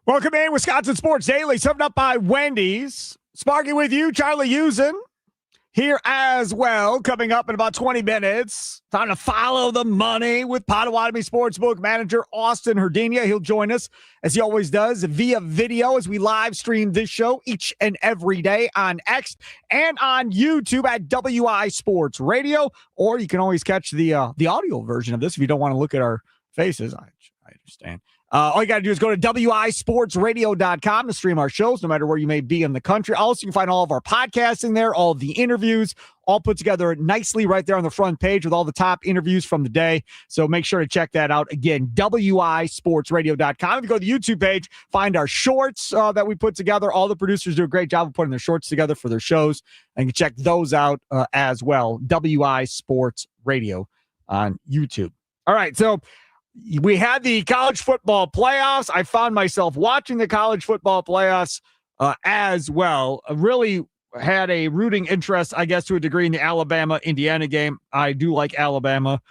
Welcome in, Wisconsin Sports Daily, served up by Wendy's. Sparky with you, Charlie Usen, here as well. Coming up in about 20 minutes, time to follow the money with Potawatomi Sportsbook manager Austin Herdenia. He'll join us, as he always does, via video as we live stream this show each and every day on X and on YouTube at WI Sports Radio. Or you can always catch the audio version of this if you don't want to look at our faces. I understand. All you got to do is go to wisportsradio.com to stream our shows, no matter where you may be in the country. Also, you can find all of our podcasting there, all of the interviews, all put together nicely right there on the front page with all the top interviews from the day. So make sure to check that out. Again, wisportsradio.com. If you go to the YouTube page, find our shorts that we put together. All the producers do a great job of putting their shorts together for their shows. And you can check those out as well. WI Sports Radio on YouTube. All right, so we had the college football playoffs. I found myself watching the college football playoffs as well. I really had a rooting interest, I guess, to a degree in the Alabama-Indiana game. I do like Alabama,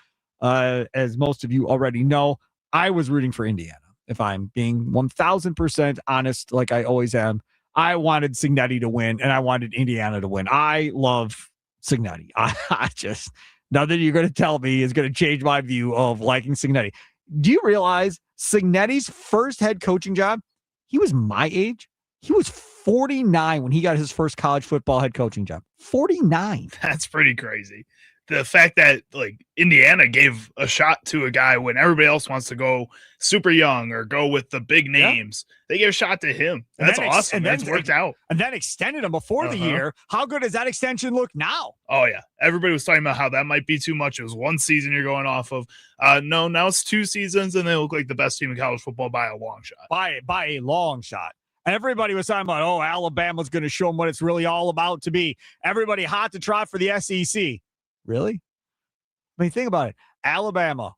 as most of you already know. I was rooting for Indiana, if I'm being 1,000% honest, like I always am. I wanted Cignetti to win, and I wanted Indiana to win. I love Cignetti. I just, nothing you're going to tell me is going to change my view of liking Cignetti. Do you realize Cignetti's first head coaching job, he was my age? He was 49 when he got his first college football head coaching job. 49. That's pretty crazy. The fact that like Indiana gave a shot to a guy when everybody else wants to go super young or go with the big names, they gave a shot to him. That's awesome. That's worked out. And then extended him before the year. How good does that extension look now? Oh yeah. Everybody was talking about how that might be too much. It was one season you're going off of. No, now it's 2 seasons and they look like the best team in college football by a long shot. By a long shot. Everybody was talking about, oh, Alabama's going to show them what it's really all about to be. Everybody hot to trot for the SEC. Really? I mean, think about it. Alabama,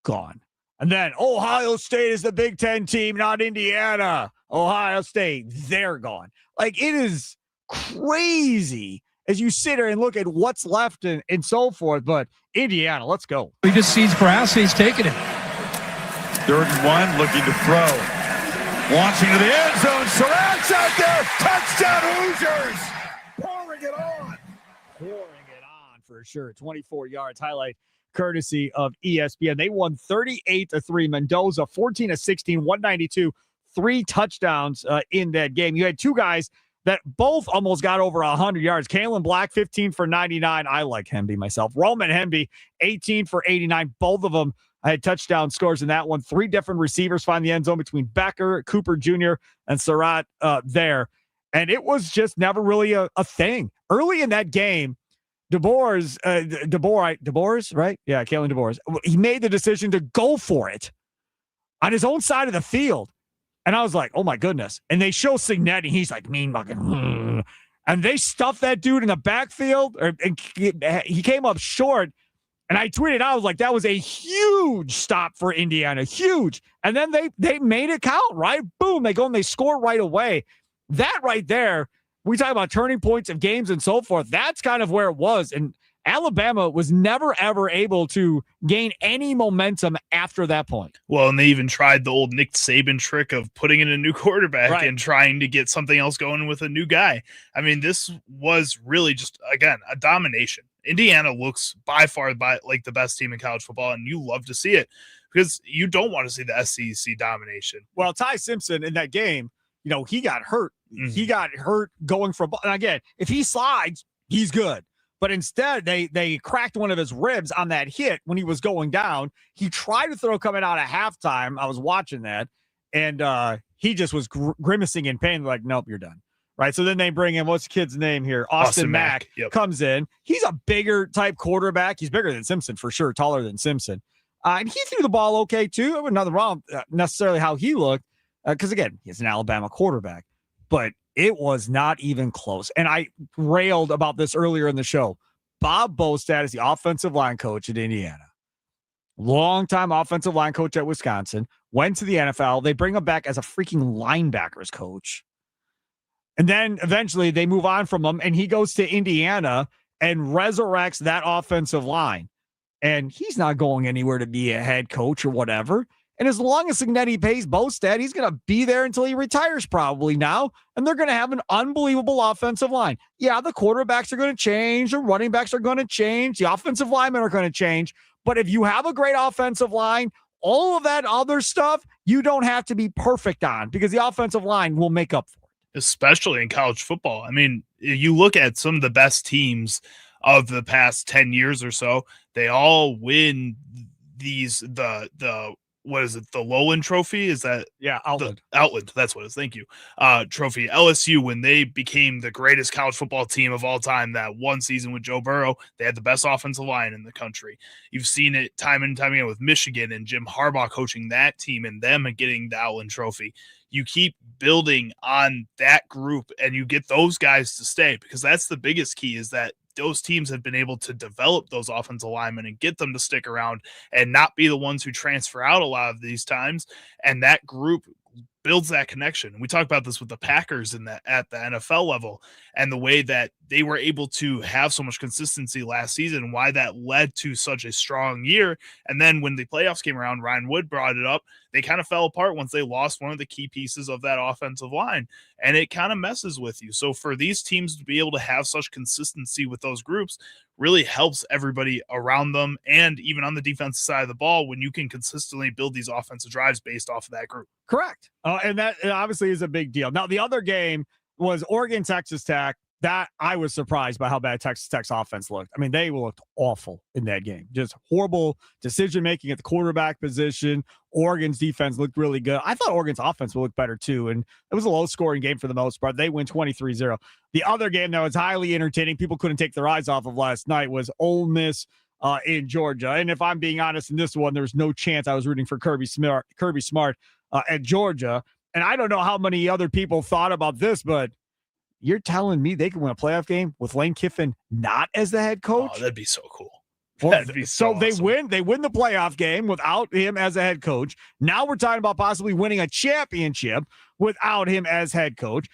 gone. And then Ohio State is the Big Ten team, not Indiana. Ohio State, they're gone. Like, it is crazy as you sit here and look at what's left and so forth. But Indiana, let's go. He just sees grass. He's taking it. 3rd and 1, looking to throw. Launching to the end zone. Surratt's out there. Touchdown Hoosiers. Pouring it on. For sure. 24 yards highlight courtesy of ESPN. They won 38-3. Mendoza 14-16, 192, 3 touchdowns in that game. You had 2 guys that both almost got over 100 yards. Kalen Black 15 for 99. I like Hemby myself. Roman Hemby 18 for 89. Both of them had touchdown scores in that one. 3 different receivers find the end zone between Becker, Cooper Jr., and Surratt there. And it was just never really a thing. Early in that game, DeBoer, right? Yeah, Kalen DeBoer. He made the decision to go for it on his own side of the field. And I was like, oh my goodness. And they show Cignetti. He's like, mean mugging. And they stuffed that dude in the backfield. And he came up short. And I tweeted out, I was like, that was a huge stop for Indiana. Huge. And then they made it count, right? Boom. They go and they score right away. That right there, we talk about turning points of games and so forth. That's kind of where it was. And Alabama was never, ever able to gain any momentum after that point. Well, and they even tried the old Nick Saban trick of putting in a new quarterback and trying to get something else going with a new guy. I mean, this was really just, again, a domination. Indiana looks by far like the best team in college football, and you love to see it because you don't want to see the SEC domination. Well, Ty Simpson in that game, he got hurt. He got hurt going from, and again, if he slides, he's good. But instead, they cracked one of his ribs on that hit when he was going down. He tried to throw coming out at halftime. I was watching that, and he just was grimacing in pain. Like, nope, you're done. Right. So then they bring in, what's the kid's name here? Austin Mack comes in. He's a bigger type quarterback. He's bigger than Simpson for sure, taller than Simpson. And he threw the ball okay too. There was nothing wrong necessarily how he looked. Because again, he's an Alabama quarterback, but it was not even close. And I railed about this earlier in the show. Bob Bostad is the offensive line coach at Indiana. Longtime offensive line coach at Wisconsin. Went to the NFL. They bring him back as a freaking linebackers coach. And then eventually they move on from him, and he goes to Indiana and resurrects that offensive line. And he's not going anywhere to be a head coach or whatever. And as long as Cignetti pays Bostad, he's going to be there until he retires probably now. And they're going to have an unbelievable offensive line. Yeah, the quarterbacks are going to change. The running backs are going to change. The offensive linemen are going to change. But if you have a great offensive line, all of that other stuff, you don't have to be perfect on because the offensive line will make up for it. Especially in college football. I mean, you look at some of the best teams of the past 10 years or so, they all win what is it? The Lowland Trophy? Is that? Yeah, Outland. Outland. That's what it is. Thank you. Trophy. LSU, when they became the greatest college football team of all time, that one season with Joe Burrow, they had the best offensive line in the country. You've seen it time and time again with Michigan and Jim Harbaugh coaching that team and them getting the Outland Trophy. You keep building on that group and you get those guys to stay, because that's the biggest key, is that those teams have been able to develop those offensive linemen and get them to stick around and not be the ones who transfer out a lot of these times. And that group builds that connection. We talk about this with the Packers at the NFL level and the way that they were able to have so much consistency last season, why that led to such a strong year. And then when the playoffs came around, Ryan Wood brought it up, they kind of fell apart once they lost one of the key pieces of that offensive line, and it kind of messes with you. So for these teams to be able to have such consistency with those groups really helps everybody around them, and even on the defensive side of the ball, when you can consistently build these offensive drives based off of that group. Correct. And that obviously is a big deal. Now, the other game was Oregon, Texas Tech. That I was surprised by how bad Texas Tech's offense looked. I mean, they looked awful in that game. Just horrible decision-making at the quarterback position. Oregon's defense looked really good. I thought Oregon's offense would look better too. And it was a low-scoring game for the most part. They win 23-0. The other game that was highly entertaining, people couldn't take their eyes off of last night, was Ole Miss in Georgia. And if I'm being honest in this one, there's no chance I was rooting for Kirby Smart at Georgia. And I don't know how many other people thought about this, but you're telling me they can win a playoff game with Lane Kiffin not as the head coach? Oh, that'd be so cool. Well, that'd be so awesome. They win the playoff game without him as a head coach. Now we're talking about possibly winning a championship without him as head coach.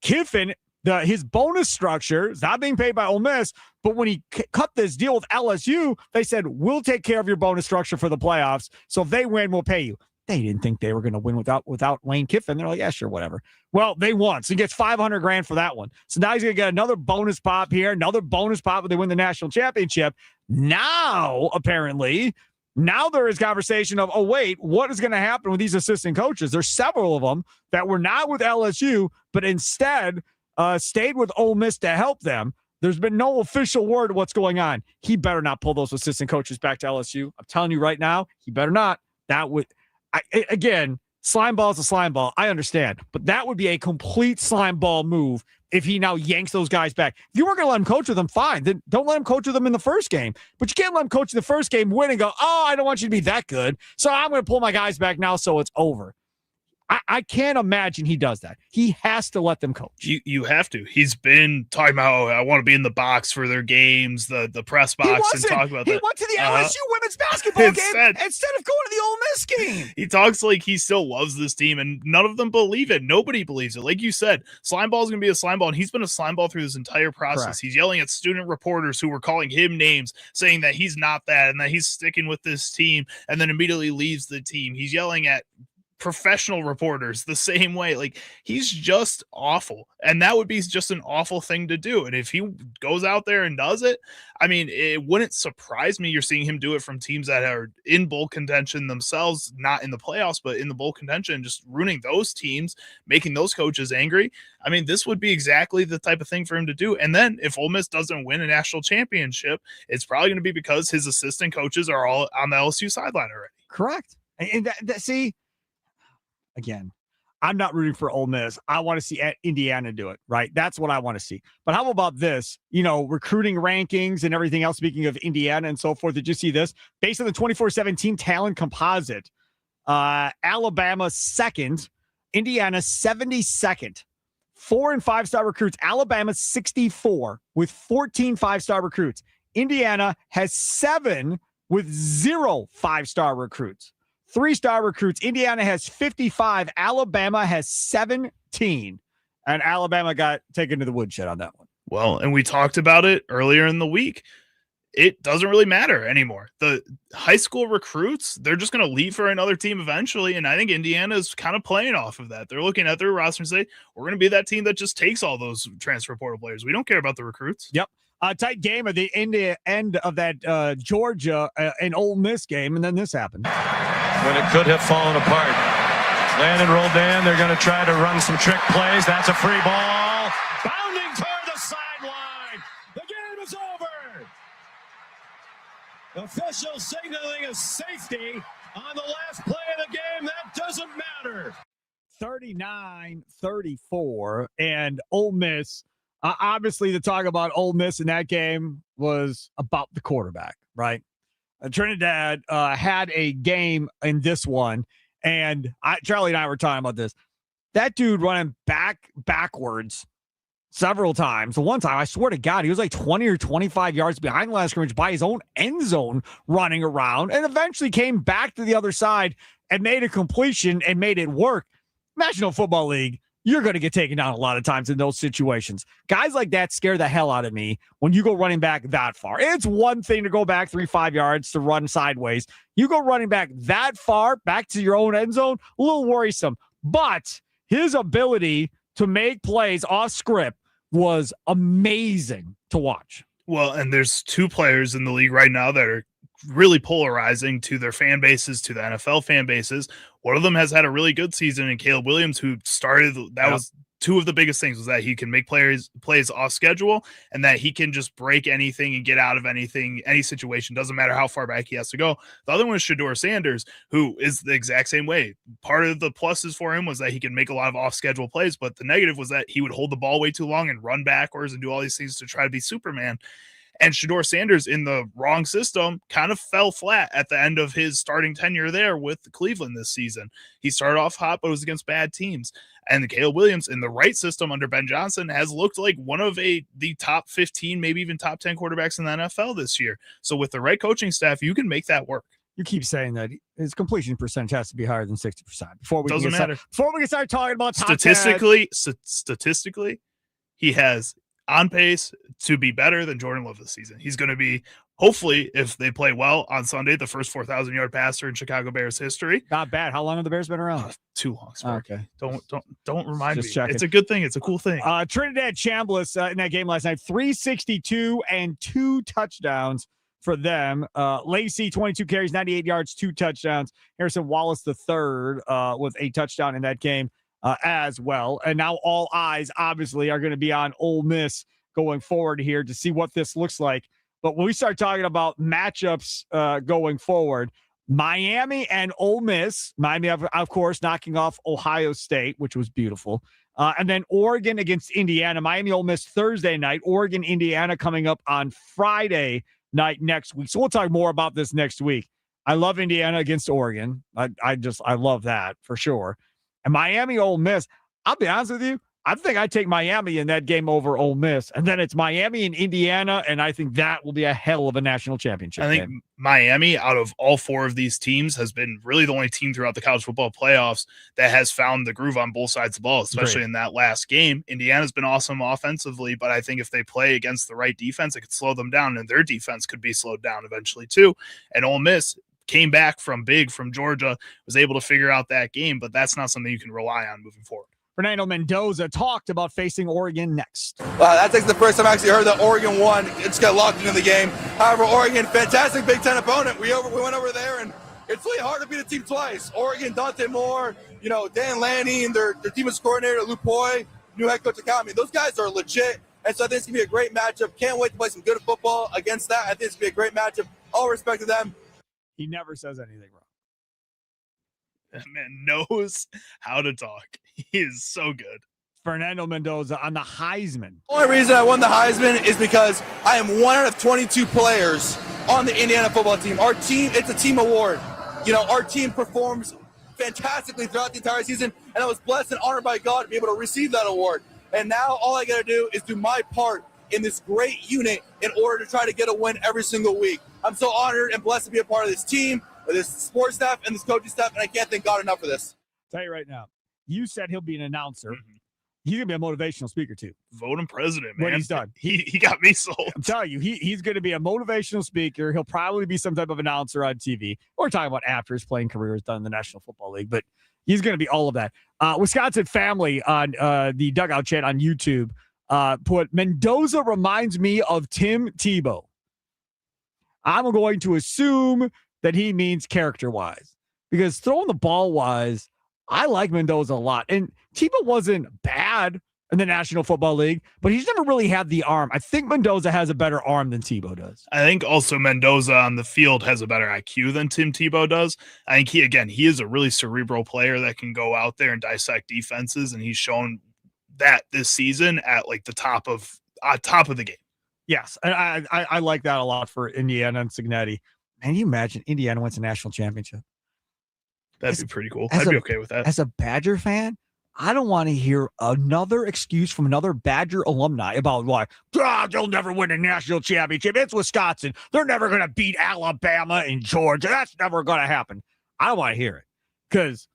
Kiffin, his bonus structure is not being paid by Ole Miss, but when he cut this deal with LSU, they said, we'll take care of your bonus structure for the playoffs. So if they win, we'll pay you. They didn't think they were going to win without Lane Kiffin. They're like, yeah, sure, whatever. Well, they won. So he gets $500,000 for that one. So now he's going to get another bonus pop here, another bonus pop when they win the national championship. Now, apparently, there is conversation of, oh, wait, what is going to happen with these assistant coaches? There's several of them that were not with LSU, but instead stayed with Ole Miss to help them. There's been no official word of what's going on. He better not pull those assistant coaches back to LSU. I'm telling you right now, he better not. That would... Again, slime ball is a slime ball. I understand. But that would be a complete slime ball move if he now yanks those guys back. If you weren't going to let him coach with them, fine. Then don't let him coach with them in the first game. But you can't let him coach in the first game, win, and go, oh, I don't want you to be that good, so I'm going to pull my guys back now so it's over. I can't imagine he does that. He has to let them coach. You have to. He's been talking about, oh, I want to be in the box for their games, the press box, and talk about that. He went to the LSU women's basketball game instead of going to the Ole Miss game. He talks like he still loves this team, and none of them believe it. Nobody believes it. Like you said, slime ball is going to be a slime ball, and he's been a slime ball through this entire process. Correct. He's yelling at student reporters who were calling him names, saying that he's not that and that he's sticking with this team, and then immediately leaves the team. He's yelling at professional reporters the same way. Like, he's just awful, and that would be just an awful thing to do. And if he goes out there and does it, I mean, it wouldn't surprise me you're seeing him do it from teams that are in bowl contention themselves, not in the playoffs, but in the bowl contention, just ruining those teams, making those coaches angry. I mean, this would be exactly the type of thing for him to do. And then if Ole Miss doesn't win a national championship, it's probably going to be because his assistant coaches are all on the LSU sideline already. Correct. And see, again, I'm not rooting for Ole Miss. I want to see Indiana do it, right? That's what I want to see. But how about this? You know, recruiting rankings and everything else, speaking of Indiana and so forth. Did you see this? Based on the 24/7 team talent composite, Alabama second, Indiana 72nd. 4 and 5-star recruits. Alabama 64 with 14 5-star recruits. Indiana has 7 with 0 5-star recruits. 3-star recruits. Indiana has 55. Alabama has 17. And Alabama got taken to the woodshed on that one. Well, and we talked about it earlier in the week. it doesn't really matter anymore. The high school recruits, they're just going to leave for another team eventually. And I think Indiana is kind of playing off of that. They're looking at their roster and say, we're going to be that team that just takes all those transfer portal players. We don't care about the recruits. Yep. Tight game at the end of that Georgia and Ole Miss game. And then this happened. When it could have fallen apart. Landon rolled in. They're going to try to run some trick plays. That's a free ball. Bounding toward the sideline. The game is over. Official signaling a safety on the last play of the game. That doesn't matter. 39-34. And Ole Miss, obviously the talk about Ole Miss in that game was about the quarterback, right? Trinidad had a game in this one, and Charlie and I were talking about this. That dude running backwards several times. The one time, I swear to God, he was like 20 or 25 yards behind the line of scrimmage by his own end zone running around, and eventually came back to the other side and made a completion and made it work. National Football League, you're going to get taken down a lot of times in those situations. Guys like that scare the hell out of me when you go running back that far. It's one thing to go back 3-5 yards to run sideways. You go running back that far, back to your own end zone, a little worrisome. But his ability to make plays off script was amazing to watch. Well, and there's two players in the league right now that are really polarizing to their fan bases, to the NFL fan bases. One of them has had a really good season, and Caleb Williams, who started, that was two of the biggest things, was that he can make plays off schedule, and that he can just break anything and get out of anything, any situation. Doesn't matter how far back he has to go. The other one is Shedeur Sanders, who is the exact same way. Part of the pluses for him was that he could make a lot of off-schedule plays, but the negative was that he would hold the ball way too long and run backwards and do all these things to try to be Superman. And Shedeur Sanders, in the wrong system, kind of fell flat at the end of his starting tenure there with Cleveland this season. He started off hot, but it was against bad teams. And Caleb Williams, in the right system under Ben Johnson, has looked like one of the top 15, maybe even top 10 quarterbacks in the NFL this year. So with the right coaching staff, you can make that work. You keep saying that his completion percentage has to be higher than 60%. Before we Doesn't matter. Before we can start talking about top statistically, he has on pace to be better than Jordan Love this season. He's going to be, hopefully, if they play well on Sunday, the first 4,000-yard passer in Chicago Bears history. Not bad. How long have the Bears been around? Too long. Okay. Don't remind me. Checking. It's a good thing. It's a cool thing. Trinidad Chambliss in that game last night, 362 and 2 touchdowns for them. Lacey, 22 carries, 98 yards, 2 touchdowns. Harrison Wallace III with a touchdown in that game as well. And now all eyes obviously are going to be on Ole Miss going forward here to see what this looks like. But when we start talking about matchups going forward, Miami and Ole Miss, Miami, of course, knocking off Ohio State, which was beautiful. And then Oregon against Indiana, Miami, Ole Miss Thursday night, Oregon, Indiana coming up on Friday night next week. So we'll talk more about this next week. I love Indiana against Oregon. I love that for sure. And Miami, Ole Miss, I'll be honest with you, I think I'd take Miami in that game over Ole Miss. And then it's Miami and Indiana, and I think that will be a hell of a national championship game. I think Miami, out of all four of these teams, has been really the only team throughout the college football playoffs that has found the groove on both sides of the ball, especially in that last game. Indiana's been awesome offensively, but I think if they play against the right defense, it could slow them down, and their defense could be slowed down eventually too. And Ole Miss came back from Georgia, was able to figure out that game, but that's not something you can rely on moving forward. Fernando Mendoza talked about facing Oregon next. That's the first time I actually heard that Oregon won. It's got locked into the game. However, Oregon, fantastic Big Ten opponent. We went over there, and it's really hard to beat a team twice. Oregon, Dante Moore, Dan Lanning, and their defense coordinator, Luke Poy, new head coach Akami. Those guys are legit, and so I think it's going to be a great matchup. Can't wait to play some good football against that. I think it's going to be a great matchup. All respect to them. He never says anything wrong. That man knows how to talk. He is so good. Fernando Mendoza on the Heisman. The only reason I won the Heisman is because I am one out of 22 players on the Indiana football team. Our team, it's a team award. Our team performs fantastically throughout the entire season, and I was blessed and honored by God to be able to receive that award. And now all I got to do is do my part in this great unit in order to try to get a win every single week. I'm so honored and blessed to be a part of this team, with this sports staff and this coaching staff, and I can't thank God enough for this. Tell you right now, you said he'll be an announcer. He's gonna be a motivational speaker too. Vote him president, man. When he's done. He got me sold. I'm telling you, he's going to be a motivational speaker. He'll probably be some type of announcer on TV. We're talking about after his playing career is done in the National Football League, but he's going to be all of that. Wisconsin family on the Dugout Chat on YouTube put, Mendoza reminds me of Tim Tebow. I'm going to assume that he means character-wise, because throwing the ball-wise, I like Mendoza a lot. And Tebow wasn't bad in the National Football League, but he's never really had the arm. I think Mendoza has a better arm than Tebow does. I think also Mendoza on the field has a better IQ than Tim Tebow does. I think he is a really cerebral player that can go out there and dissect defenses, and he's shown that this season at like the top of the game. Yes, and I like that a lot for Indiana and Cignetti. Man, you imagine Indiana wins a national championship? That'd be pretty cool. I'd be okay with that. As a Badger fan, I don't want to hear another excuse from another Badger alumni about why they'll never win a national championship. It's Wisconsin. They're never going to beat Alabama and Georgia. That's never going to happen. I don't want to hear it, because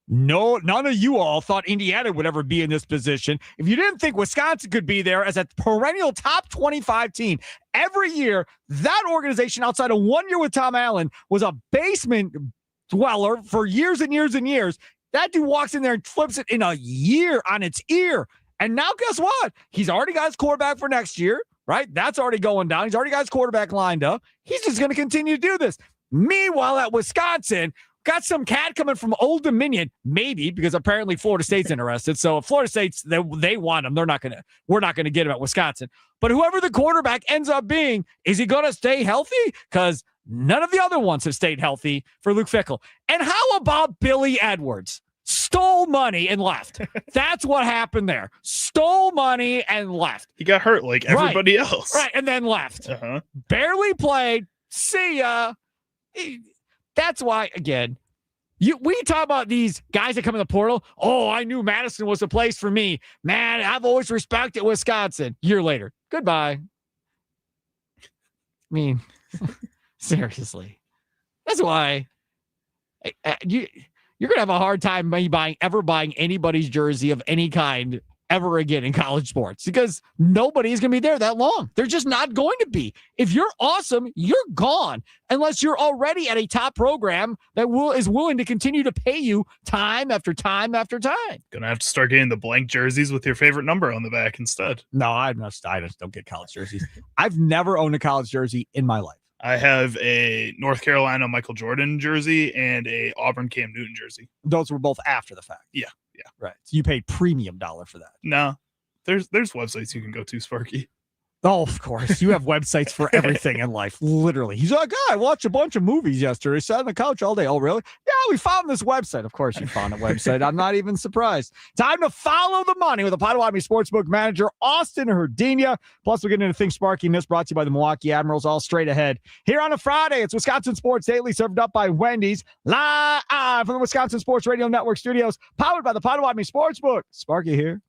none of you all thought Indiana would ever be in this position. If you didn't think Wisconsin could be there as a perennial top 25 team every year, that organization outside of 1 year with Tom Allen was a basement dweller for years and years and years. That dude walks in there and flips it in a year on its ear. And now guess what? He's already got his quarterback for next year, right? That's already going down. He's already got his quarterback lined up. He's just going to continue to do this. Meanwhile, at Wisconsin, got some cat coming from Old Dominion, maybe, because apparently Florida State's interested. So if Florida State's, they want him, we're not going to get him at Wisconsin. But whoever the quarterback ends up being, is he going to stay healthy? Because none of the other ones have stayed healthy for Luke Fickell. And how about Billy Edwards? Stole money and left. That's what happened there. Stole money and left. He got hurt like everybody else. Right, and then left. Uh-huh. Barely played. See ya. That's why, again, we talk about these guys that come in the portal. Oh, I knew Madison was the place for me. Man, I've always respected Wisconsin. Year later, goodbye. I mean, seriously. That's why you're going to have a hard time buying anybody's jersey of any kind ever again in college sports, because nobody's going to be there that long. They're just not going to be. If you're awesome, you're gone, unless you're already at a top program that is willing to continue to pay you time after time after time. Gonna have to start getting the blank jerseys with your favorite number on the back instead. No, I just don't get college jerseys. I've never owned a college jersey in my life. I have a North Carolina Michael Jordan jersey and a Auburn Cam Newton jersey. Those were both after the fact. Yeah. Right. So you paid premium dollar for that. No, there's websites you can go to, Sparky. Oh, of course. You have websites for everything in life. Literally. He's like, I watched a bunch of movies yesterday. Sat on the couch all day. Oh, really? Yeah, we found this website. Of course you found a website. I'm not even surprised. Time to follow the money with the Potawatomi Sportsbook manager, Austin Herdina. Plus, we'll get into things Sparky missed, brought to you by the Milwaukee Admirals, all straight ahead. Here on a Friday, it's Wisconsin Sports Daily, served up by Wendy's, live from the Wisconsin Sports Radio Network studios, powered by the Potawatomi Sportsbook. Sparky here.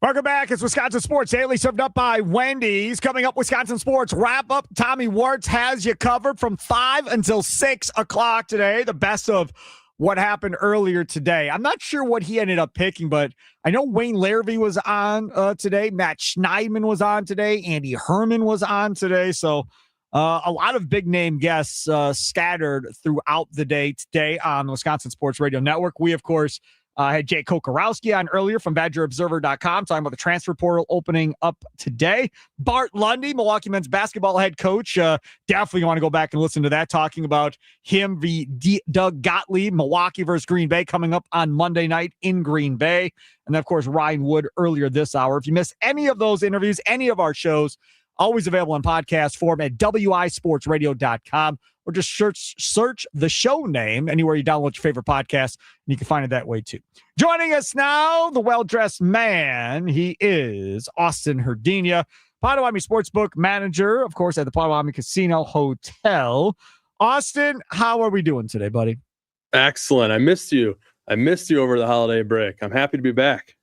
Welcome back. It's Wisconsin Sports Daily, served up by Wendy's. Coming up, Wisconsin Sports Wrap Up. Tommy Wirtz has you covered from 5 until 6 o'clock today. The best of what happened earlier today. I'm not sure what he ended up picking, but I know Wayne Larrivee was on today. Matt Schneidman was on today. Andy Herman was on today. So a lot of big name guests scattered throughout the day today on the Wisconsin Sports Radio Network. We, of course, had Jay Kokorowski on earlier from BadgerObserver.com talking about the transfer portal opening up today. Bart Lundy, Milwaukee men's basketball head coach. Definitely want to go back and listen to that, talking about him v. Doug Gottlieb, Milwaukee versus Green Bay coming up on Monday night in Green Bay. And then, of course, Ryan Wood earlier this hour. If you missed any of those interviews, any of our shows, always available in podcast form at wisportsradio.com. Or just search the show name anywhere you download your favorite podcast, and you can find it that way too. Joining us now, the well-dressed man. He is Austin Herdenia, Potawatomi Sportsbook manager, of course, at the Potawatomi Casino Hotel. Austin, how are we doing today, buddy? Excellent. I missed you over the holiday break. I'm happy to be back.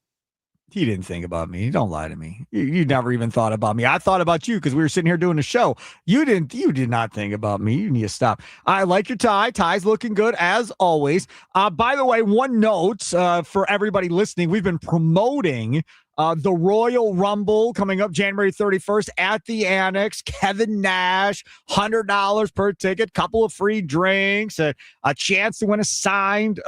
He didn't think about me. Don't lie to me. You never even thought about me. I thought about you because we were sitting here doing a show. You did not think about me. You need to stop. I like your tie. Tie's looking good as always. By the way, one note for everybody listening, we've been promoting the Royal Rumble coming up January 31st at the Annex. Kevin Nash, $100 per ticket, couple of free drinks, a chance to win a signed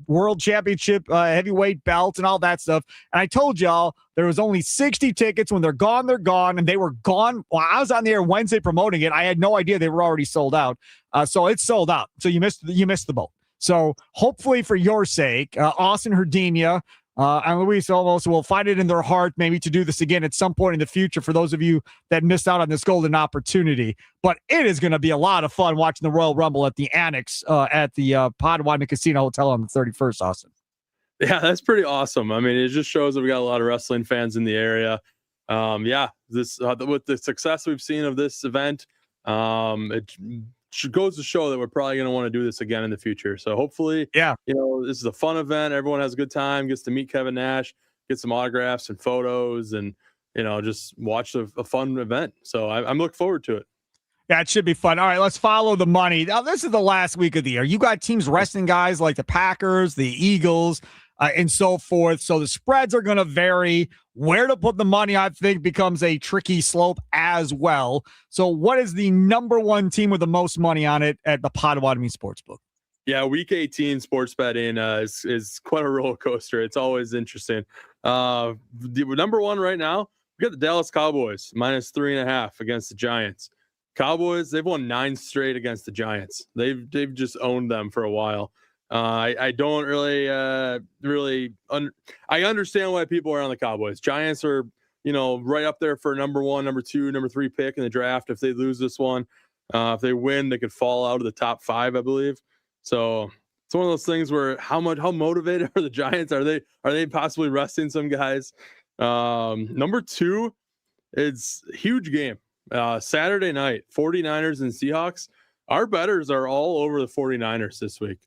World Championship heavyweight belt and all that stuff. And I told y'all there was only 60 tickets. When they're gone, they're gone. And they were gone. Well, I was on the air Wednesday promoting it. I had no idea they were already sold out. So it's sold out. So you missed the boat. So hopefully for your sake, Austin Herdenia, and Luis Olmos will find it in their heart maybe to do this again at some point in the future for those of you that missed out on this golden opportunity. But it is going to be a lot of fun watching the Royal Rumble at the Annex at the Potawatomi Casino Hotel on the 31st, Austin. Yeah, that's pretty awesome. I mean, it just shows that we got a lot of wrestling fans in the area. This with the success we've seen of this event, it goes to show that we're probably going to want to do this again in the future. So hopefully, this is a fun event. Everyone has a good time, gets to meet Kevin Nash, get some autographs and photos, and, just watch a fun event. So I'm looking forward to it. Yeah, it should be fun. All right, let's follow the money. Now, this is the last week of the year. You got teams resting guys like the Packers, the Eagles, and so forth. So the spreads are going to vary. Where to put the money, I think, becomes a tricky slope as well. So what is the number one team with the most money on it at the Potawatomi Sportsbook? Yeah, Week 18 sports betting is quite a roller coaster. It's always interesting. The number one right now, we got the Dallas Cowboys, -3.5 against the Giants. Cowboys, they've won 9 straight against the Giants. They've just owned them for a while. I don't I understand why people are on the Cowboys. Giants are, right up there for number 1, number 2, number 3 pick in the draft. If they lose this one, if they win, they could fall out of the top 5, I believe. So it's one of those things where how motivated are the Giants? Are they possibly resting some guys? Number 2, it's a huge game. Saturday night, 49ers and Seahawks. Our bettors are all over the 49ers this week.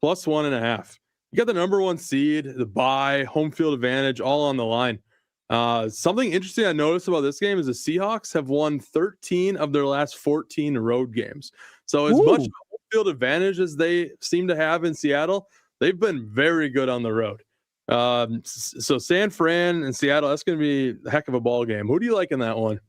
+1.5. You got the number 1 seed, the bye, home field advantage, all on the line. Something interesting I noticed about this game is the Seahawks have won 13 of their last 14 road games. So as much home field advantage as they seem to have in Seattle, they've been very good on the road. So San Fran and Seattle, that's going to be a heck of a ball game. Who do you like in that one?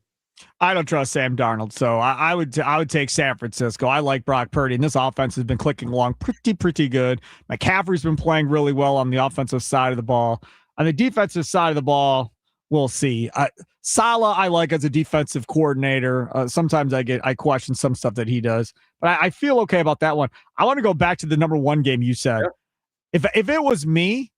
I don't trust Sam Darnold, so I would take San Francisco. I like Brock Purdy, and this offense has been clicking along pretty good. McCaffrey's been playing really well on the offensive side of the ball. On the defensive side of the ball, we'll see. Saleh, I like as a defensive coordinator. Sometimes I question some stuff that he does, but I feel okay about that one. I want to go back to the number 1 game you said. Yeah. If it was me,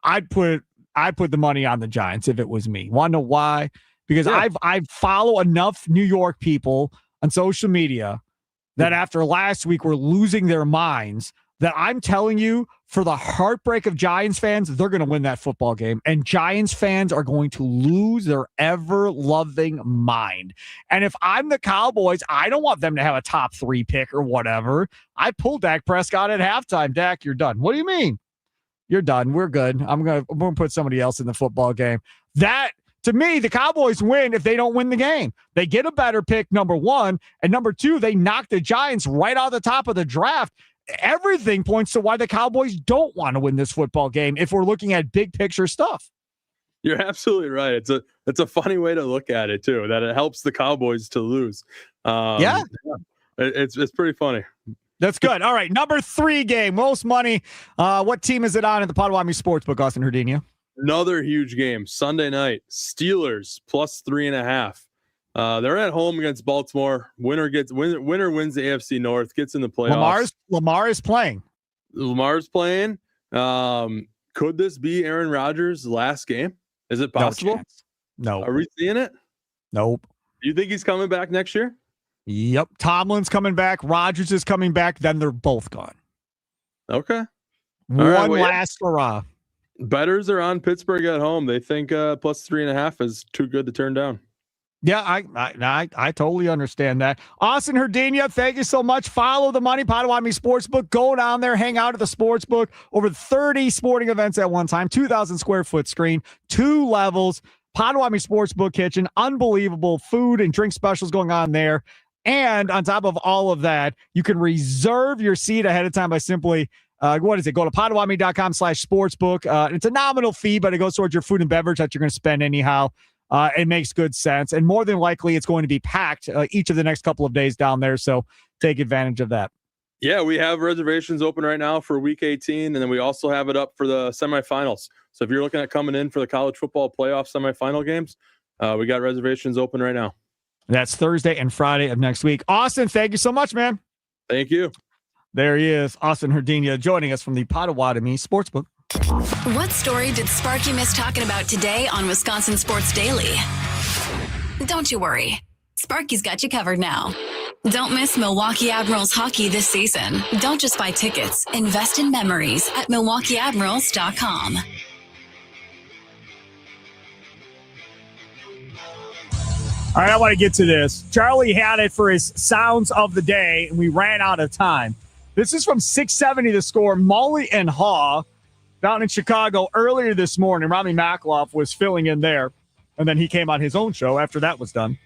I'd put the money on the Giants. If it was me, want to know why? Because I follow enough New York people on social media that after last week were losing their minds, that I'm telling you, for the heartbreak of Giants fans, they're going to win that football game. And Giants fans are going to lose their ever-loving mind. And if I'm the Cowboys, I don't want them to have a top 3 pick or whatever. I pulled Dak Prescott at halftime. Dak, you're done. What do you mean? You're done. We're good. I'm gonna put somebody else in the football game. That, to me, the Cowboys win if they don't win the game. They get a better pick, number one, and number two, they knock the Giants right out of the top of the draft. Everything points to why the Cowboys don't want to win this football game if we're looking at big picture stuff. You're absolutely right. It's a funny way to look at it too, that it helps the Cowboys to lose. It's pretty funny. That's good. All right, number 3 game, most money. What team is it on at the Potawatomi Sportsbook, Austin Herdinha? Another huge game Sunday night. Steelers plus 3.5. They're at home against Baltimore. Winner wins the AFC North, gets in the playoffs. Lamar is playing. Lamar's playing. Could this be Aaron Rodgers' last game? Is it possible? No. Are we seeing it? Nope. Do you think he's coming back next year? Yep. Tomlin's coming back. Rodgers is coming back. Then they're both gone. Okay. One last hurrah. Bettors are on Pittsburgh at home. They think plus 3.5 is too good to turn down. Yeah, I totally understand that. Austin Herdinha, thank you so much. Follow the Money Potawatomi Sportsbook. Go down there, hang out at the sportsbook. Over 30 sporting events at one time, 2,000 square foot screen, 2 levels. Potawatomi Sportsbook Kitchen, unbelievable food and drink specials going on there. And on top of all of that, you can reserve your seat ahead of time by simply go to potawatomi.com/sportsbook. It's a nominal fee, but it goes towards your food and beverage that you're going to spend anyhow. It makes good sense. And more than likely, it's going to be packed each of the next couple of days down there. So take advantage of that. Yeah, we have reservations open right now for week 18. And then we also have it up for the semifinals. So if you're looking at coming in for the college football playoff semifinal games, we got reservations open right now. That's Thursday and Friday of next week. Austin, thank you so much, man. Thank you. There he is, Austin Herdinha, joining us from the Potawatomi Sportsbook. What story did Sparky miss talking about today on Wisconsin Sports Daily? Don't you worry. Sparky's got you covered now. Don't miss Milwaukee Admirals hockey this season. Don't just buy tickets. Invest in memories at MilwaukeeAdmirals.com. All right, I want to get to this. Charlie had it for his sounds of the day, and we ran out of time. This is from 670 The Score. Molly and Haw down in Chicago earlier this morning. Rami Makloff was filling in there, and then he came on his own show after that was done.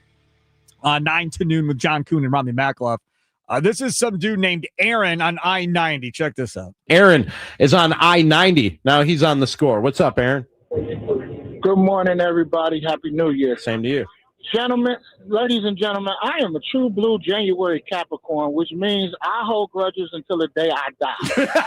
9 to noon with John Kuhn and Rami Makloff. This is some dude named Aaron on I-90. Check this out. Aaron is on I-90. Now he's on The Score. What's up, Aaron? Good morning, everybody. Happy New Year. Same to you. Gentlemen, ladies and gentlemen, I am a true blue January Capricorn, which means I hold grudges until the day I die.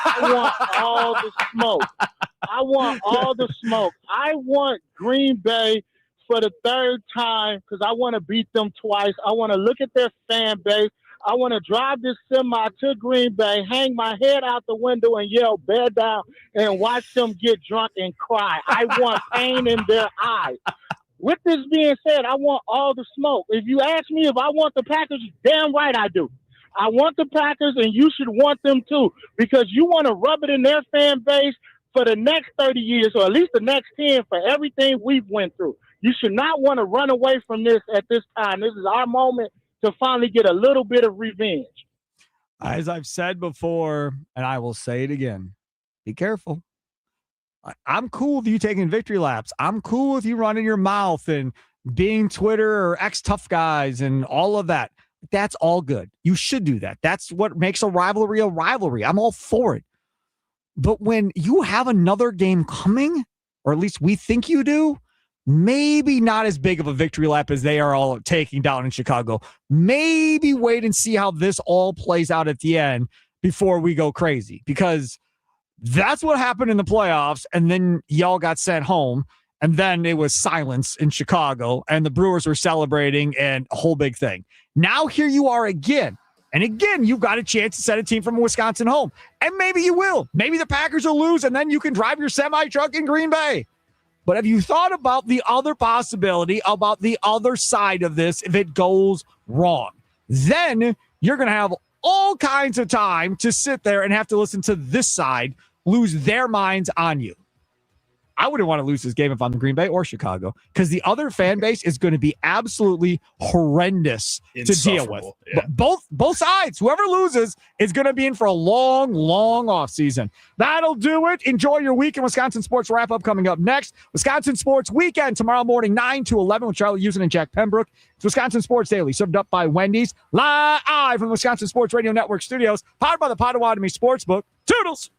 I want all the smoke. I want all the smoke. I want Green Bay for the 3rd time because I want to beat them twice. I want to look at their fan base. I want to drive this semi to Green Bay, hang my head out the window and yell, "Bear down," and watch them get drunk and cry. I want pain in their eyes. With this being said, I want all the smoke. If you ask me if I want the Packers, damn right I do. I want the Packers, and you should want them too, because you want to rub it in their fan base for the next 30 years, or at least the next 10, for everything we've went through. You should not want to run away from this at this time. This is our moment to finally get a little bit of revenge. As I've said before, and I will say it again, be careful. I'm cool with you taking victory laps. I'm cool with you running your mouth and being Twitter or X tough guys and all of that. That's all good. You should do that. That's what makes a rivalry a rivalry. I'm all for it. But when you have another game coming, or at least we think you do, maybe not as big of a victory lap as they are all taking down in Chicago. Maybe wait and see how this all plays out at the end before we go crazy, because that's what happened in the playoffs, and then y'all got sent home, and then it was silence in Chicago, and the Brewers were celebrating, and a whole big thing. Now here you are again, and again, you've got a chance to send a team from Wisconsin home, and maybe you will. Maybe the Packers will lose, and then you can drive your semi-truck in Green Bay. But have you thought about the other possibility, about the other side of this if it goes wrong? Then you're going to have all kinds of time to sit there and have to listen to this side lose their minds on you. I wouldn't want to lose this game if I'm Green Bay or Chicago, because the other fan base is going to be absolutely horrendous to deal with. Yeah. Both sides, whoever loses is going to be in for a long, long offseason. That'll do it. Enjoy your week in Wisconsin Sports Wrap Up coming up next. Wisconsin Sports Weekend tomorrow morning, 9 to 11 with Charlie Usen and Jack Pembroke. It's Wisconsin Sports Daily, served up by Wendy's, live from the Wisconsin Sports Radio Network studios, powered by the Potawatomi Sportsbook. Toodles!